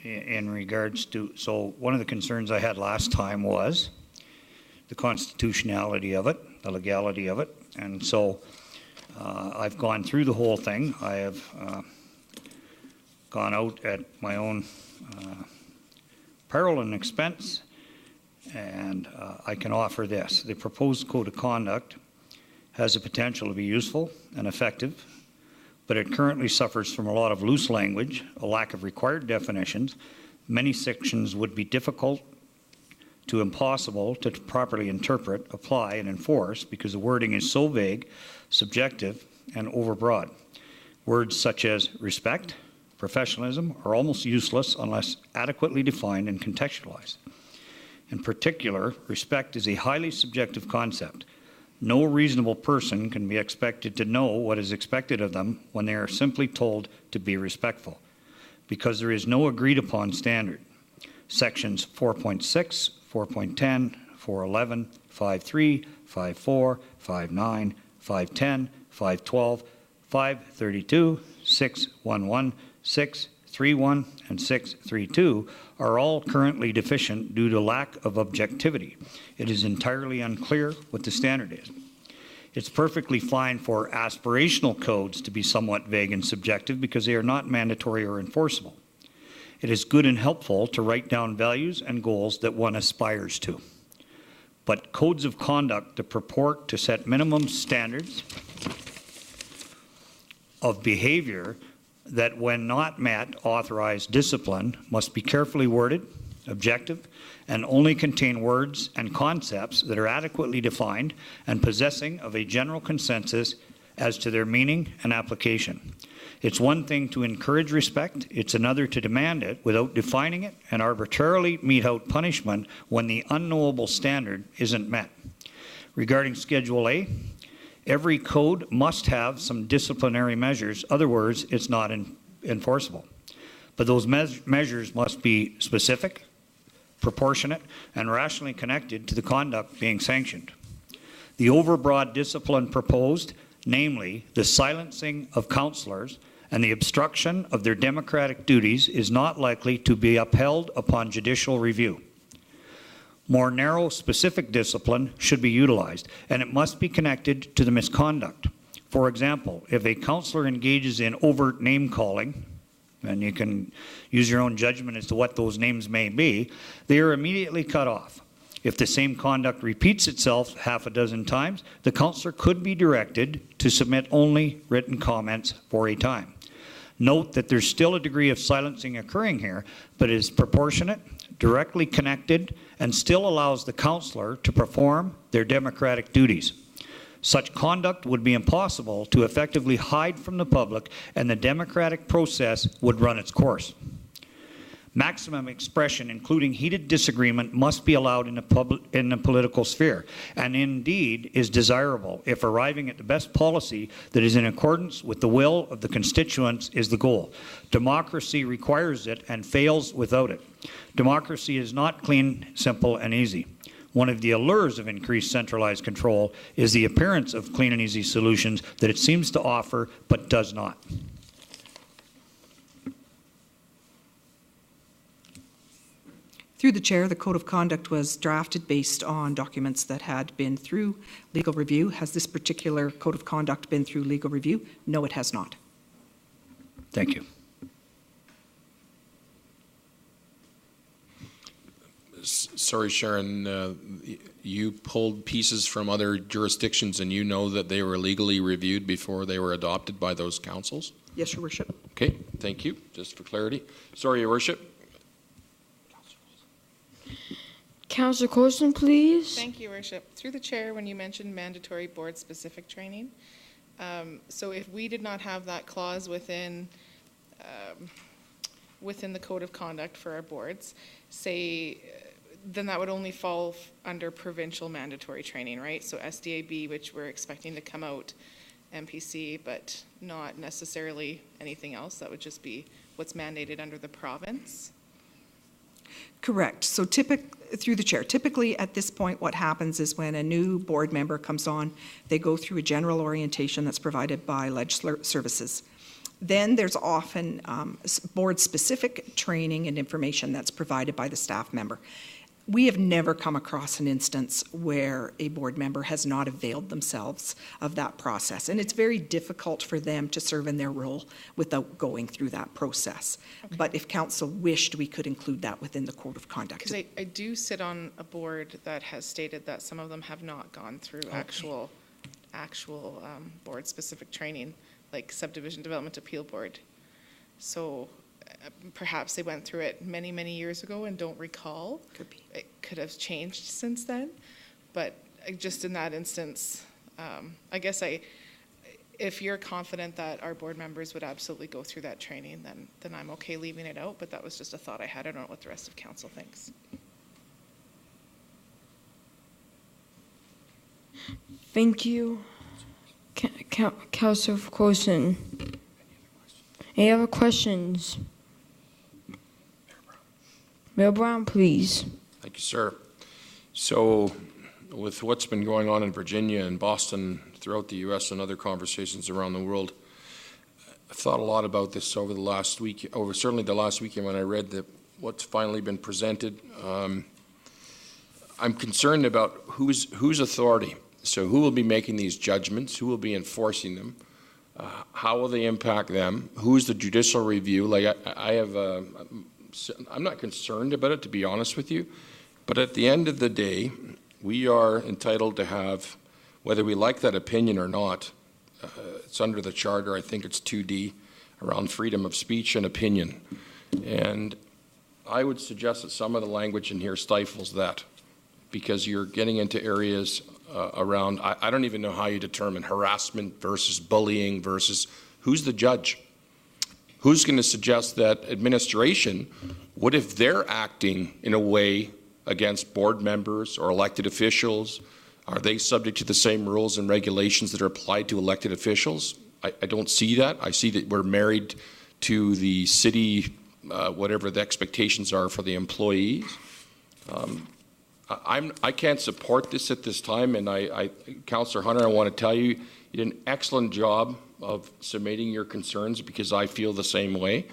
In regards to, so one of the concerns I had last time was the constitutionality of it, the legality of it. And so I've gone through the whole thing. I have gone out at my own peril and expense, and I can offer this. The proposed code of conduct has the potential to be useful and effective, but it currently suffers from a lot of loose language, a lack of required definitions. Many sections would be difficult to impossible to properly interpret, apply, and enforce because the wording is so vague, subjective, and overbroad. Words such as respect, professionalism are almost useless unless adequately defined and contextualized. In particular, respect is a highly subjective concept. No reasonable person can be expected to know what is expected of them when they are simply told to be respectful, because there is no agreed upon standard. Sections 4.6, 4.10, 4.11, 5.3, 5.4, 5.9, 5.10, 5.12, 5.32, 6.11, 6.31, and 6.32 are all currently deficient due to lack of objectivity. It is entirely unclear what the standard is. It's perfectly fine for aspirational codes to be somewhat vague and subjective because they are not mandatory or enforceable. It is good and helpful to write down values and goals that one aspires to. But codes of conduct that purport to set minimum standards of behavior that, when not met, authorize discipline must be carefully worded, objective, and only contain words and concepts that are adequately defined and possessing of a general consensus as to their meaning and application. It's one thing to encourage respect, it's another to demand it without defining it and arbitrarily mete out punishment when the unknowable standard isn't met. Regarding Schedule A, every code must have some disciplinary measures, other words, it's not enforceable. But those measures must be specific, proportionate, and rationally connected to the conduct being sanctioned. The overbroad discipline proposed, namely the silencing of councillors and the obstruction of their democratic duties, is not likely to be upheld upon judicial review. More narrow, specific discipline should be utilized, and it must be connected to the misconduct. For example, if a councillor engages in overt name-calling, and you can use your own judgment as to what those names may be, they are immediately cut off. If the same conduct repeats itself half a dozen times, the councillor could be directed to submit only written comments for a time. Note that there's still a degree of silencing occurring here, but it is proportionate, directly connected, and still allows the councillor to perform their democratic duties. Such conduct would be impossible to effectively hide from the public, and the democratic process would run its course. Maximum expression, including heated disagreement, must be allowed in the political sphere, and indeed is desirable if arriving at the best policy that is in accordance with the will of the constituents is the goal. Democracy requires it and fails without it. Democracy is not clean, simple, and easy. One of the allures of increased centralized control is the appearance of clean and easy solutions that it seems to offer but does not. Through the chair, the code of conduct was drafted based on documents that had been through legal review. Has this particular code of conduct been through legal review? No, it has not. Thank you. Sorry, Sharon, you pulled pieces from other jurisdictions and you know that they were legally reviewed before they were adopted by those councils? Yes, Your Worship. Okay, thank you, just for clarity. Sorry, Your Worship. Councillor Colson, please. Thank you, Your Worship. Through the chair, when you mentioned mandatory board-specific training, so if we did not have that clause within the code of conduct for our boards, say, then that would only fall under provincial mandatory training, right? So SDAB, which we're expecting to come out MPC, but not necessarily anything else. That would just be what's mandated under the province. Correct. So through the chair, typically at this point what happens is when a new board member comes on, they go through a general orientation that's provided by Legislative Services. Then there's often board-specific training and information that's provided by the staff member. We have never come across an instance where a board member has not availed themselves of that process. And it's very difficult for them to serve in their role without going through that process. Okay. But if council wished, we could include that within the code of conduct. Because I do sit on a board that has stated that some of them have not gone through actual board-specific training, like Subdivision Development Appeal Board. So perhaps they went through it many, many years ago and don't recall. Could be. It could have changed since then. But just in that instance, I guess if you're confident that our board members would absolutely go through that training, then I'm okay leaving it out. But that was just a thought I had. I don't know what the rest of council thinks. Thank you, Councillor Colson. Any other questions? Mayor Brown, please. Thank you, sir. So with what's been going on in Virginia and Boston, throughout the U.S. and other conversations around the world, I've thought a lot about this over the last week, certainly the last weekend when I read what's finally been presented. I'm concerned about whose authority. So who will be making these judgments? Who will be enforcing them? How will they impact them? Who's the judicial review? Like I'm not concerned about it, to be honest with you. But at the end of the day, we are entitled to have, whether we like that opinion or not, it's under the charter, I think it's 2D, around freedom of speech and opinion. And I would suggest that some of the language in here stifles that, because you're getting into areas around, I don't even know how you determine harassment versus bullying versus who's the judge? Who's going to suggest that administration, what if they're acting in a way against board members or elected officials? Are they subject to the same rules and regulations that are applied to elected officials? I don't see that. I see that we're married to the city, whatever the expectations are for the employees. I can't support this at this time, and Councillor Hunter, I want to tell you, you did an excellent job of submitting your concerns, because I feel the same way.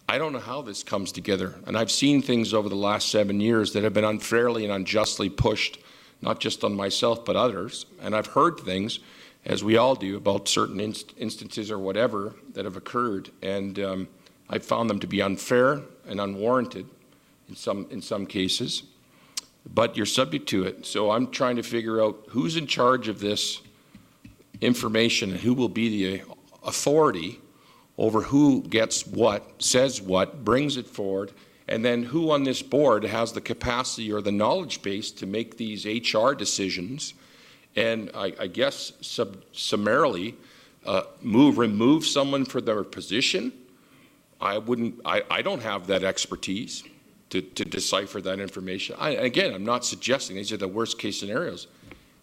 I don't know how this comes together, and I've seen things over the last 7 years that have been unfairly and unjustly pushed, not just on myself but others, and I've heard things, as we all do, about certain instances or whatever that have occurred, and I've found them to be unfair and unwarranted in some cases. But you're subject to it. So I'm trying to figure out who's in charge of this information and who will be the authority over who gets what, says what, brings it forward, and then who on this board has the capacity or the knowledge base to make these HR decisions, and I guess summarily remove someone from their position. I don't have that expertise to decipher that information. Again, I'm not suggesting these are the worst case scenarios,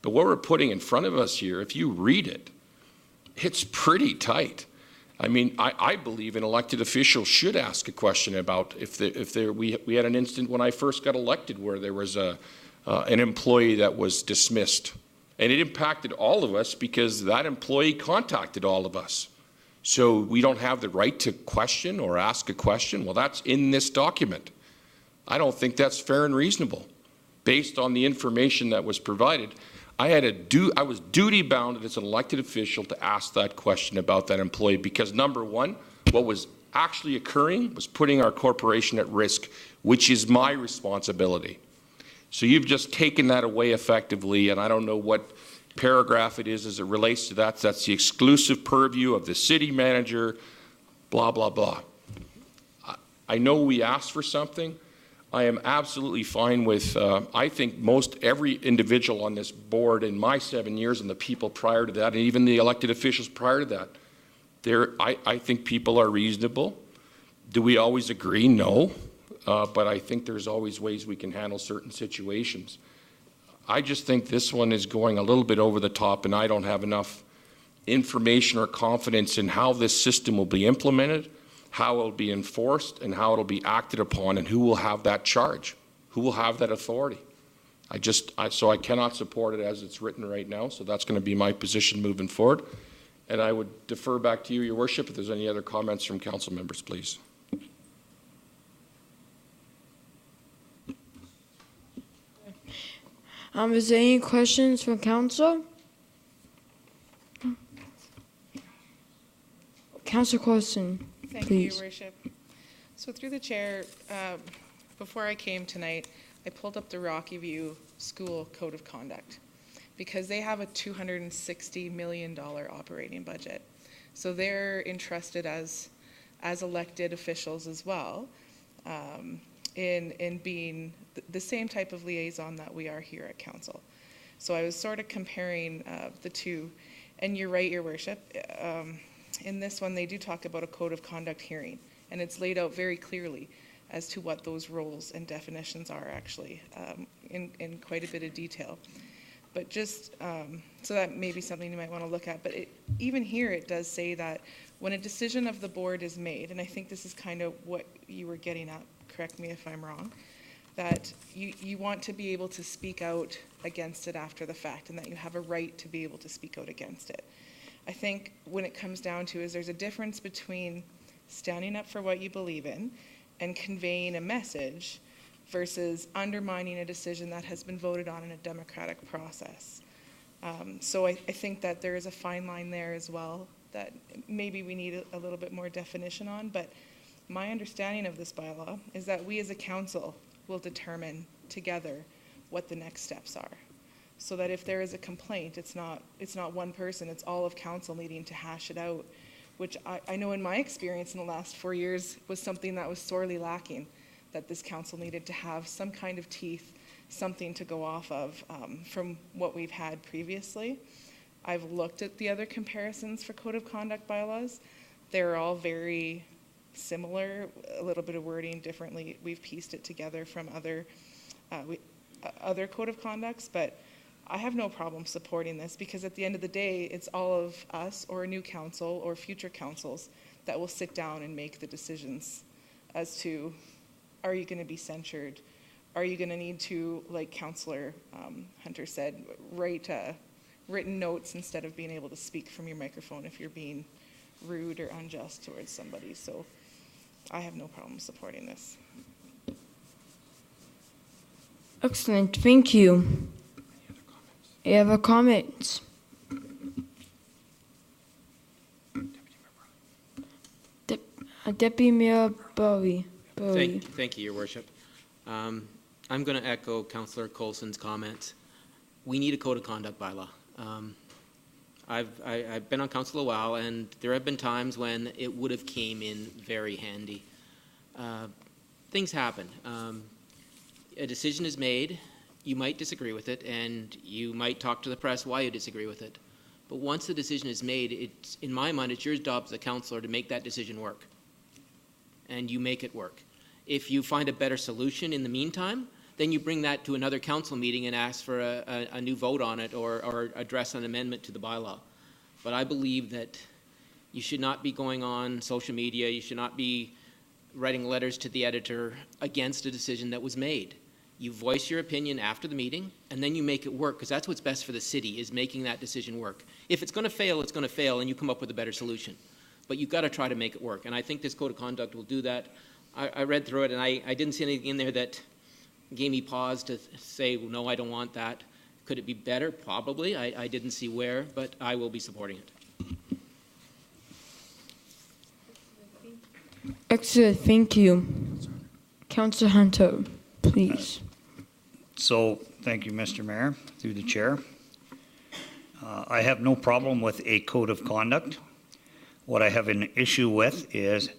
but what we're putting in front of us here, if you read it, it's pretty tight. I mean, I believe an elected official should ask a question about we had an incident when I first got elected where there was an employee that was dismissed, and it impacted all of us because that employee contacted all of us. So we don't have the right to question or ask a question. Well, that's in this document. I don't think that's fair and reasonable. Based on the information that was provided, I was duty bound as an elected official to ask that question about that employee because, number one, what was actually occurring was putting our corporation at risk, which is my responsibility. So you've just taken that away effectively, and I don't know what paragraph it is as it relates to that. That's the exclusive purview of the city manager, blah, blah, blah. I know we asked for something. I am absolutely fine with, I think most every individual on this board in my 7 years and the people prior to that, and even the elected officials prior to that, I think people are reasonable. Do we always agree? No. But I think there's always ways we can handle certain situations. I just think this one is going a little bit over the top, and I don't have enough information or confidence in how this system will be implemented, how it will be enforced, and how it will be acted upon, and who will have that charge, who will have that authority. So I cannot support it as it's written right now, so that's going to be my position moving forward. And I would defer back to you, Your Worship, if there's any other comments from council members, please. Is there any questions from council? Councillor Corson, Thank please. you, Your Worship. So through the chair, before I came tonight, I pulled up the Rocky View School Code of Conduct because they have a $260 million operating budget. So they're entrusted as elected officials as well in being the same type of liaison that we are here at council. So I was sort of comparing the two, and you're right, Your Worship. In this one, they do talk about a code of conduct hearing, and it's laid out very clearly as to what those roles and definitions are actually in quite a bit of detail. But just, so that may be something you might want to look at, but even here it does say that when a decision of the board is made, and I think this is kind of what you were getting at, correct me if I'm wrong, that you want to be able to speak out against it after the fact, and that you have a right to be able to speak out against it. I think when it comes down to is there's a difference between standing up for what you believe in and conveying a message versus undermining a decision that has been voted on in a democratic process. So I think that there is a fine line there as well that maybe we need a little bit more definition on, but my understanding of this bylaw is that we as a council will determine together what the next steps are. So that if there is a complaint, it's not one person, it's all of council needing to hash it out, which I know in my experience in the last 4 years was something that was sorely lacking, that this council needed to have some kind of teeth, something to go off of from what we've had previously. I've looked at the other comparisons for code of conduct bylaws. They're all very similar, a little bit of wording differently. We've pieced it together from other code of conducts, but I have no problem supporting this because at the end of the day, it's all of us or a new council or future councils that will sit down and make the decisions as to, are you going to be censured? Are you going to need to, like Councillor Hunter said, write written notes instead of being able to speak from your microphone if you're being rude or unjust towards somebody? So I have no problem supporting this. Excellent, thank you. Any other comments? Deputy Mayor Bowie. Thank you, Your Worship. I'm going to echo Councillor Colson's comments. We need a code of conduct bylaw. I've been on council a while, and there have been times when it would have came in very handy. Things happen. A decision is made. You might disagree with it, and you might talk to the press why you disagree with it. But once the decision is made, in my mind, it's your job as a councillor to make that decision work. And you make it work. If you find a better solution in the meantime, then you bring that to another council meeting and ask for a new vote on it or address an amendment to the bylaw. But I believe that you should not be going on social media, you should not be writing letters to the editor against a decision that was made. You voice your opinion after the meeting, and then you make it work, because that's what's best for the city, is making that decision work. If it's going to fail, it's going to fail, and you come up with a better solution. But you've got to try to make it work, and I think this code of conduct will do that. I read through it, and I didn't see anything in there that gave me pause to say, no, I don't want that. Could it be better? Probably. I didn't see where, but I will be supporting it. Excellent, thank you. Councillor Hunter, please. So, thank you, Mr. Mayor, through the chair. I have no problem with a code of conduct. What I have an issue with is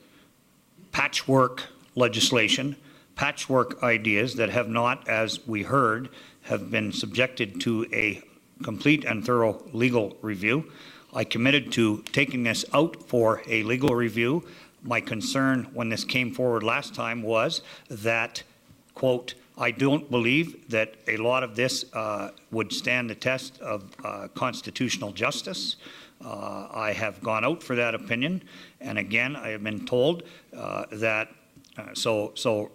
patchwork legislation, patchwork ideas that have not, as we heard, have been subjected to a complete and thorough legal review. I committed to taking this out for a legal review. My concern when this came forward last time was that, quote, I don't believe that a lot of this would stand the test of constitutional justice. I have gone out for that opinion, and again, I have been told that, so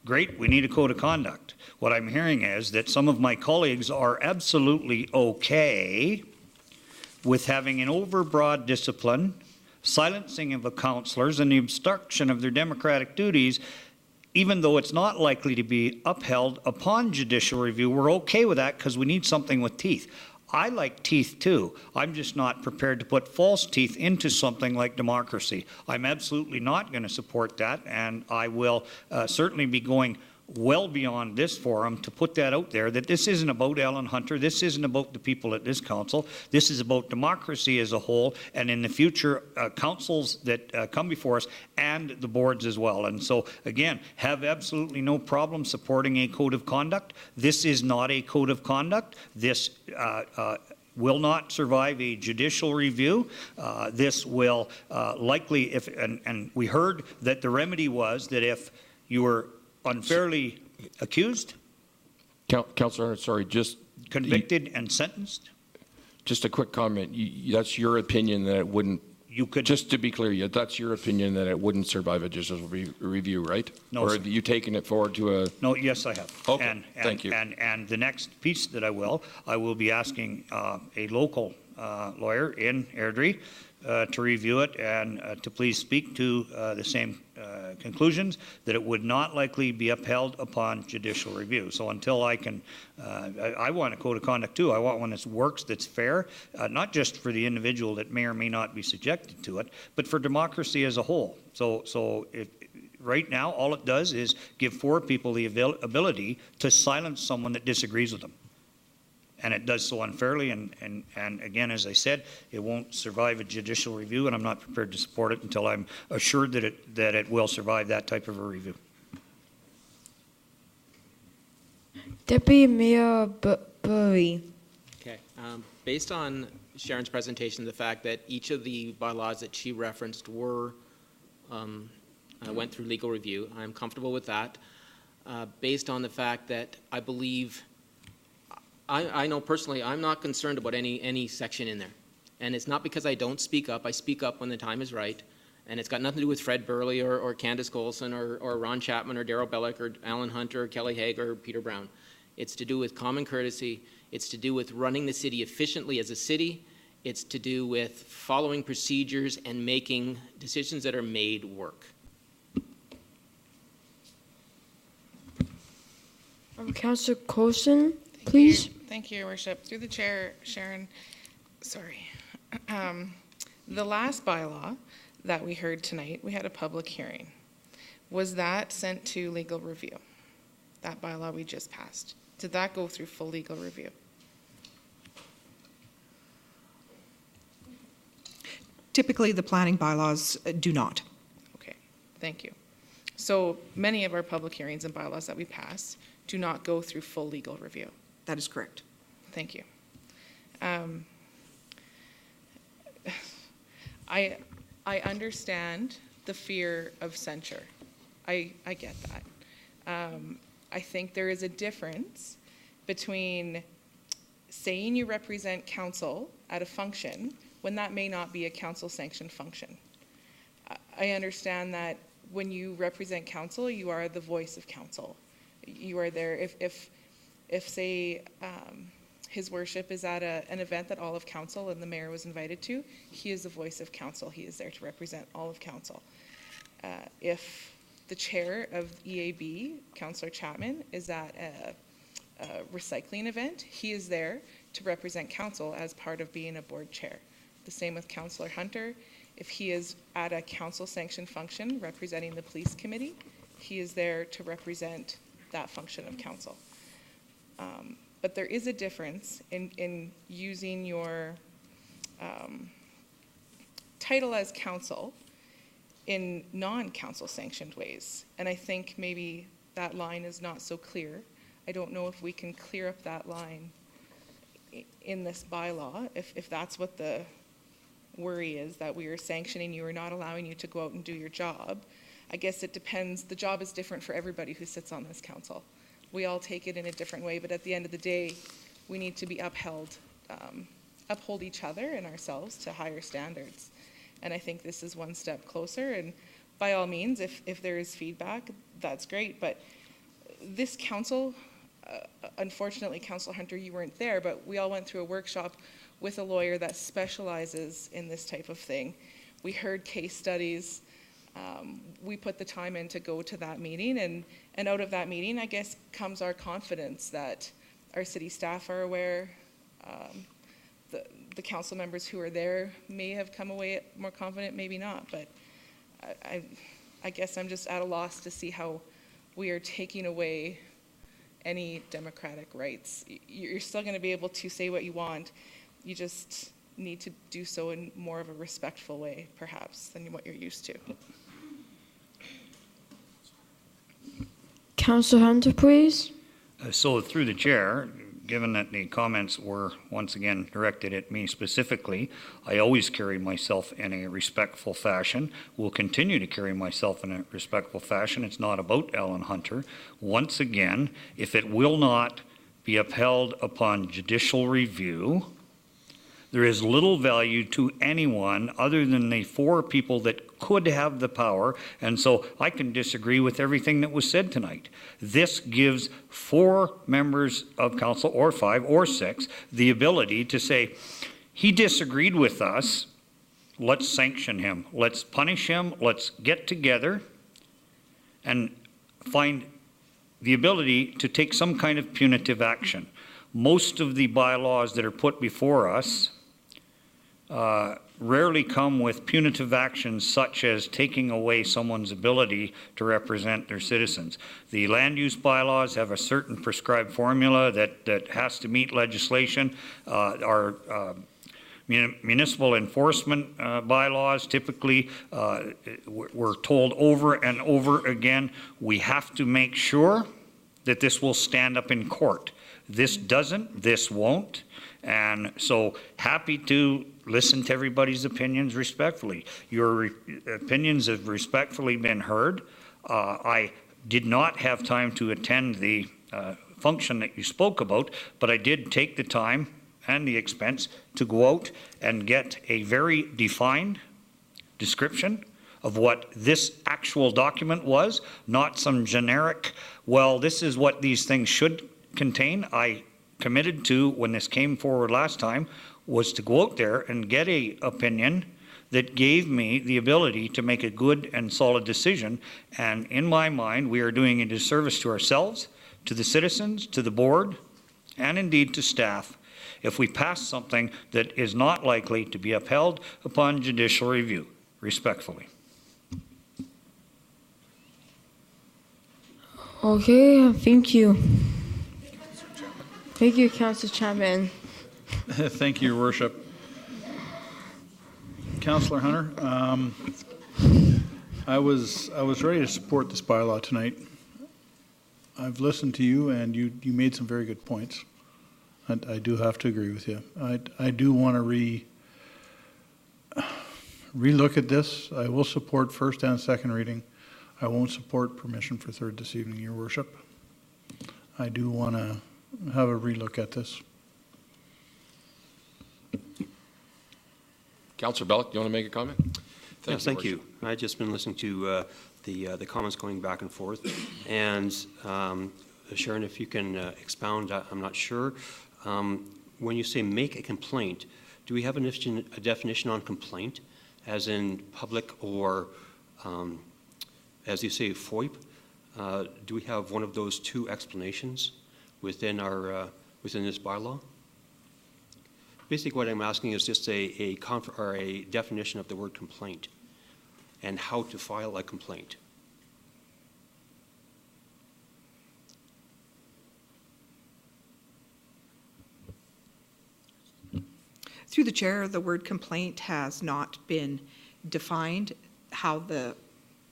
great, we need a code of conduct. What I'm hearing is that some of my colleagues are absolutely okay with having an overbroad discipline, silencing of the councillors, and the obstruction of their democratic duties. Even though it's not likely to be upheld upon judicial review, we're okay with that because we need something with teeth. I like teeth too. I'm just not prepared to put false teeth into something like democracy. I'm absolutely not going to support that, and I will certainly be going well beyond this forum to put that out there, that this isn't about Alan Hunter, this isn't about the people at this council, this is about democracy as a whole, and in the future, councils that come before us and the boards as well. And so, again, have absolutely no problem supporting a code of conduct. This is not a code of conduct. This will not survive a judicial review. This will likely, and we heard that the remedy was that if you were unfairly accused, Councillor, sorry, just convicted and sentenced. Just a quick comment. That's your opinion that it wouldn't. You could. Just to be clear, that's your opinion that it wouldn't survive a judicial review, right? No. Or have you taken it forward to a? No. Yes, I have. Okay. Thank you. And the next piece that I will be asking a local lawyer in Airdrie to review it and to please speak to the same conclusions, that it would not likely be upheld upon judicial review. So until I can, I want a code of conduct too. I want one that works, that's fair, not just for the individual that may or may not be subjected to it, but for democracy as a whole. So right now, all it does is give 4 people the ability to silence someone that disagrees with them. And it does so unfairly, and again, as I said, it won't survive a judicial review, and I'm not prepared to support it until I'm assured that it will survive that type of a review. Deputy Mayor Burry. Okay. Based on Sharon's presentation, the fact that each of the bylaws that she referenced went through legal review, I'm comfortable with that. Based on the fact that I believe, I know personally I'm not concerned about any section in there. And it's not because I don't speak up. I speak up when the time is right. And it's got nothing to do with Fred Burley or Candace Colson or Ron Chapman or Darrell Bellick or Alan Hunter or Kelly Haig or Peter Brown. It's to do with common courtesy. It's to do with running the city efficiently as a city. It's to do with following procedures and making decisions that are made work. Councillor Colson, please. Thank you, Your Worship. Through the chair, Sharon, sorry. The last bylaw that we heard tonight, we had a public hearing. Was that sent to legal review? That bylaw we just passed? Did that go through full legal review? Typically, the planning bylaws do not. Okay, thank you. So many of our public hearings and bylaws that we pass do not go through full legal review. That is correct. Thank you. I understand the fear of censure. I get that. I think there is a difference between saying you represent council at a function when that may not be a council-sanctioned function. I understand that when you represent council, you are the voice of council. You are there. If say, His Worship is at an event that all of council and the mayor was invited to, he is the voice of council. He is there to represent all of council. If The chair of EAB, Councillor Chapman, is at a recycling event. He is there to represent council as part of being a board chair. The same with Councillor Hunter. If he is at a council-sanctioned function representing the police committee, he is there to represent that function of council. But there is a difference in using your title as council in non-council sanctioned ways. And I think maybe that line is not so clear. I don't know if we can clear up that line in this bylaw, if that's what the worry is, that we are sanctioning you or not allowing you to go out and do your job. I guess it depends. The job is different for everybody who sits on this council. We all take it in a different way, but at the end of the day, we need to be uphold each other and ourselves to higher standards. And I think this is one step closer. And by all means, if there is feedback, that's great. But this council, unfortunately, Councillor Hunter, you weren't there, but we all went through a workshop with a lawyer that specializes in this type of thing. We heard case studies. We put the time in to go to that meeting, and out of that meeting, I guess, comes our confidence that our city staff are aware. The council members who are there may have come away more confident, maybe not, but I guess I'm just at a loss to see how we are taking away any democratic rights. You're still going to be able to say what you want. You just need to do so in more of a respectful way, perhaps, than what you're used to. Councillor Hunter, please. So through the chair, given that the comments were once again directed at me specifically, I always carry myself in a respectful fashion, will continue to carry myself in a respectful fashion. It's not about Ellen Hunter. Once again, if it will not be upheld upon judicial review, there is little value to anyone other than the 4 people that could have the power. And so I can disagree with everything that was said tonight. This gives 4 members of council, or 5 or 6, the ability to say, he disagreed with us, let's sanction him, let's punish him, let's get together and find the ability to take some kind of punitive action. Most of the bylaws that are put before us rarely come with punitive actions such as taking away someone's ability to represent their citizens. The land use bylaws have a certain prescribed formula that has to meet legislation. Our municipal enforcement bylaws typically, we're told over and over again, we have to make sure that this will stand up in court. This doesn't, this won't. And so happy to listen to everybody's opinions respectfully. Your opinions have respectfully been heard. I did not have time to attend the function that you spoke about, but I did take the time and the expense to go out and get a very defined description of what this actual document was, not some generic, well, this is what these things should contain. I committed to, when this came forward last time, was to go out there and get a opinion that gave me the ability to make a good and solid decision. And in my mind, we are doing a disservice to ourselves, to the citizens, to the board, and indeed to staff if we pass something that is not likely to be upheld upon judicial review. Respectfully. Okay, thank you. Thank you, Councillor Chapman. Thank you, Your Worship. Councillor Hunter, I was ready to support this bylaw tonight. I've listened to you, and you made some very good points. And I do have to agree with you. I do want to relook at this. I will support first and second reading. I won't support permission for third this evening, Your Worship. I do want to have a relook at this. Councillor Bellick, do you want to make a comment? Yes, thank you. I've just been listening to the comments going back and forth. And Sharon, if you can expound, I'm not sure. When you say make a complaint, do we have a definition on complaint, as in public or as you say, FOIP, do we have one of those two explanations within within this bylaw? Basically, what I'm asking is just a definition of the word complaint and how to file a complaint. Through the chair, the word complaint has not been defined. How the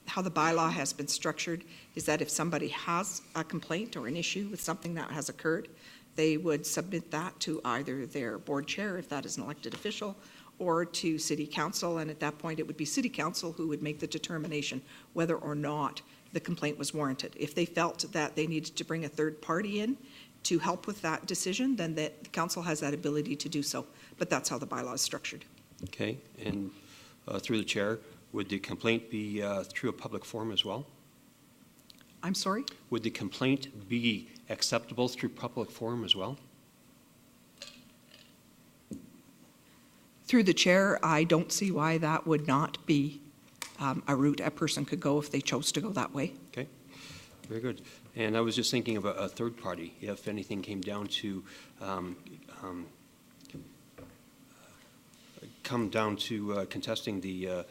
bylaw has been structured is that if somebody has a complaint or an issue with something that has occurred, they would submit that to either their board chair, if that is an elected official, or to city council, and at that point it would be city council who would make the determination whether or not the complaint was warranted. If they felt that they needed to bring a third party in to help with that decision, then the council has that ability to do so. But that's how the bylaw is structured. Okay, and through the chair, would the complaint be through a public forum as well? I'm sorry? Would the complaint be acceptable through public forum as well? Through the chair, I don't see why that would not be a route a person could go if they chose to go that way. Okay, very good. And I was just thinking of a third party, if anything came down to contesting the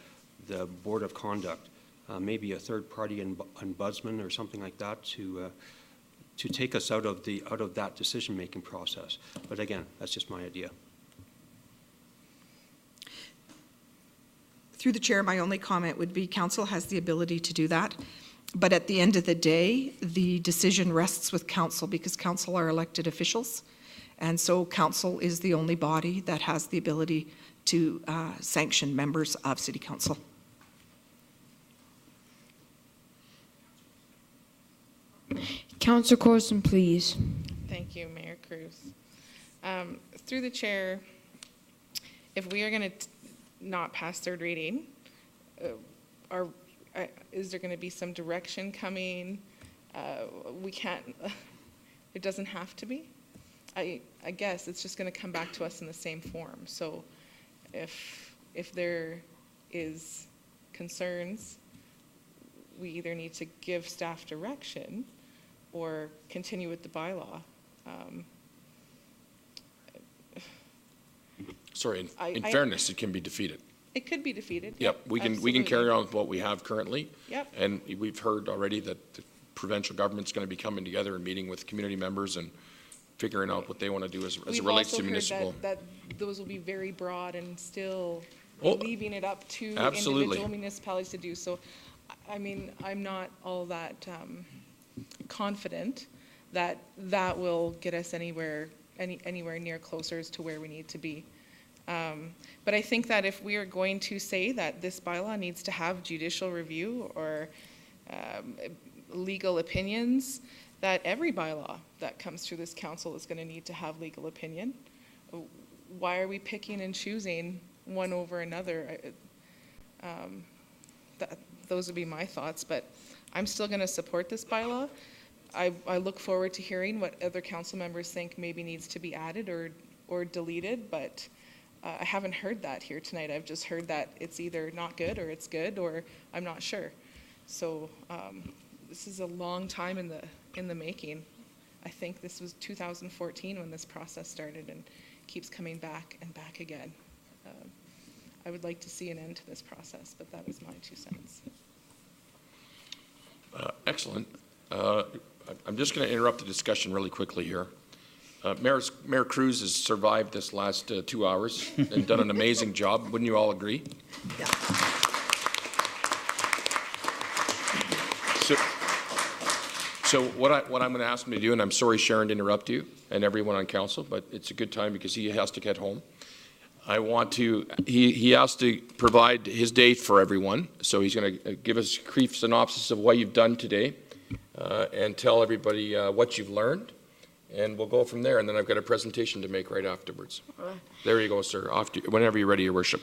board of conduct, maybe a third party ombudsman or something like that to take us out of that decision-making process. But again, that's just my idea. Through the chair, my only comment would be council has the ability to do that. But at the end of the day, the decision rests with council because council are elected officials. And so council is the only body that has the ability to sanction members of city council. Councillor Corson, please. Thank you, Mayor Cruz. Through the chair, if we are going to not pass third reading, is there going to be some direction coming? We can't, it doesn't have to be. I guess it's just going to come back to us in the same form. So if there is concerns, we either need to give staff direction or continue with the bylaw. Sorry, in fairness, it can be defeated. It could be defeated. Yep, we can carry on with what we have currently. Yep. And we've heard already that the provincial government's going to be coming together and meeting with community members and figuring out what they want to do as it relates to municipal. That those will be very broad and still Oh, leaving it up to absolutely. individual municipalities to do. So, I mean, I'm not all that confident that that will get us anywhere near closer to where we need to be. But I think that if we are going to say that this bylaw needs to have judicial review or legal opinions, that every bylaw that comes through this council is going to need to have legal opinion. Why are we picking and choosing one over another? Those would be my thoughts, but I'm still going to support this bylaw. I look forward to hearing what other council members think maybe needs to be added or deleted, but I haven't heard that here tonight. I've just heard that it's either not good or it's good or I'm not sure. So this is a long time in the making. I think this was 2014 when this process started and keeps coming back and back again. I would like to see an end to this process, but that was my 2 cents. Excellent. I'm just going to interrupt the discussion really quickly here. Mayor Cruz has survived this last 2 hours and done an amazing job. Wouldn't you all agree? Yeah. So what I'm going to ask him to do, and I'm sorry, Sharon, to interrupt you and everyone on council, but it's a good time because he has to get home. He has to provide his day for everyone, so he's going to give us a brief synopsis of what you've done today and tell everybody what you've learned, and we'll go from there, and then I've got a presentation to make right afterwards. There you go, sir. Off to, whenever you're ready, Your Worship.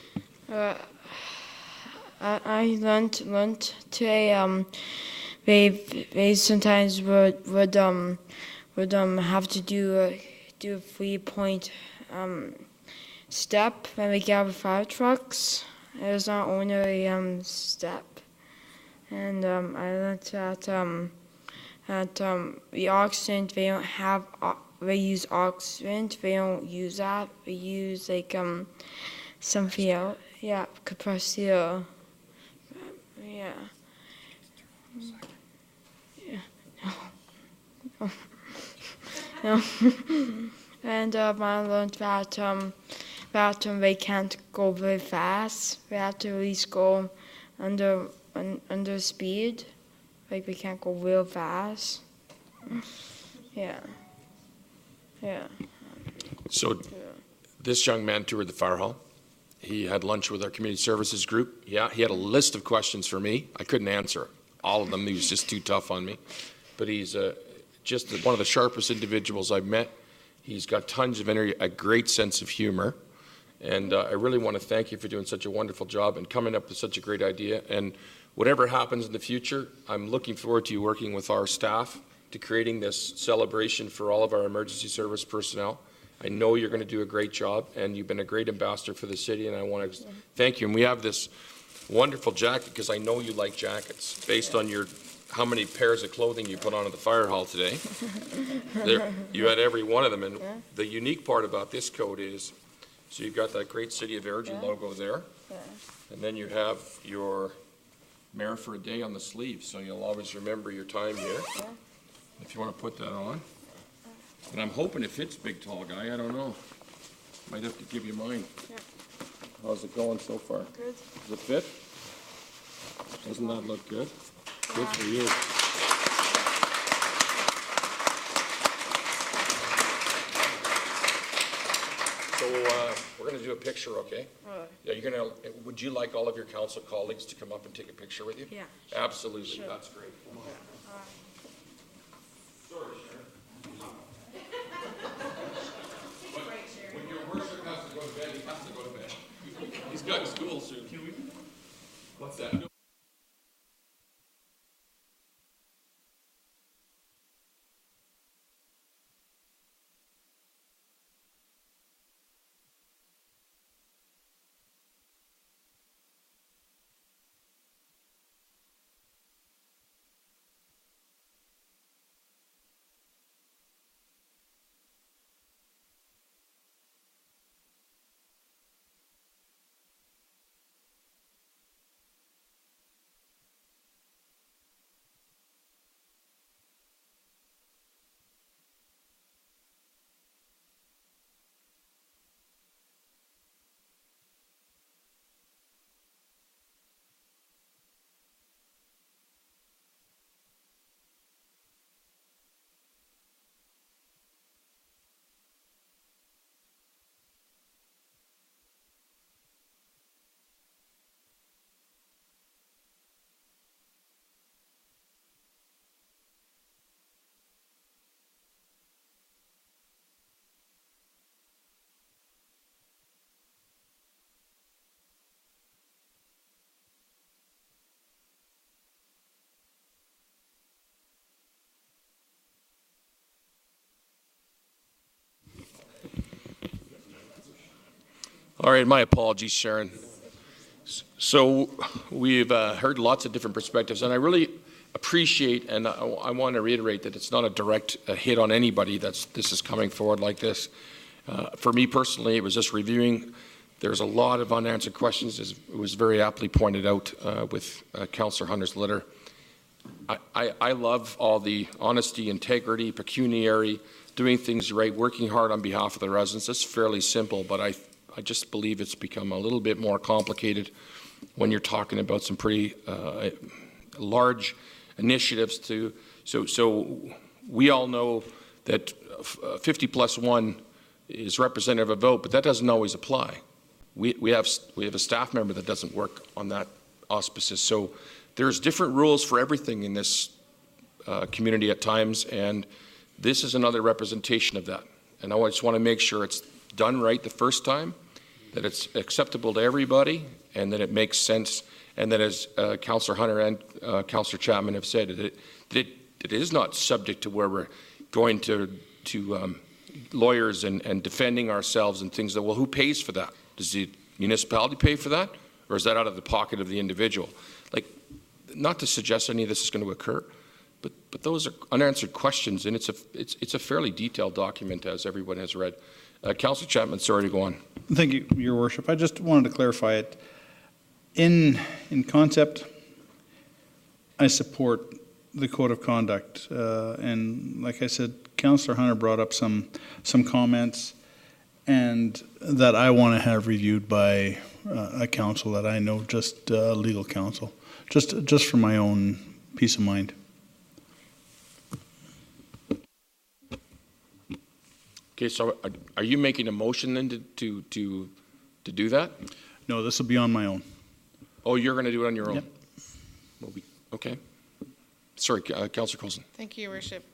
I learned today they sometimes would have to do a 3-point step when we gather fire trucks. It was not only a step, And I learned that the oxygen, they don't have, they use oxygen, they don't use that. They use like something else. Yeah, compressed air. Yeah. Yeah. No. No. And I learned that they can't go very fast. They have to at least go under speed. Like we can't go real fast. Yeah. Yeah. So this young man toured the fire hall. He had lunch with our community services group. Yeah, he had a list of questions for me. I couldn't answer all of them. He was just too tough on me. But he's just one of the sharpest individuals I've met. He's got tons of energy, a great sense of humor. And I really want to thank you for doing such a wonderful job and coming up with such a great idea. And whatever happens in the future, I'm looking forward to you working with our staff to creating this celebration for all of our emergency service personnel. I know you're going to do a great job, and you've been a great ambassador for the city, and I want to thank you. And we have this wonderful jacket, because I know you like jackets, based on how many pairs of clothing you put on at the fire hall today. You had every one of them, and the unique part about this coat is, so you've got that great City of Airdrie logo there, and then you have your Mayor for a Day on the sleeve, so you'll always remember your time here. If you want to put that on. And I'm hoping it fits, big tall guy. I don't know. Might have to give you mine. Yeah. How's it going so far? Good. Does it fit? Doesn't that look good? Good for you. So we're going to do a picture, okay? Yeah, you're going to. Would you like all of your council colleagues to come up and take a picture with you? Yeah. Absolutely. Sure. That's great. Come on. Sorry, Sharon. When your worship has to go to bed, he has to go to bed. He's got school soon. Can we? What's that? All right, my apologies, Sharon. So we've heard lots of different perspectives, and I really appreciate, and I want to reiterate that it's not a direct hit on anybody this is coming forward like this. For me personally, it was just reviewing. There's a lot of unanswered questions, as it was very aptly pointed out with Councillor Hunter's letter. I love all the honesty, integrity, pecuniary, doing things right, working hard on behalf of the residents. It's fairly simple, but I just believe it's become a little bit more complicated when you're talking about some pretty large initiatives. So we all know that 50 plus 1 is representative of a vote, but that doesn't always apply. We have a staff member that doesn't work on that auspices. So there's different rules for everything in this community at times, and this is another representation of that. And I just want to make sure it's done right the first time, that it's acceptable to everybody, and that it makes sense, and that, as Councillor Hunter and Councillor Chapman have said, that it is not subject to where we're going to lawyers and defending ourselves and things that, well, who pays for that? Does the municipality pay for that? Or is that out of the pocket of the individual? Like, not to suggest any of this is going to occur, but those are unanswered questions, and it's a fairly detailed document, as everyone has read. Councillor Chapman, sorry to go on. Thank you, Your Worship. I just wanted to clarify it. In concept, I support the code of conduct, and like I said, Councillor Hunter brought up some comments, and that I want to have reviewed by a counsel that I know, just legal counsel, just for my own peace of mind. Okay, so are you making a motion then to do that? No, this will be on my own. Oh, you're going to do it on your own? Yep. Well, okay. Sorry, Councillor Coulson. Thank you, Your Worship.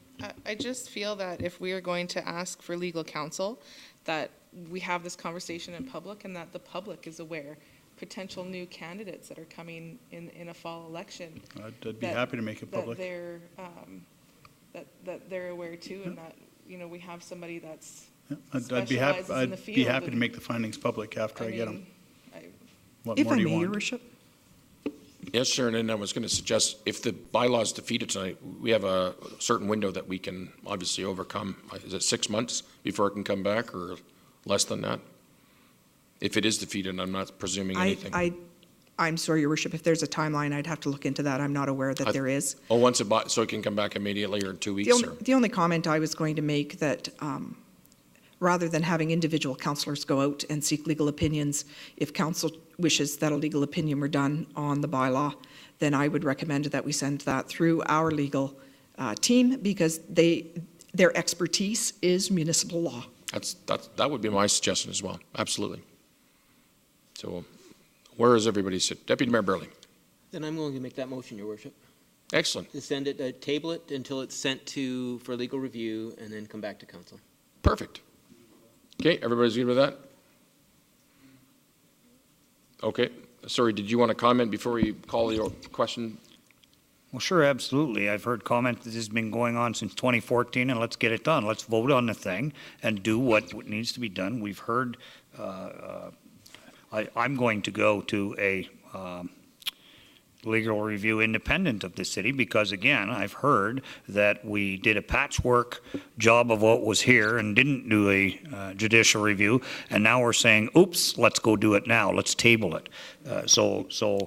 I just feel that if we are going to ask for legal counsel, that we have this conversation in public and that the public is aware potential new candidates that are coming in a fall election. I'd be happy to make it public. That they're aware too, and that we have somebody that's I'd be happy to make the findings public after I get them. What if more I do you may, want? Your Worship. Yes, sir, and then I was going to suggest, if the bylaw is defeated tonight, we have a certain window that we can obviously overcome. Is it 6 months before it can come back, or less than that? If it is defeated, I'm not presuming anything. I'm sorry, Your Worship, if there's a timeline, I'd have to look into that. I'm not aware that there is. Oh, so it can come back immediately, or in 2 weeks? The only comment I was going to make that rather than having individual councillors go out and seek legal opinions, if council wishes that a legal opinion were done on the bylaw, then I would recommend that we send that through our legal team, because their expertise is municipal law. That would be my suggestion as well, absolutely. So where is everybody sit? Deputy Mayor Burley. Then I'm willing to make that motion, Your Worship. Excellent. To send it, table it until it's sent for legal review, and then come back to council. Perfect. Okay, everybody's good with that? Okay. Sorry, did you want to comment before we call your question? Well, sure, absolutely. I've heard comment that this has been going on since 2014, and let's get it done. Let's vote on the thing and do what needs to be done. We've heard, I'm going to go to a legal review independent of the city, because again, I've heard that we did a patchwork job of what was here and didn't do a judicial review, and now we're saying, oops, let's go do it now, let's table it.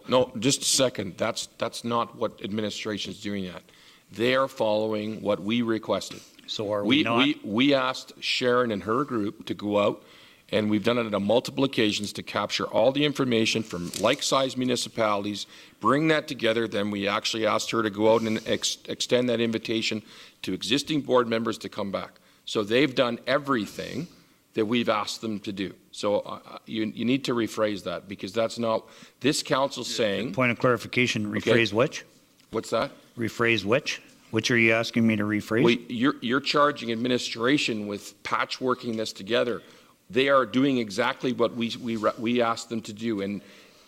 No, just a second. That's not what administration is doing yet. They are following what we requested. So are we not? We asked Sharon and her group to go out, and we've done it on multiple occasions to capture all the information from like-sized municipalities, bring that together. Then we actually asked her to go out and extend that invitation to existing board members to come back. So they've done everything that we've asked them to do. So you need to rephrase that, because that's not, this council saying. Point of clarification, rephrase okay. which? What's that? Rephrase which? Which are you asking me to rephrase? Well, you're charging administration with patchworking this together. They are doing exactly what we asked them to do. And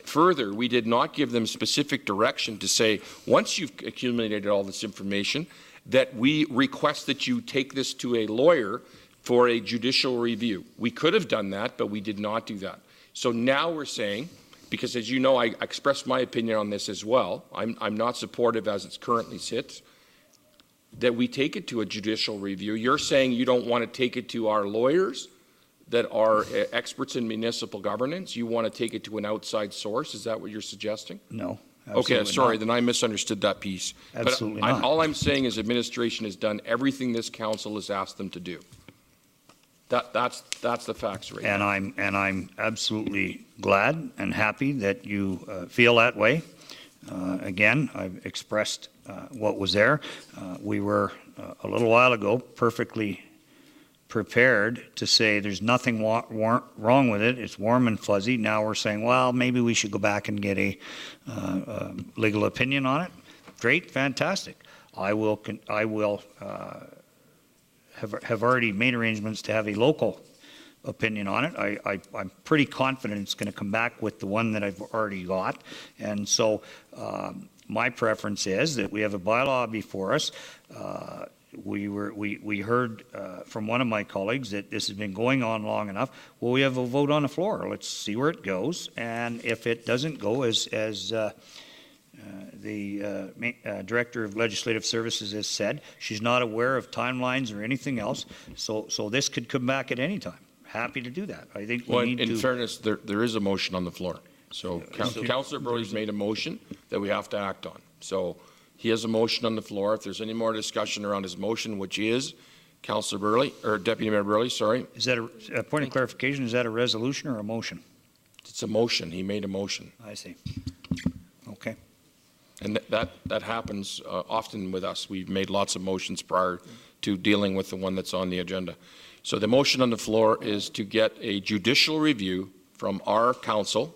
further, we did not give them specific direction to say, once you've accumulated all this information, that we request that you take this to a lawyer for a judicial review. We could have done that, but we did not do that. So now we're saying, because as you know, I expressed my opinion on this as well. I'm not supportive as it currently sits, that we take it to a judicial review. You're saying you don't want to take it to our lawyers that are experts in municipal governance. You want to take it to an outside source. Is that what you're suggesting? No. Okay, sorry, then I misunderstood that piece. Absolutely but not. All I'm saying is administration has done everything this council has asked them to do. That's the facts right now. And I'm absolutely glad and happy that you feel that way. Again, I've expressed what was there. We were a little while ago perfectly prepared to say there's nothing wrong with it. It's warm and fuzzy. Now we're saying, well, maybe we should go back and get a legal opinion on it. Great, fantastic. I will have already made arrangements to have a local opinion on it. I'm pretty confident it's going to come back with the one that I've already got. And so my preference is that we have a bylaw before us. We heard from one of my colleagues that this has been going on long enough. Well, we have a vote on the floor. Let's see where it goes. And if it doesn't go as Director of Legislative Services has said she's not aware of timelines or anything else, so this could come back at any time. Happy to do that. I think Well, we need in to... fairness, there is a motion on the floor. So Councillor Burley's made a motion that we have to act on. So he has a motion on the floor. If there's any more discussion around his motion, which is Councillor Burley, or Deputy Mayor Burley, sorry. Is that a point of clarification? Is that a resolution or a motion? It's a motion. He made a motion. I see. Okay. And that happens often with us. We've made lots of motions prior to dealing with the one that's on the agenda. So the motion on the floor is to get a judicial review from our council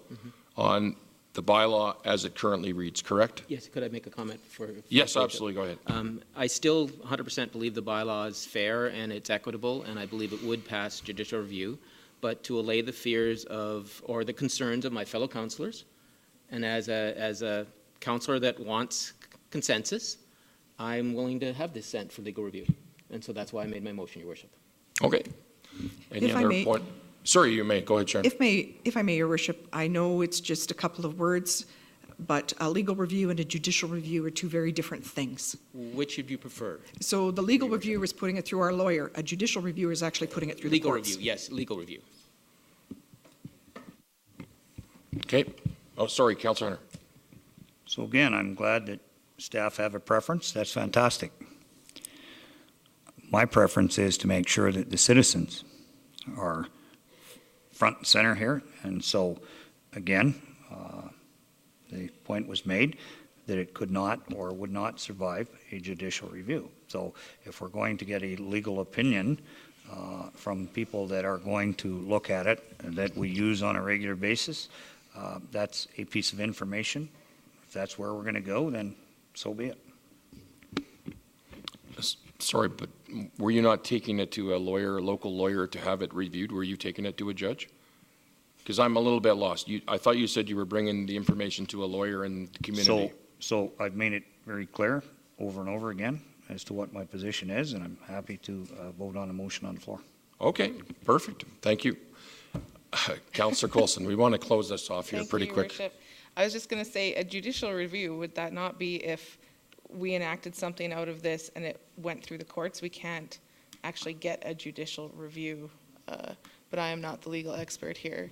on the bylaw as it currently reads, correct? Yes, could I make a comment for Yes, absolutely, go ahead. I still 100% believe the bylaw is fair and it's equitable, and I believe it would pass judicial review, but to allay the fears of, or the concerns of my fellow councillors, and as a councillor that wants consensus, I'm willing to have this sent for legal review. And so that's why I made my motion, Your Worship. Okay. Any other point? Sorry, you may. Go ahead, Sharon. If I may, Your Worship, I know it's just a couple of words, but a legal review and a judicial review are two very different things. Which would you prefer? So the legal review is putting it through our lawyer. A judicial review is actually putting it through the courts. Legal review, yes, legal review. Okay. Oh, sorry, Councillor Hunter. So again, I'm glad that staff have a preference. That's fantastic. My preference is to make sure that the citizens are front and center here. And so, again, the point was made that it could not or would not survive a judicial review. So if we're going to get a legal opinion from people that are going to look at it and that we use on a regular basis, that's a piece of information. If that's where we're going to go, then so be it. Sorry, but were you not taking it to a lawyer, a local lawyer, to have it reviewed? Were you taking it to a judge? Because I'm a little bit lost. I thought you said you were bringing the information to a lawyer in the community. So I've made it very clear over and over again as to what my position is, and I'm happy to vote on a motion on the floor. Okay, perfect. Thank you. Councillor Coulson, we want to close this off here pretty quick. Your Worship. I was just going to say, a judicial review, would that not be if we enacted something out of this and it went through the courts? We can't actually get a judicial review, but I am not the legal expert here.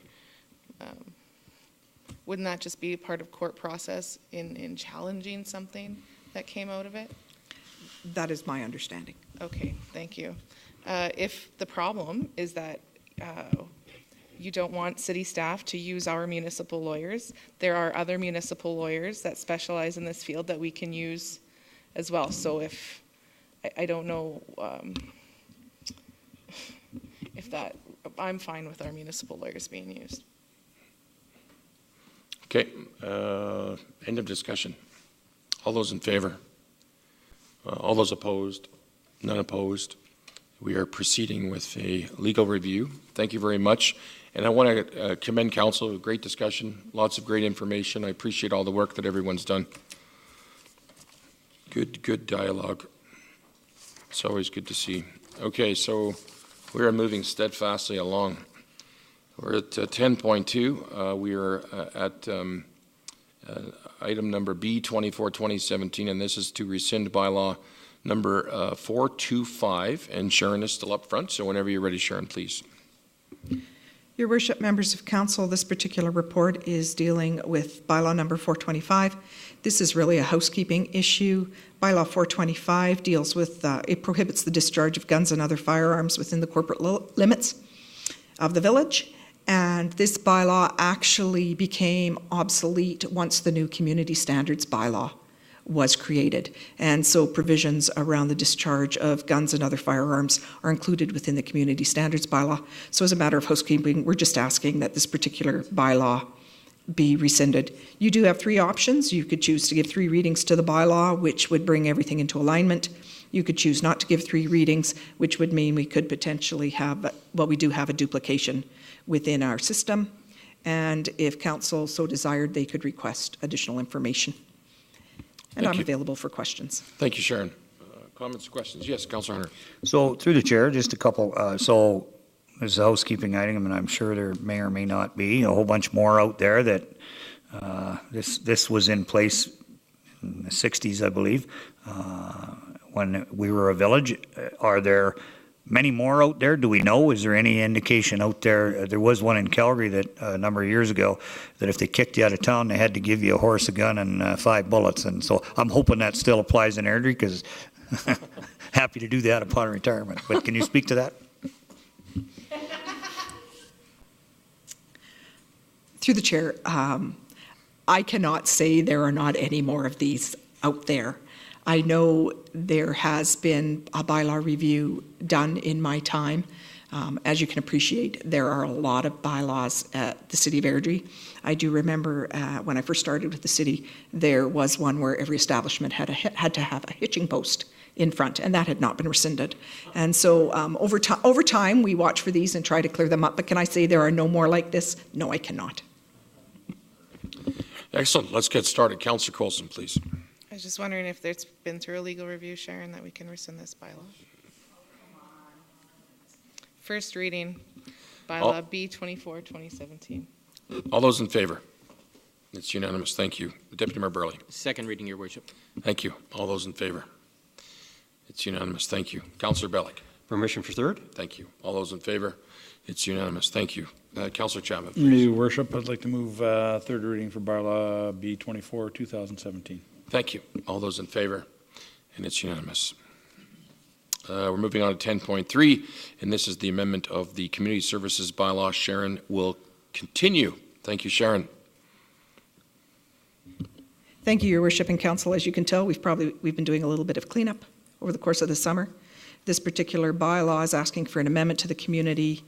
Wouldn't that just be part of court process in challenging something that came out of it? That is my understanding. Okay, thank you. If the problem is that you don't want city staff to use our municipal lawyers, there are other municipal lawyers that specialize in this field that we can use as well. So if, I don't know if that, I'm fine with our municipal lawyers being used. Okay, end of discussion. All those in favor? All those opposed? None opposed? We are proceeding with a legal review. Thank you very much. And I want to commend council. Great discussion, lots of great information. I appreciate all the work that everyone's done. Good dialogue. It's always good to see. Okay, so we are moving steadfastly along. We're at 10.2. We are at item number B, 24-2017, and this is to rescind bylaw number 425. And Sharon is still up front, so whenever you're ready, Sharon, please. Your Worship, members of council, this particular report is dealing with bylaw number 425. This is really a housekeeping issue. Bylaw 425 deals with, it prohibits the discharge of guns and other firearms within the corporate limits of the village. And this bylaw actually became obsolete once the new community standards bylaw was created. And so provisions around the discharge of guns and other firearms are included within the community standards bylaw. So as a matter of housekeeping, we're just asking that this particular bylaw be rescinded. You do have three options. You could choose to give 3 readings to the bylaw, which would bring everything into alignment. You could choose not to give 3 readings, which would mean we could potentially have, well, we do have a duplication within our system. And if council so desired, they could request additional information. And I'm available for questions. Thank you, Sharon. Comments or questions? Yes, Councillor Hunter. So through the chair, just a couple. So there's a housekeeping item, and I'm sure there may or may not be a whole bunch more out there that this was in place in the 60s, I believe, when we were a village. Are there many more out there? Do we know? Is there any indication out there? There was one in Calgary that a number of years ago that if they kicked you out of town, they had to give you a horse, a gun, and 5 bullets. And so I'm hoping that still applies in Airdrie, because happy to do that upon retirement. But can you speak to that? Through the chair, I cannot say there are not any more of these out there. I know there has been a bylaw review done in my time. As you can appreciate, there are a lot of bylaws at the City of Airdrie. I do remember when I first started with the city, there was one where every establishment had to have a hitching post in front, and that had not been rescinded. And so over time, we watch for these and try to clear them up. But can I say there are no more like this? No, I cannot. Excellent. Let's get started. Councillor Coulson, please. I was just wondering if there's been through a legal review, Sharon, that we can rescind this bylaw. First reading, bylaw B24, 2017. All those in favor? It's unanimous. Thank you. Deputy Mayor Burley. Second reading, Your Worship. Thank you. All those in favor? It's unanimous. Thank you. Councillor Bellick. Permission for third? Thank you. All those in favor? It's unanimous. Thank you. Councillor Chapman, please. Your Worship, I'd like to move third reading for bylaw B24, 2017. Thank you. All those in favor? And it's unanimous. We're moving on to 10.3, and this is the amendment of the Community Services Bylaw. Sharon will continue. Thank you, Sharon. Thank you, Your Worship and Council. As you can tell, we've been doing a little bit of cleanup over the course of the summer. This particular bylaw is asking for an amendment to the Community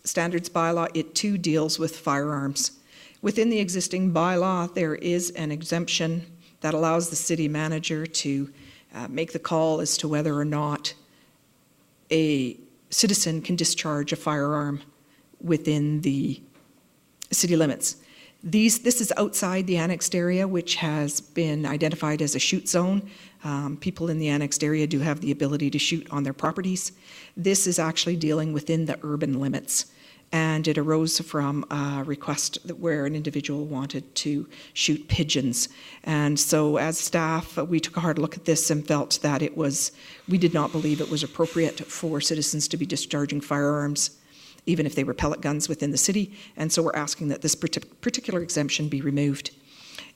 Standards Bylaw. It too deals with firearms. Within the existing bylaw, there is an exemption that allows the city manager to make the call as to whether or not a citizen can discharge a firearm within the city limits. This is outside the annexed area, which has been identified as a shoot zone. People in the annexed area do have the ability to shoot on their properties. This is actually dealing within the urban limits, and it arose from a request where an individual wanted to shoot pigeons. And so as staff, we took a hard look at this and felt that we did not believe it was appropriate for citizens to be discharging firearms, even if they were pellet guns within the city. And so we're asking that this particular exemption be removed.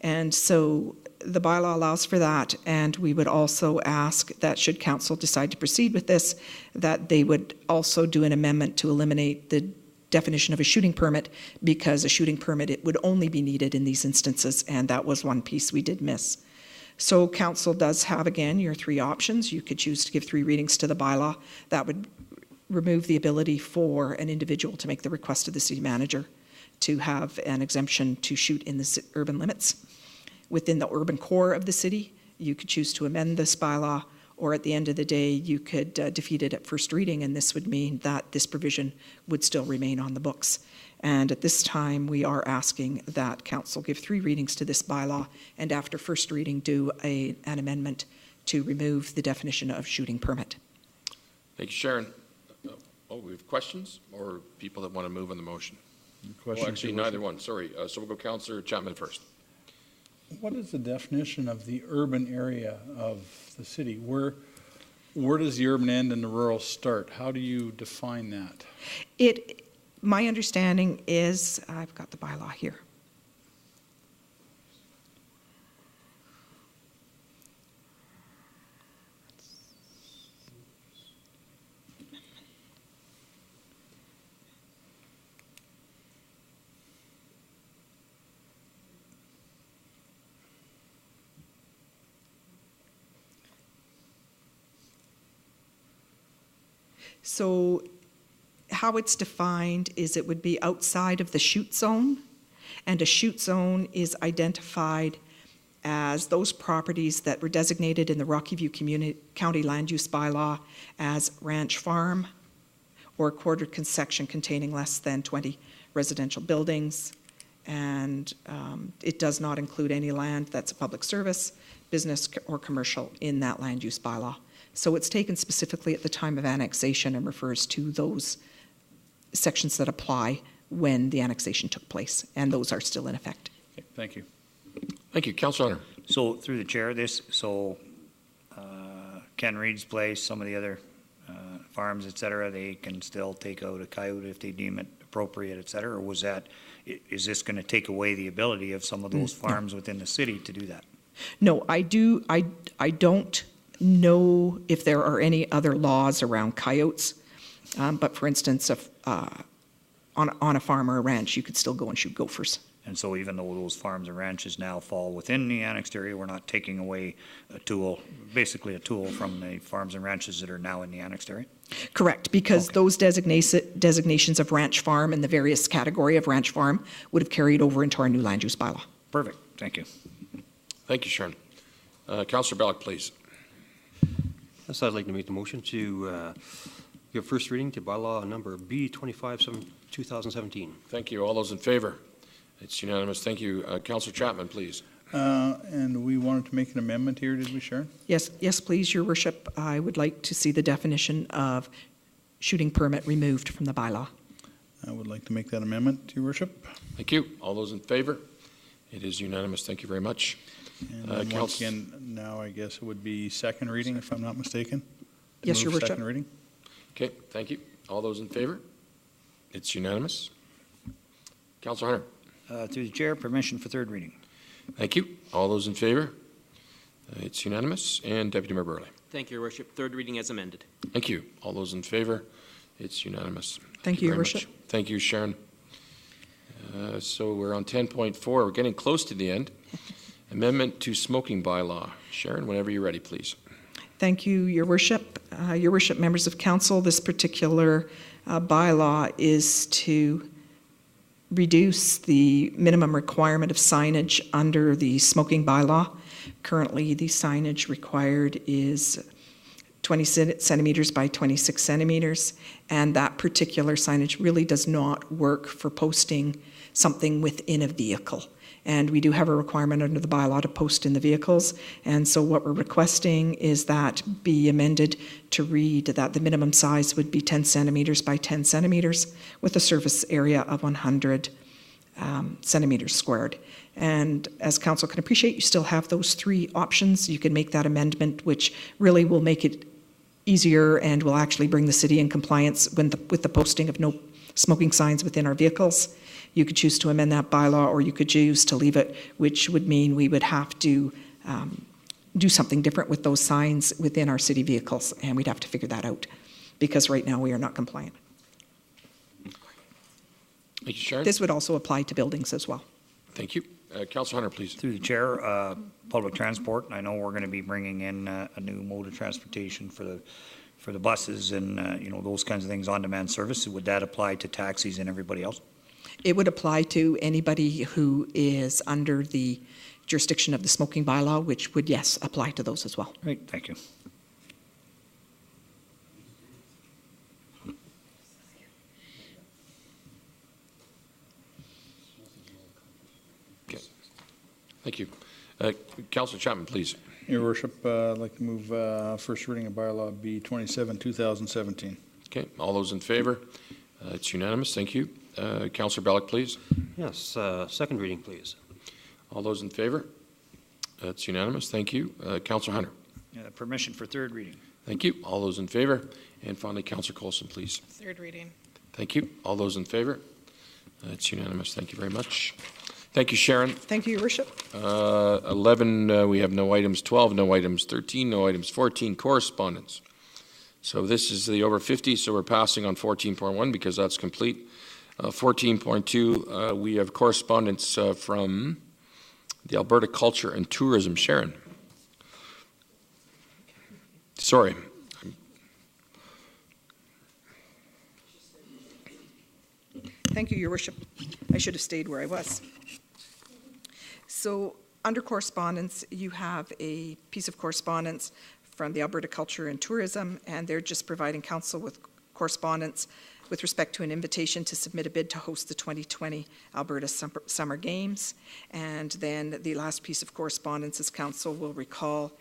And so the bylaw allows for that, and we would also ask that should council decide to proceed with this, that they would also do an amendment to eliminate the definition of a shooting permit, because a shooting permit, it would only be needed in these instances, and that was one piece we did miss. So council does have, again, your 3 options. You could choose to give 3 readings to the bylaw. That would remove the ability for an individual to make the request of the city manager to have an exemption to shoot in the urban limits. Within the urban core of the city, you could choose to amend this bylaw, or at the end of the day, you could defeat it at first reading, and this would mean that this provision would still remain on the books. And at this time, we are asking that council give 3 readings to this bylaw, and after first reading, do an amendment to remove the definition of shooting permit. Thank you, Sharon. We have questions or people that want to move on the motion? Well, actually, neither one. Sorry. So we'll go Councillor Chapman first. What is the definition of the urban area of the city? Where does the urban end and the rural start? How do you define that? My understanding is, I've got the bylaw here. So how it's defined is it would be outside of the shoot zone, and a shoot zone is identified as those properties that were designated in the Rocky View County Land Use Bylaw as ranch farm or quarter section containing less than 20 residential buildings. And it does not include any land that's a public service, business, or commercial in that land use bylaw. So it's taken specifically at the time of annexation and refers to those sections that apply when the annexation took place, and those are still in effect. Okay, thank you. Thank you. Councillor Hunter. So through the chair, Ken Reed's place, some of the other farms, et cetera, they can still take out a coyote if they deem it appropriate, et cetera, or is this going to take away the ability of some of those farms within the city to do that? No, I don't know if there are any other laws around coyotes, but for instance, on a farm or a ranch, you could still go and shoot gophers. And so even though those farms and ranches now fall within the annexed area, we're not taking away basically a tool from the farms and ranches that are now in the annexed area? Correct, because those designations of ranch farm and the various category of ranch farm would have carried over into our new land use bylaw. Perfect, thank you. Thank you, Sharon. Councillor Bellick, please. Yes, I'd like to make the motion to give first reading to bylaw number B25, 2017. Thank you. All those in favor? It's unanimous. Thank you. Councillor Chapman, please. And we wanted to make an amendment here, did we, Sharon? Yes, please, Your Worship. I would like to see the definition of shooting permit removed from the bylaw. I would like to make that amendment, Your Worship. Thank you. All those in favor? It is unanimous. Thank you very much. And then once again, now I guess it would be second reading, if I'm not mistaken. Yes, Your Worship. Second reading. Okay, thank you. All those in favor? It's unanimous. Councillor Hunter. Through the chair, permission for third reading. Thank you. All those in favor? It's unanimous. And Deputy Mayor Burley. Thank you, Your Worship. Third reading as amended. Thank you. All those in favor? It's unanimous. Thank you, Your very Worship. much. Thank you, Sharon. So we're on 10.4. We're getting close to the end. Amendment to smoking bylaw. Sharon, whenever you're ready, please. Thank you, Your Worship. Your Worship, members of council, this particular bylaw is to reduce the minimum requirement of signage under the smoking bylaw. Currently, the signage required is 20 centimeters by 26 centimeters, and that particular signage really does not work for posting something within a vehicle. And we do have a requirement under the bylaw to post in the vehicles, and so what we're requesting is that be amended to read that the minimum size would be 10 centimeters by 10 centimeters with a surface area of 100 centimeters squared. And as council can appreciate, you still have those three options. You can make that amendment, which really will make it easier and will actually bring the city in compliance with the posting of no smoking signs within our vehicles. You could choose to amend that bylaw, or you could choose to leave it, which would mean we would have to do something different with those signs within our city vehicles, and we'd have to figure that out, because right now we are not compliant. Thank you, Sharon. This would also apply to buildings as well. Thank you. Councillor Hunter, please. Through the chair, public transport. I know we're going to be bringing in a new mode of transportation for the buses and those kinds of things, on-demand service. Would that apply to taxis and everybody else? It would apply to anybody who is under the jurisdiction of the smoking bylaw, which would, yes, apply to those as well. Great, thank you. Okay. Thank you. Councillor Chapman, please. Your Worship, I'd like to move first reading of bylaw B27, 2017. Okay, all those in favor? It's unanimous. Thank you. Councillor Bellick, please. Yes, second reading, please. All those in favor? It's unanimous. Thank you. Councillor Hunter. Permission for third reading. Thank you. All those in favor? And finally, Councillor Coulson, please. Third reading. Thank you. All those in favor? It's unanimous. Thank you very much. Thank you, Sharon. Thank you, Your Worship. 11, we have no items. 12, no items. 13, no items. 14, correspondence. So this is the over 50, so we're passing on 14.1 because that's complete. 14.2, we have correspondence from the Alberta Culture and Tourism. Sharon. Sorry. Thank you, Your Worship. I should have stayed where I was. So under correspondence, you have a piece of correspondence from the Alberta Culture and Tourism, and they're just providing council with correspondence with respect to an invitation to submit a bid to host the 2020 Alberta Summer Games. And then the last piece of correspondence, as council will recall,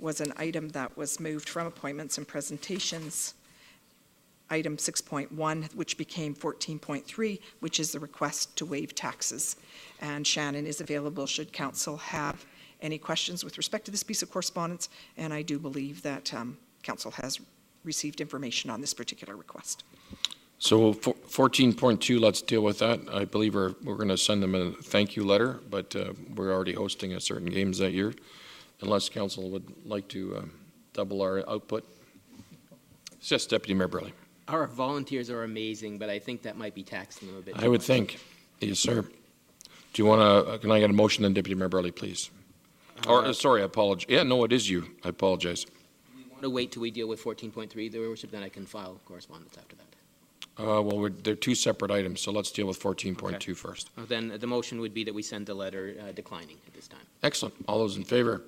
was an item that was moved from appointments and presentations, item 6.1, which became 14.3, which is the request to waive taxes. And Shannon is available should council have any questions with respect to this piece of correspondence, and I do believe that council has received information on this particular request. So 14.2, let's deal with that. I believe we're going to send them a thank you letter, but we're already hosting a certain games that year. Unless council would like to double our output. Yes, Deputy Mayor Burley. Our volunteers are amazing, but I think that might be taxing them a bit. I would think. Yes, sir. Do you want to, can I get a motion then, Deputy Mayor Burley, please? Or, sorry, I apologize. Yeah, no, it is you. I apologize. We want to wait till we deal with 14.3, Your Worship, then I can file correspondence after that. Well, they're two separate items, so let's deal with 14.2 first. Then the motion would be that we send the letter declining at this time. Excellent. All those in favor?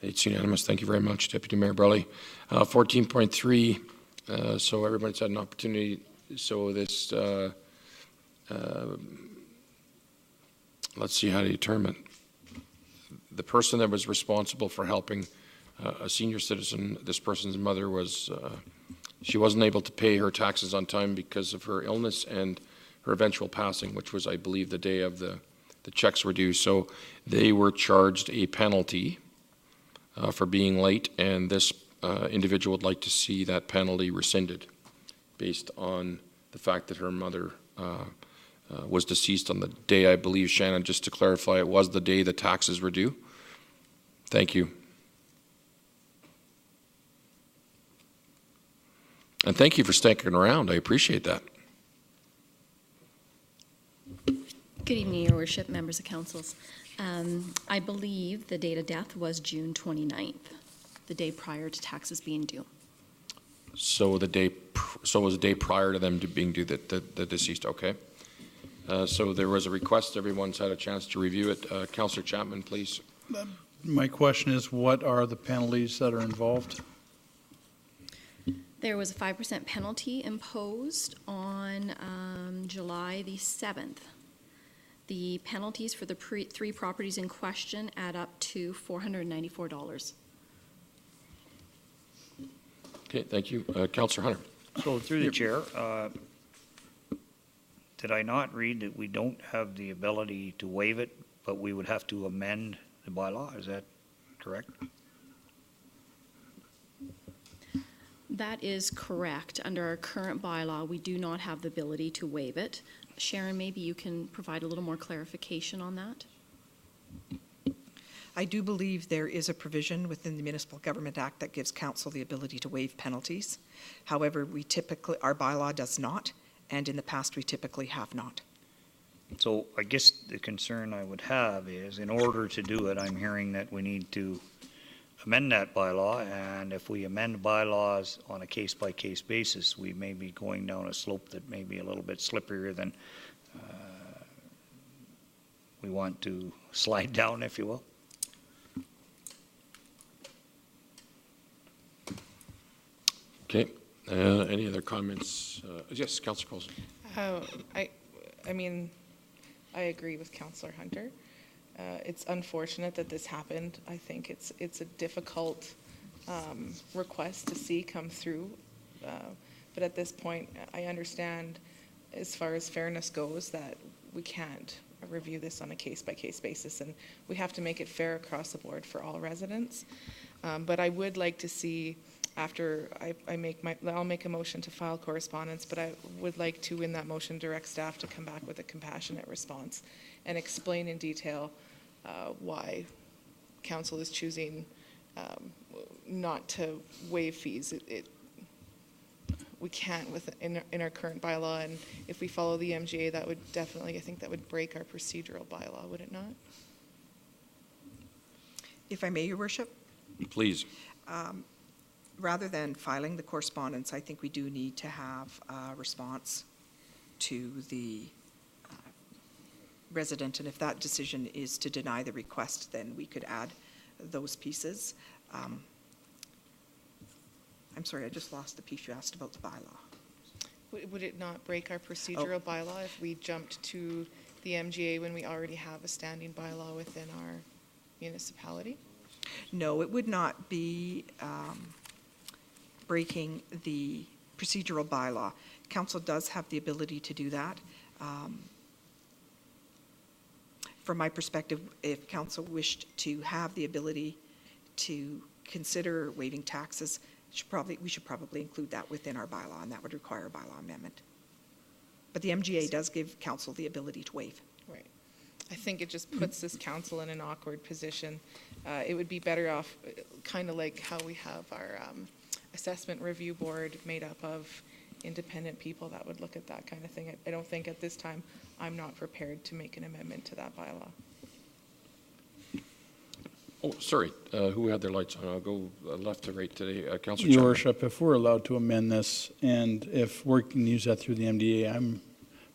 It's unanimous. Thank you very much, Deputy Mayor Burley. 14.3, so everybody's had an opportunity. So this, let's see how to determine. The person that was responsible for helping a senior citizen, this person's mother was, she wasn't able to pay her taxes on time because of her illness and her eventual passing, which was, I believe, the day of the checks were due. So they were charged a penalty for being late, and this individual would like to see that penalty rescinded based on the fact that her mother was deceased on the day, I believe, Shannon, just to clarify, it was the day the taxes were due. Thank you. And thank you for sticking around. I appreciate that. Good evening, Your Worship, members of councils. I believe the date of death was June 29th, the day prior to taxes being due. So the day, so it was the day prior to them being due, the deceased. Okay. So there was a request. Everyone's had a chance to review it. Councillor Chapman, please. My question is, what are the penalties that are involved? There was a 5% penalty imposed on July the 7th. The penalties for the three properties in question add up to $494. Okay, thank you. Councillor Hunter. So through the chair, did I not read that we don't have the ability to waive it, but we would have to amend the bylaw? Is that correct? That is correct. Under our current bylaw, we do not have the ability to waive it. Sharon, maybe you can provide a little more clarification on that. I do believe there is a provision within the Municipal Government Act that gives council the ability to waive penalties. However, we typically, our bylaw does not, and in the past we typically have not. So I guess the concern I would have is, in order to do it, I'm hearing that we need to amend that bylaw, and if we amend bylaws on a case-by-case basis, we may be going down a slope that may be a little bit slipperier than we want to slide down, if you will. Okay. Any other comments? Yes, Councillor Coulson. I mean, I agree with Councillor Hunter. It's unfortunate that this happened. I think it's a difficult request to see come through. But at this point, I understand, as far as fairness goes, that we can't review this on a case-by-case basis, and we have to make it fair across the board for all residents. But I would like to see, after I'll make a motion to file correspondence, but I would like to, in that motion, direct staff to come back with a compassionate response and explain in detail why council is choosing not to waive fees. We can't in our current bylaw, and if we follow the MGA, that would definitely, I think that would break our procedural bylaw, would it not? If I may, Your Worship? Please. Rather than filing the correspondence, I think we do need to have a response to the resident, and if that decision is to deny the request, then we could add those pieces. I'm sorry, I just lost the piece you asked about the bylaw. Would it not break our procedural bylaw if we jumped to the MGA when we already have a standing bylaw within our municipality? No, it would not be breaking the procedural bylaw. Council does have the ability to do that. from my perspective, if council wished to have the ability to consider waiving taxes, we should probably include that within our bylaw, and that would require a bylaw amendment. But the MGA does give council the ability to waive. Right. I think it just puts this council in an awkward position. It would be better off, kind of like how we have our assessment review board made up of independent people that would look at that kind of thing. I don't think at this time, I'm not prepared to make an amendment to that bylaw. Oh, sorry, who had their lights on? I'll go left to right today. Councillor Your Chapman. Worship, if we're allowed to amend this, and if we can use that through the MDA, I'm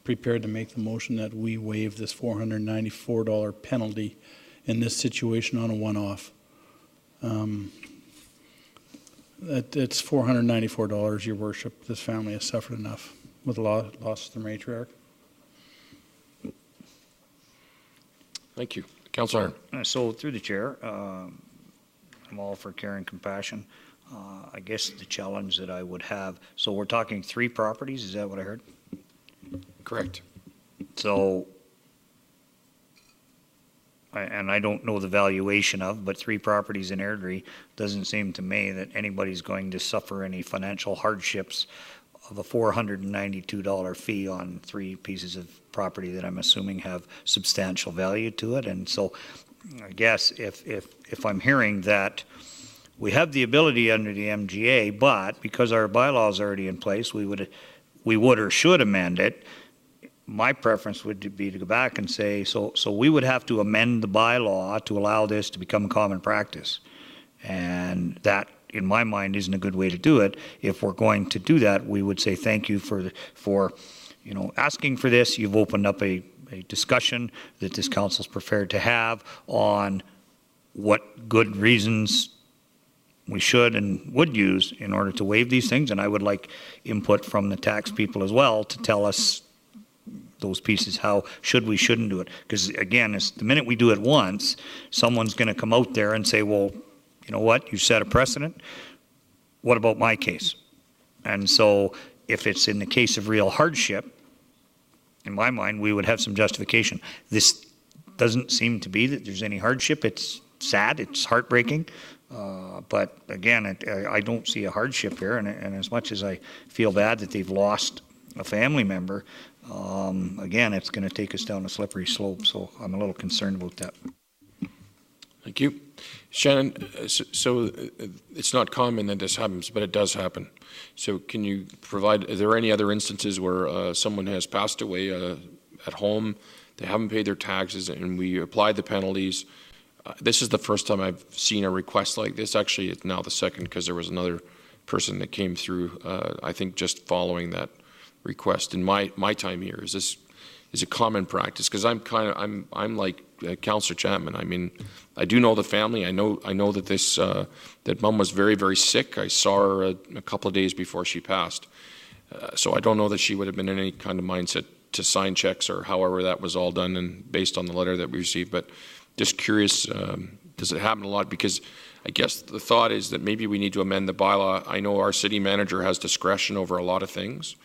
prepared to make the motion that we waive this $494 penalty in this situation on a one-off. It's $494, Your Worship. This family has suffered enough with the loss of the matriarch. Thank you. Councillor. So through the chair, I'm all for care and compassion. I guess the challenge that I would have, so we're talking 3 properties, is that what I heard? Correct. So, and I don't know the valuation of, but 3 properties in Airdrie, doesn't seem to me that anybody's going to suffer any financial hardships of a $492 fee on 3 pieces of property that I'm assuming have substantial value to it. And so I guess if I'm hearing that we have the ability under the MGA, but because our bylaw is already in place, we would or should amend it. My preference would be to go back and say, so we would have to amend the bylaw to allow this to become common practice. And that, in my mind, isn't a good way to do it. If we're going to do that, we would say thank you for asking for this. You've opened up a discussion that this council's prepared to have on what good reasons we should and would use in order to waive these things. And I would like input from the tax people as well to tell us those pieces, how shouldn't do it. Because again, it's the minute we do it once, someone's going to come out there and say, well, you know what, you set a precedent. What about my case? And so if it's in the case of real hardship, in my mind, we would have some justification. This doesn't seem to be that there's any hardship. It's sad, it's heartbreaking. But again, I don't see a hardship here. And as much as I feel bad that they've lost a family member, again, it's going to take us down a slippery slope. So I'm a little concerned about that. Thank you. Shannon, so it's not common that this happens, but it does happen. So can you provide, are there any other instances where someone has passed away at home, they haven't paid their taxes, and we applied the penalties? This is the first time I've seen a request like this. Actually, it's now the second, because there was another person that came through, I think, just following that request. In my time here, is it common practice? Because I'm like Councillor Chapman. I mean, I do know the family. I know that that mom was very, very sick. I saw her a couple of days before she passed. So I don't know that she would have been in any kind of mindset to sign checks or however that was all done, and based on the letter that we received. But just curious, does it happen a lot? Because I guess the thought is that maybe we need to amend the bylaw. I know our city manager has discretion over a lot of things,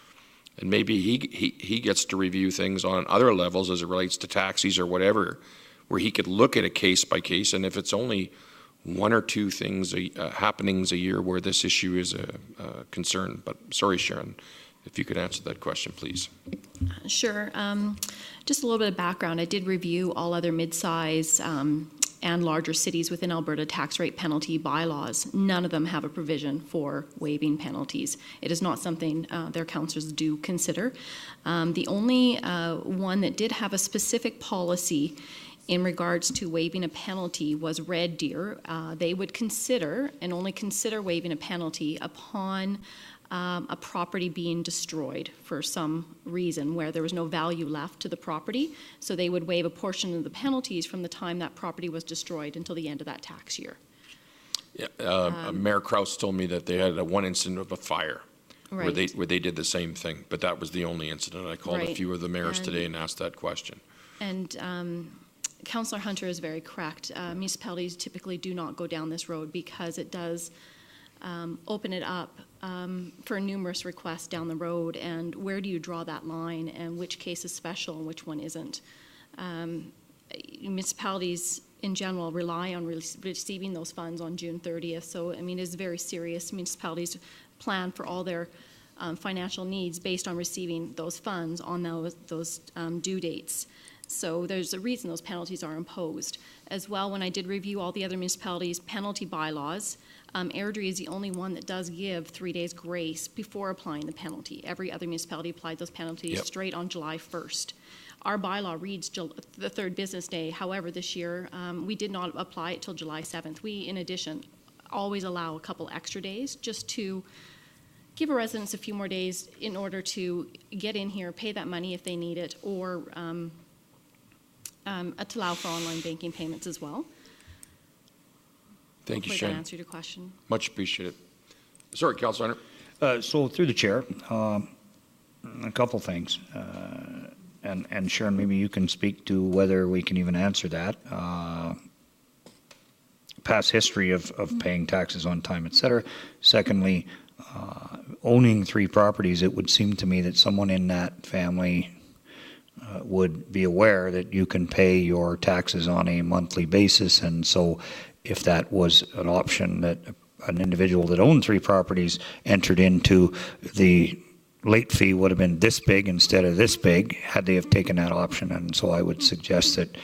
and maybe he gets to review things on other levels as it relates to taxis or whatever, where he could look at a case by case, and if it's only 1 or 2 things, happenings a year where this issue is a concern. But sorry, Sharon, if you could answer that question, please. Sure. Just a little bit of background. I did review all other mid-size and larger cities within Alberta tax rate penalty bylaws. None of them have a provision for waiving penalties. It is not something their councillors do consider. The only one that did have a specific policy in regards to waiving a penalty was Red Deer. They would consider and only consider waiving a penalty upon a property being destroyed for some reason where there was no value left to the property. So they would waive a portion of the penalties from the time that property was destroyed until the end of that tax year. Yeah, Mayor Krause told me that they had one incident of a fire where Right. they did the same thing, but that was the only incident. I called a Right. few of the mayors And- today and asked that question. And Councillor Hunter is very correct. Municipalities typically do not go down this road because it does open it up for numerous requests down the road. And where do you draw that line, and which case is special and which one isn't? municipalities in general rely on receiving those funds on June 30th. So, I mean, it's very serious. Municipalities plan for all their financial needs based on receiving those funds on those due dates. So there's a reason those penalties are imposed. As well, when I did review all the other municipalities' penalty bylaws, Airdrie is the only one that does give 3 days grace before applying the penalty. Every other municipality applied those penalties straight on July 1st. Our bylaw reads the third business day. However, this year, we did not apply it till July 7th. We, in addition, always allow a couple extra days just to give a residents a few more days in order to get in here, pay that money if they need it, or to allow for online banking payments as well. Thank you, Hopefully Sharon. that answered your question. Much appreciated. Sorry, Councilor Hunter. So through the chair, a couple things. And Sharon, maybe you can speak to whether we can even answer that. Past history of paying taxes on time, et cetera. Secondly, owning 3 properties, it would seem to me that someone in that family would be aware that you can pay your taxes on a monthly basis. And so if that was an option that an individual that owned 3 properties entered into, the late fee would have been this big instead of this big had they have taken that option. And so I would suggest that,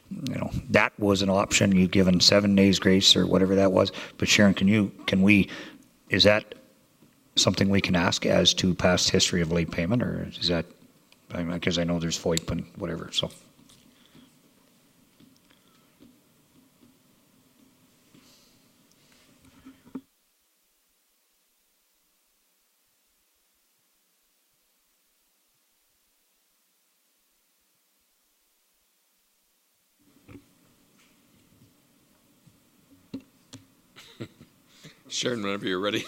you know, that was an option. You've given 7 days grace or whatever that was. But Sharon, is that something we can ask as to past history of late payment, or is that, because I know there's FOIP and whatever, so. Sharon, whenever you're ready.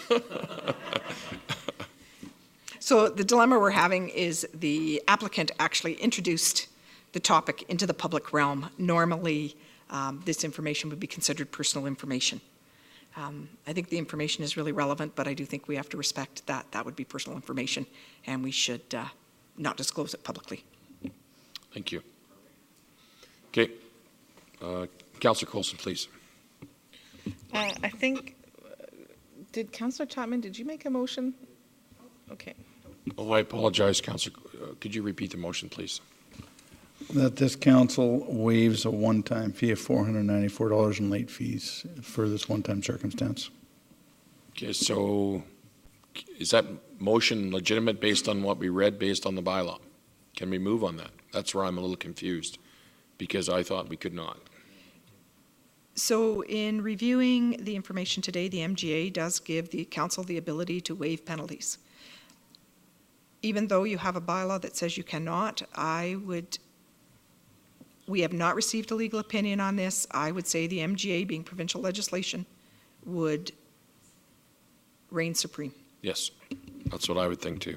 So the dilemma we're having is the applicant actually introduced the topic into the public realm. Normally, this information would be considered personal information. I think the information is really relevant, but I do think we have to respect that that would be personal information, and we should not disclose it publicly. Thank you. Okay. Councillor Coulson, please. I think, did Councillor Chapman, did you make a motion? Okay. Oh, I apologize, Councillor. Could you repeat the motion, please? That this council waives a one-time fee of $494 in late fees for this one-time circumstance. Okay, so is that motion legitimate based on what we read, based on the bylaw? Can we move on that? That's where I'm a little confused, because I thought we could not. So in reviewing the information today, the MGA does give the council the ability to waive penalties. Even though you have a bylaw that says you cannot, we have not received a legal opinion on this. I would say the MGA, being provincial legislation, would reign supreme. Yes, that's what I would think too.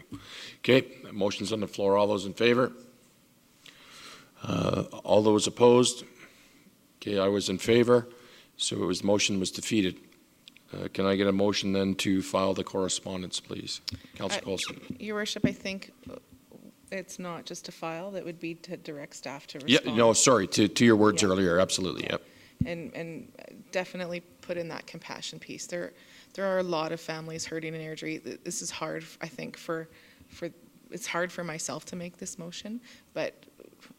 Okay, motion's on the floor. All those in favor? All those opposed? Okay, I was in favor, so motion was defeated. Can I get a motion then to file the correspondence, please? Councillor Coulson. Your Worship, I think it's not just to file, that would be to direct staff to respond. Yeah, no, sorry, to your words earlier, absolutely, yep. And definitely put in that compassion piece. There are a lot of families hurting in Airdrie. This is hard, I think, it's hard for myself to make this motion, but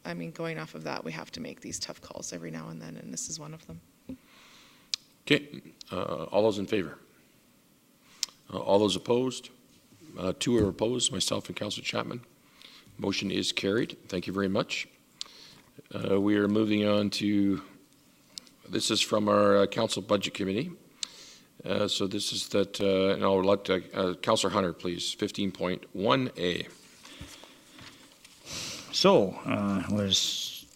I mean, going off of that, we have to make these tough calls every now and then, and this is one of them. Okay, all those in favor? All those opposed? 2 are opposed, myself and Councillor Chapman. Motion is carried. Thank you very much. We are moving on to, this is from our Council Budget Committee. So this is that, and I'll let Councillor Hunter, please, 15.1A. So, was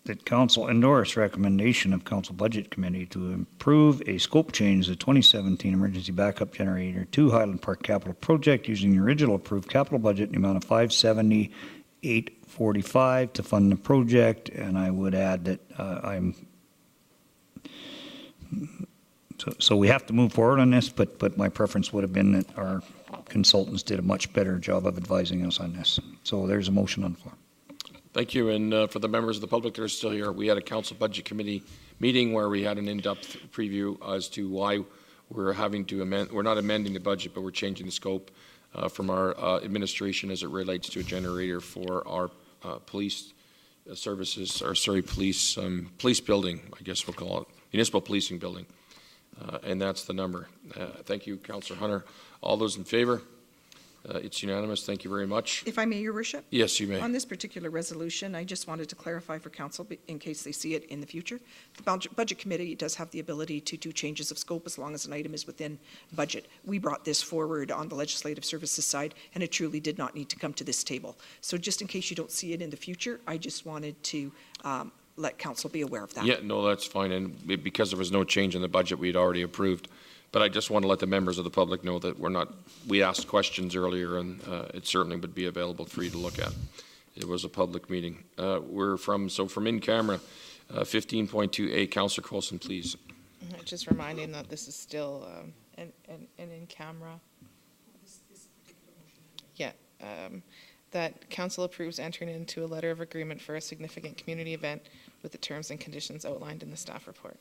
that Council endorse recommendation of Council Budget Committee to approve a scope change to the 2017 Emergency Backup Generator to Highland Park Capital Project using the original approved capital budget in the amount of $570,845 to fund the project. And I would add that so we have to move forward on this, but my preference would have been that our consultants did a much better job of advising us on this. So there's a motion on the floor. Thank you. And for the members of the public that are still here, we had a council budget committee meeting where we had an in-depth preview as to why we're having to amend. We're not amending the budget, but we're changing the scope from our administration as it relates to a generator for our police services, or sorry, police building, I guess we'll call it, municipal policing building. And that's the number. Thank you, Councillor Hunter. All those in favor? It's unanimous. Thank you very much. If I may, Your Worship? Yes, you may. On this particular resolution, I just wanted to clarify for Council, in case they see it in the future. The Budget Committee does have the ability to do changes of scope as long as an item is within budget. We brought this forward on the Legislative Services side, and it truly did not need to come to this table. So just in case you don't see it in the future, I just wanted to let Council be aware of that. Yeah, no, that's fine. And because there was no change in the budget, we'd already approved. But I just want to let the members of the public know that we asked questions earlier, and it certainly would be available for you to look at. It was a public meeting. From in camera, 15.2A, Councillor Coulson, please. Just reminding that this is still an in camera. Yeah. That Council approves entering into a letter of agreement for a significant community event with the terms and conditions outlined in the staff report.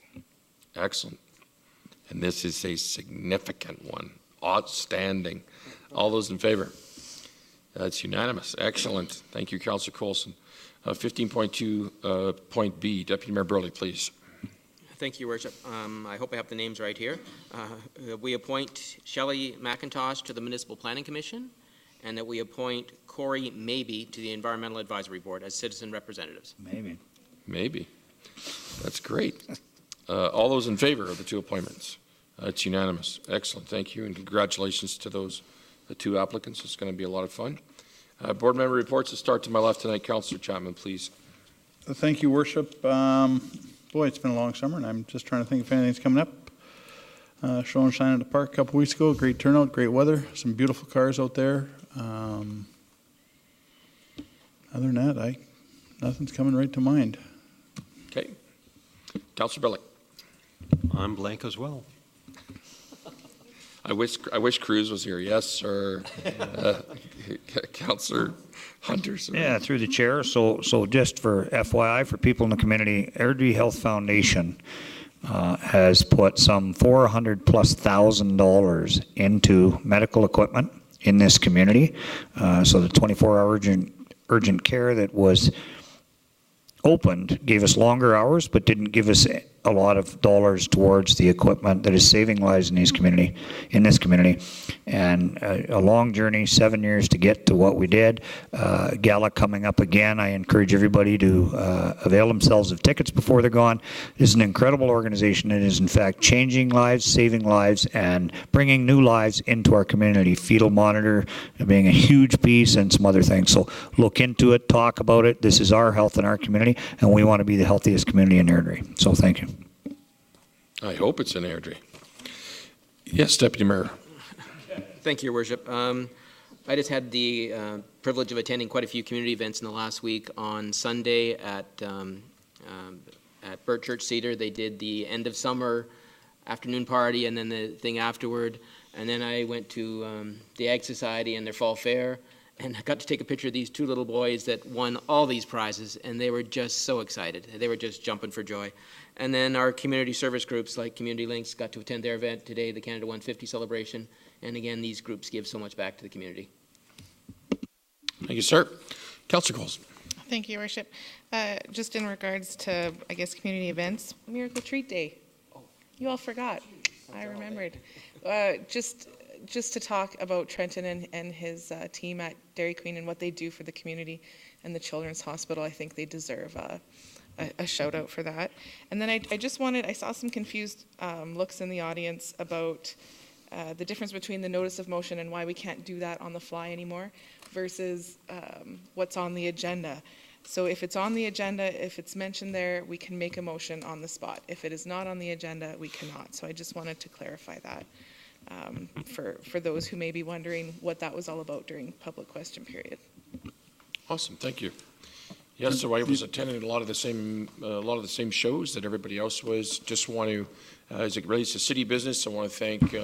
Excellent. And this is a significant one. Outstanding. All those in favor? That's unanimous. Excellent. Thank you, Councillor Coulson. 15.2 point B, Deputy Mayor Burley, please. Thank you, Your Worship. I hope I have the names right here. We appoint Shelley McIntosh to the Municipal Planning Commission, and that we appoint Corey Maybe to the Environmental Advisory Board as citizen representatives. Maybe. That's great. All those in favor of the two appointments? It's unanimous. Excellent. Thank you, and congratulations to the two applicants. It's going to be a lot of fun. Board member reports. To start to my left tonight, Councillor Chapman, please. Thank you, Worship. Boy, it's been a long summer, and I'm just trying to think if anything's coming up. Show and shine at the park a couple weeks ago. Great turnout, great weather, some beautiful cars out there. Other than that, nothing's coming right to mind. Okay. Councillor Billick. I'm blank as well. I wish Cruz was here. Yes, sir. Councillor Hunter, sir. Yeah, through the chair. So just for FYI, for people in the community, Airdrie Health Foundation has put some $400,000+ into medical equipment in this community. So the 24-hour urgent care that was opened gave us longer hours, but didn't give us a lot of dollars towards the equipment that is saving lives in this community. And a long journey, 7 years to get to what we did. Gala coming up again. I encourage everybody to avail themselves of tickets before they're gone. It is an incredible organization. It is in fact changing lives, saving lives, and bringing new lives into our community. Fetal monitor being a huge piece, and some other things. So look into it, talk about it. This is our health in our community, and we want to be the healthiest community in Airdrie. So thank you. I hope it's in Airdrie. Yes, Deputy Mayor. Thank you, Your Worship. I just had the privilege of attending quite a few community events in the last week. On Sunday at Burt Church Cedar, they did the end of summer afternoon party and then the thing afterward. And then I went to the Ag Society and their fall fair, and I got to take a picture of these two little boys that won all these prizes, and they were just so excited. They were just jumping for joy. And then our community service groups like Community Links got to attend their event today, the Canada 150 celebration. And again, these groups give so much back to the community. Thank you, sir. Councillor Coulson. Thank you, Your Worship. Just in regards to, I guess, community events, Miracle Treat Day. You all forgot. I remembered. Just to talk about Trenton and his team at Dairy Queen and what they do for the community and the Children's Hospital. I think they deserve a shout out for that. And then I saw some confused looks in the audience about the difference between the notice of motion and why we can't do that on the fly anymore versus what's on the agenda. So if it's on the agenda, if it's mentioned there, we can make a motion on the spot. If it is not on the agenda, we cannot. So I just wanted to clarify that for those who may be wondering what that was all about during public question period. Awesome, thank you. Yes, so I was attending a lot of the same shows that everybody else was. Just want to, as it relates to city business, I want to thank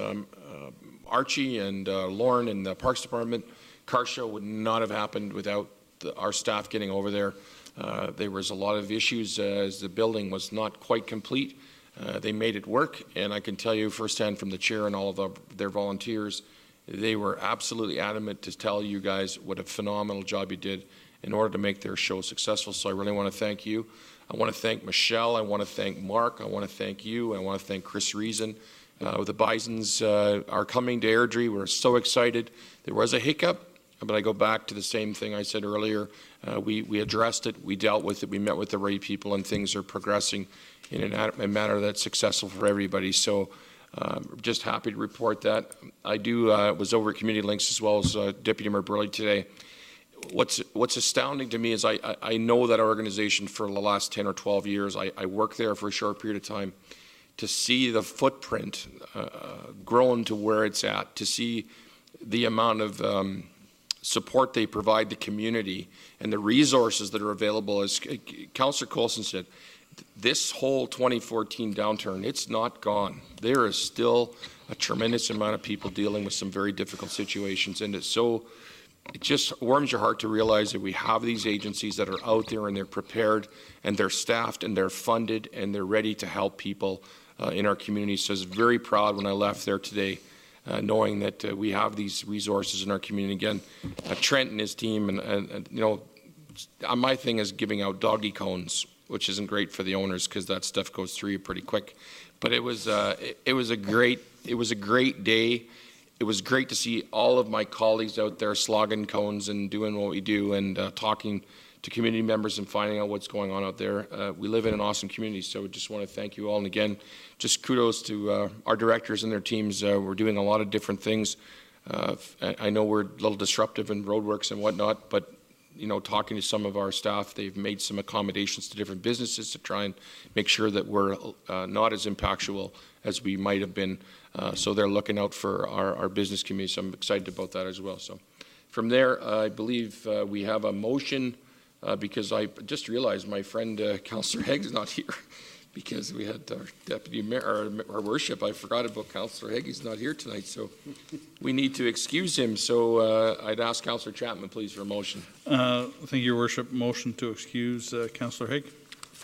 Archie and Lauren in the Parks Department. Car show would not have happened without our staff getting over there. There was a lot of issues as the building was not quite complete. They made it work, and I can tell you firsthand from the chair and all of their volunteers, they were absolutely adamant to tell you guys what a phenomenal job you did in order to make their show successful. So I really want to thank you. I want to thank Michelle. I want to thank Mark. I want to thank you. I want to thank Chris Reason. The Bisons are coming to Airdrie. We're so excited. There was a hiccup, but I go back to the same thing I said earlier. We addressed it. We dealt with it. We met with the right people, and things are progressing in a manner that's successful for everybody. So just happy to report that. I was over at Community Links as well as Deputy Mayor Burley today. What's astounding to me is I know that organization for the last 10 or 12 years. I worked there for a short period of time. To see the footprint grown to where it's at, to see the amount of support they provide the community and the resources that are available, as Councillor Coulson said, this whole 2014 downturn, it's not gone. There is still a tremendous amount of people dealing with some very difficult situations, and it just warms your heart to realize that we have these agencies that are out there and they're prepared and they're staffed and they're funded and they're ready to help people in our community. So I was very proud when I left there today, knowing that we have these resources in our community. Again, Trent and his team, and you know, my thing is giving out doggy cones, which isn't great for the owners because that stuff goes through you pretty quick. But it was a great day. It was great to see all of my colleagues out there slogging cones and doing what we do and talking to community members and finding out what's going on out there. We live in an awesome community, so we just want to thank you all. And again, just kudos to our directors and their teams. We're doing a lot of different things. I know we're a little disruptive in roadworks and whatnot, but you know, talking to some of our staff, they've made some accommodations to different businesses to try and make sure that we're not as impactful as we might have been. So they're looking out for our business community, so I'm excited about that as well. So from there, I believe we have a motion because I just realized my friend Councillor Hegg is not here because we had our deputy mayor, our worship. I forgot about Councillor Hegg. He's not here tonight, so we need to excuse him. So I'd ask Councillor Chapman, please, for a motion. Thank you, Your Worship. Motion to excuse Councillor Hegg.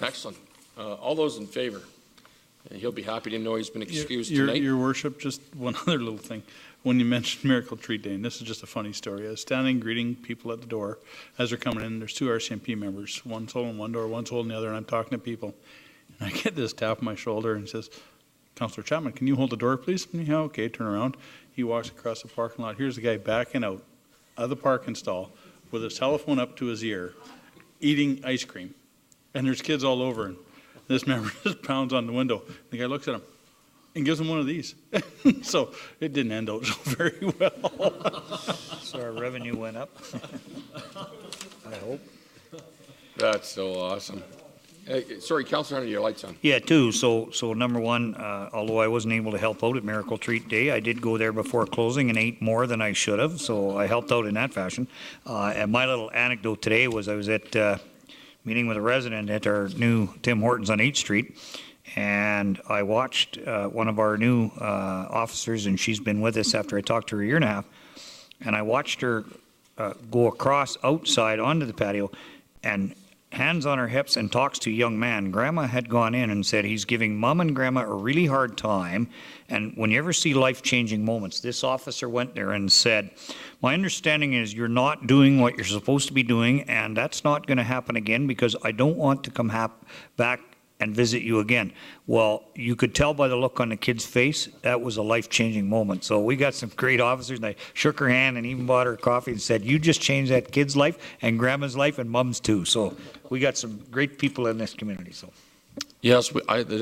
Excellent. All those in favour? He'll be happy to know he's been excused tonight. Your Worship, just one other little thing. When you mentioned Miracle Tree Day, and this is just a funny story, I was standing greeting people at the door as they're coming in. There's two RCMP members. One's holding one door, one's holding the other, and I'm talking to people. And I get this tap on my shoulder and says, Councillor Chapman, can you hold the door, please? Yeah, okay, turn around. He walks across the parking lot. Here's the guy backing out of the parking stall with his telephone up to his ear, eating ice cream. And there's kids all over, and this member just pounds on the window. The guy looks at him and gives him one of these. So it didn't end out so very well. So our revenue went up. I hope. That's so awesome. Sorry, Councillor Hunter, your light's on. Yeah, too. So number one, although I wasn't able to help out at Miracle Treat Day, I did go there before closing and ate more than I should have. So I helped out in that fashion. And my little anecdote today was I was at meeting with a resident at our new Tim Hortons on 8th Street. And I watched one of our new officers, and she's been with us after I talked to her a year and a half. And I watched her go across outside onto the patio and hands on her hips and talks to a young man. Grandma had gone in and said he's giving Mom and Grandma a really hard time. And when you ever see life-changing moments, this officer went there and said, my understanding is you're not doing what you're supposed to be doing, and that's not going to happen again because I don't want to come back and visit you again. Well, you could tell by the look on the kid's face, that was a life-changing moment. So we got some great officers, and I shook her hand and even bought her coffee and said, you just changed that kid's life and Grandma's life and Mom's too. So we got some great people in this community. So. Yes,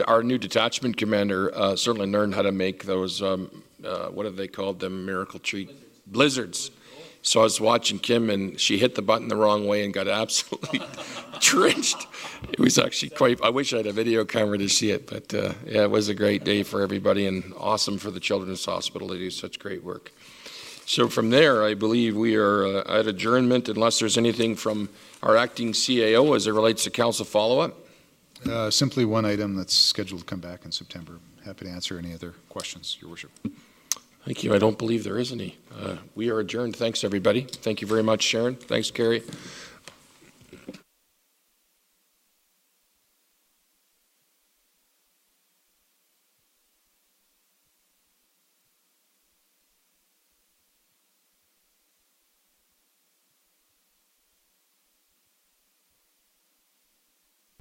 our new detachment commander certainly learned how to make those, what have they called them, Miracle Treat blizzards. So I was watching Kim, and she hit the button the wrong way and got absolutely drenched. It was actually quite, I wish I had a video camera to see it, but yeah, it was a great day for everybody and awesome for the Children's Hospital to do such great work. So from there, I believe we are at adjournment unless there's anything from our acting CAO as it relates to council follow-up. Simply one item that's scheduled to come back in September. Happy to answer any other questions, Your Worship. Thank you. I don't believe there is any. We are adjourned. Thanks, everybody. Thank you very much, Sharon. Thanks, Carrie.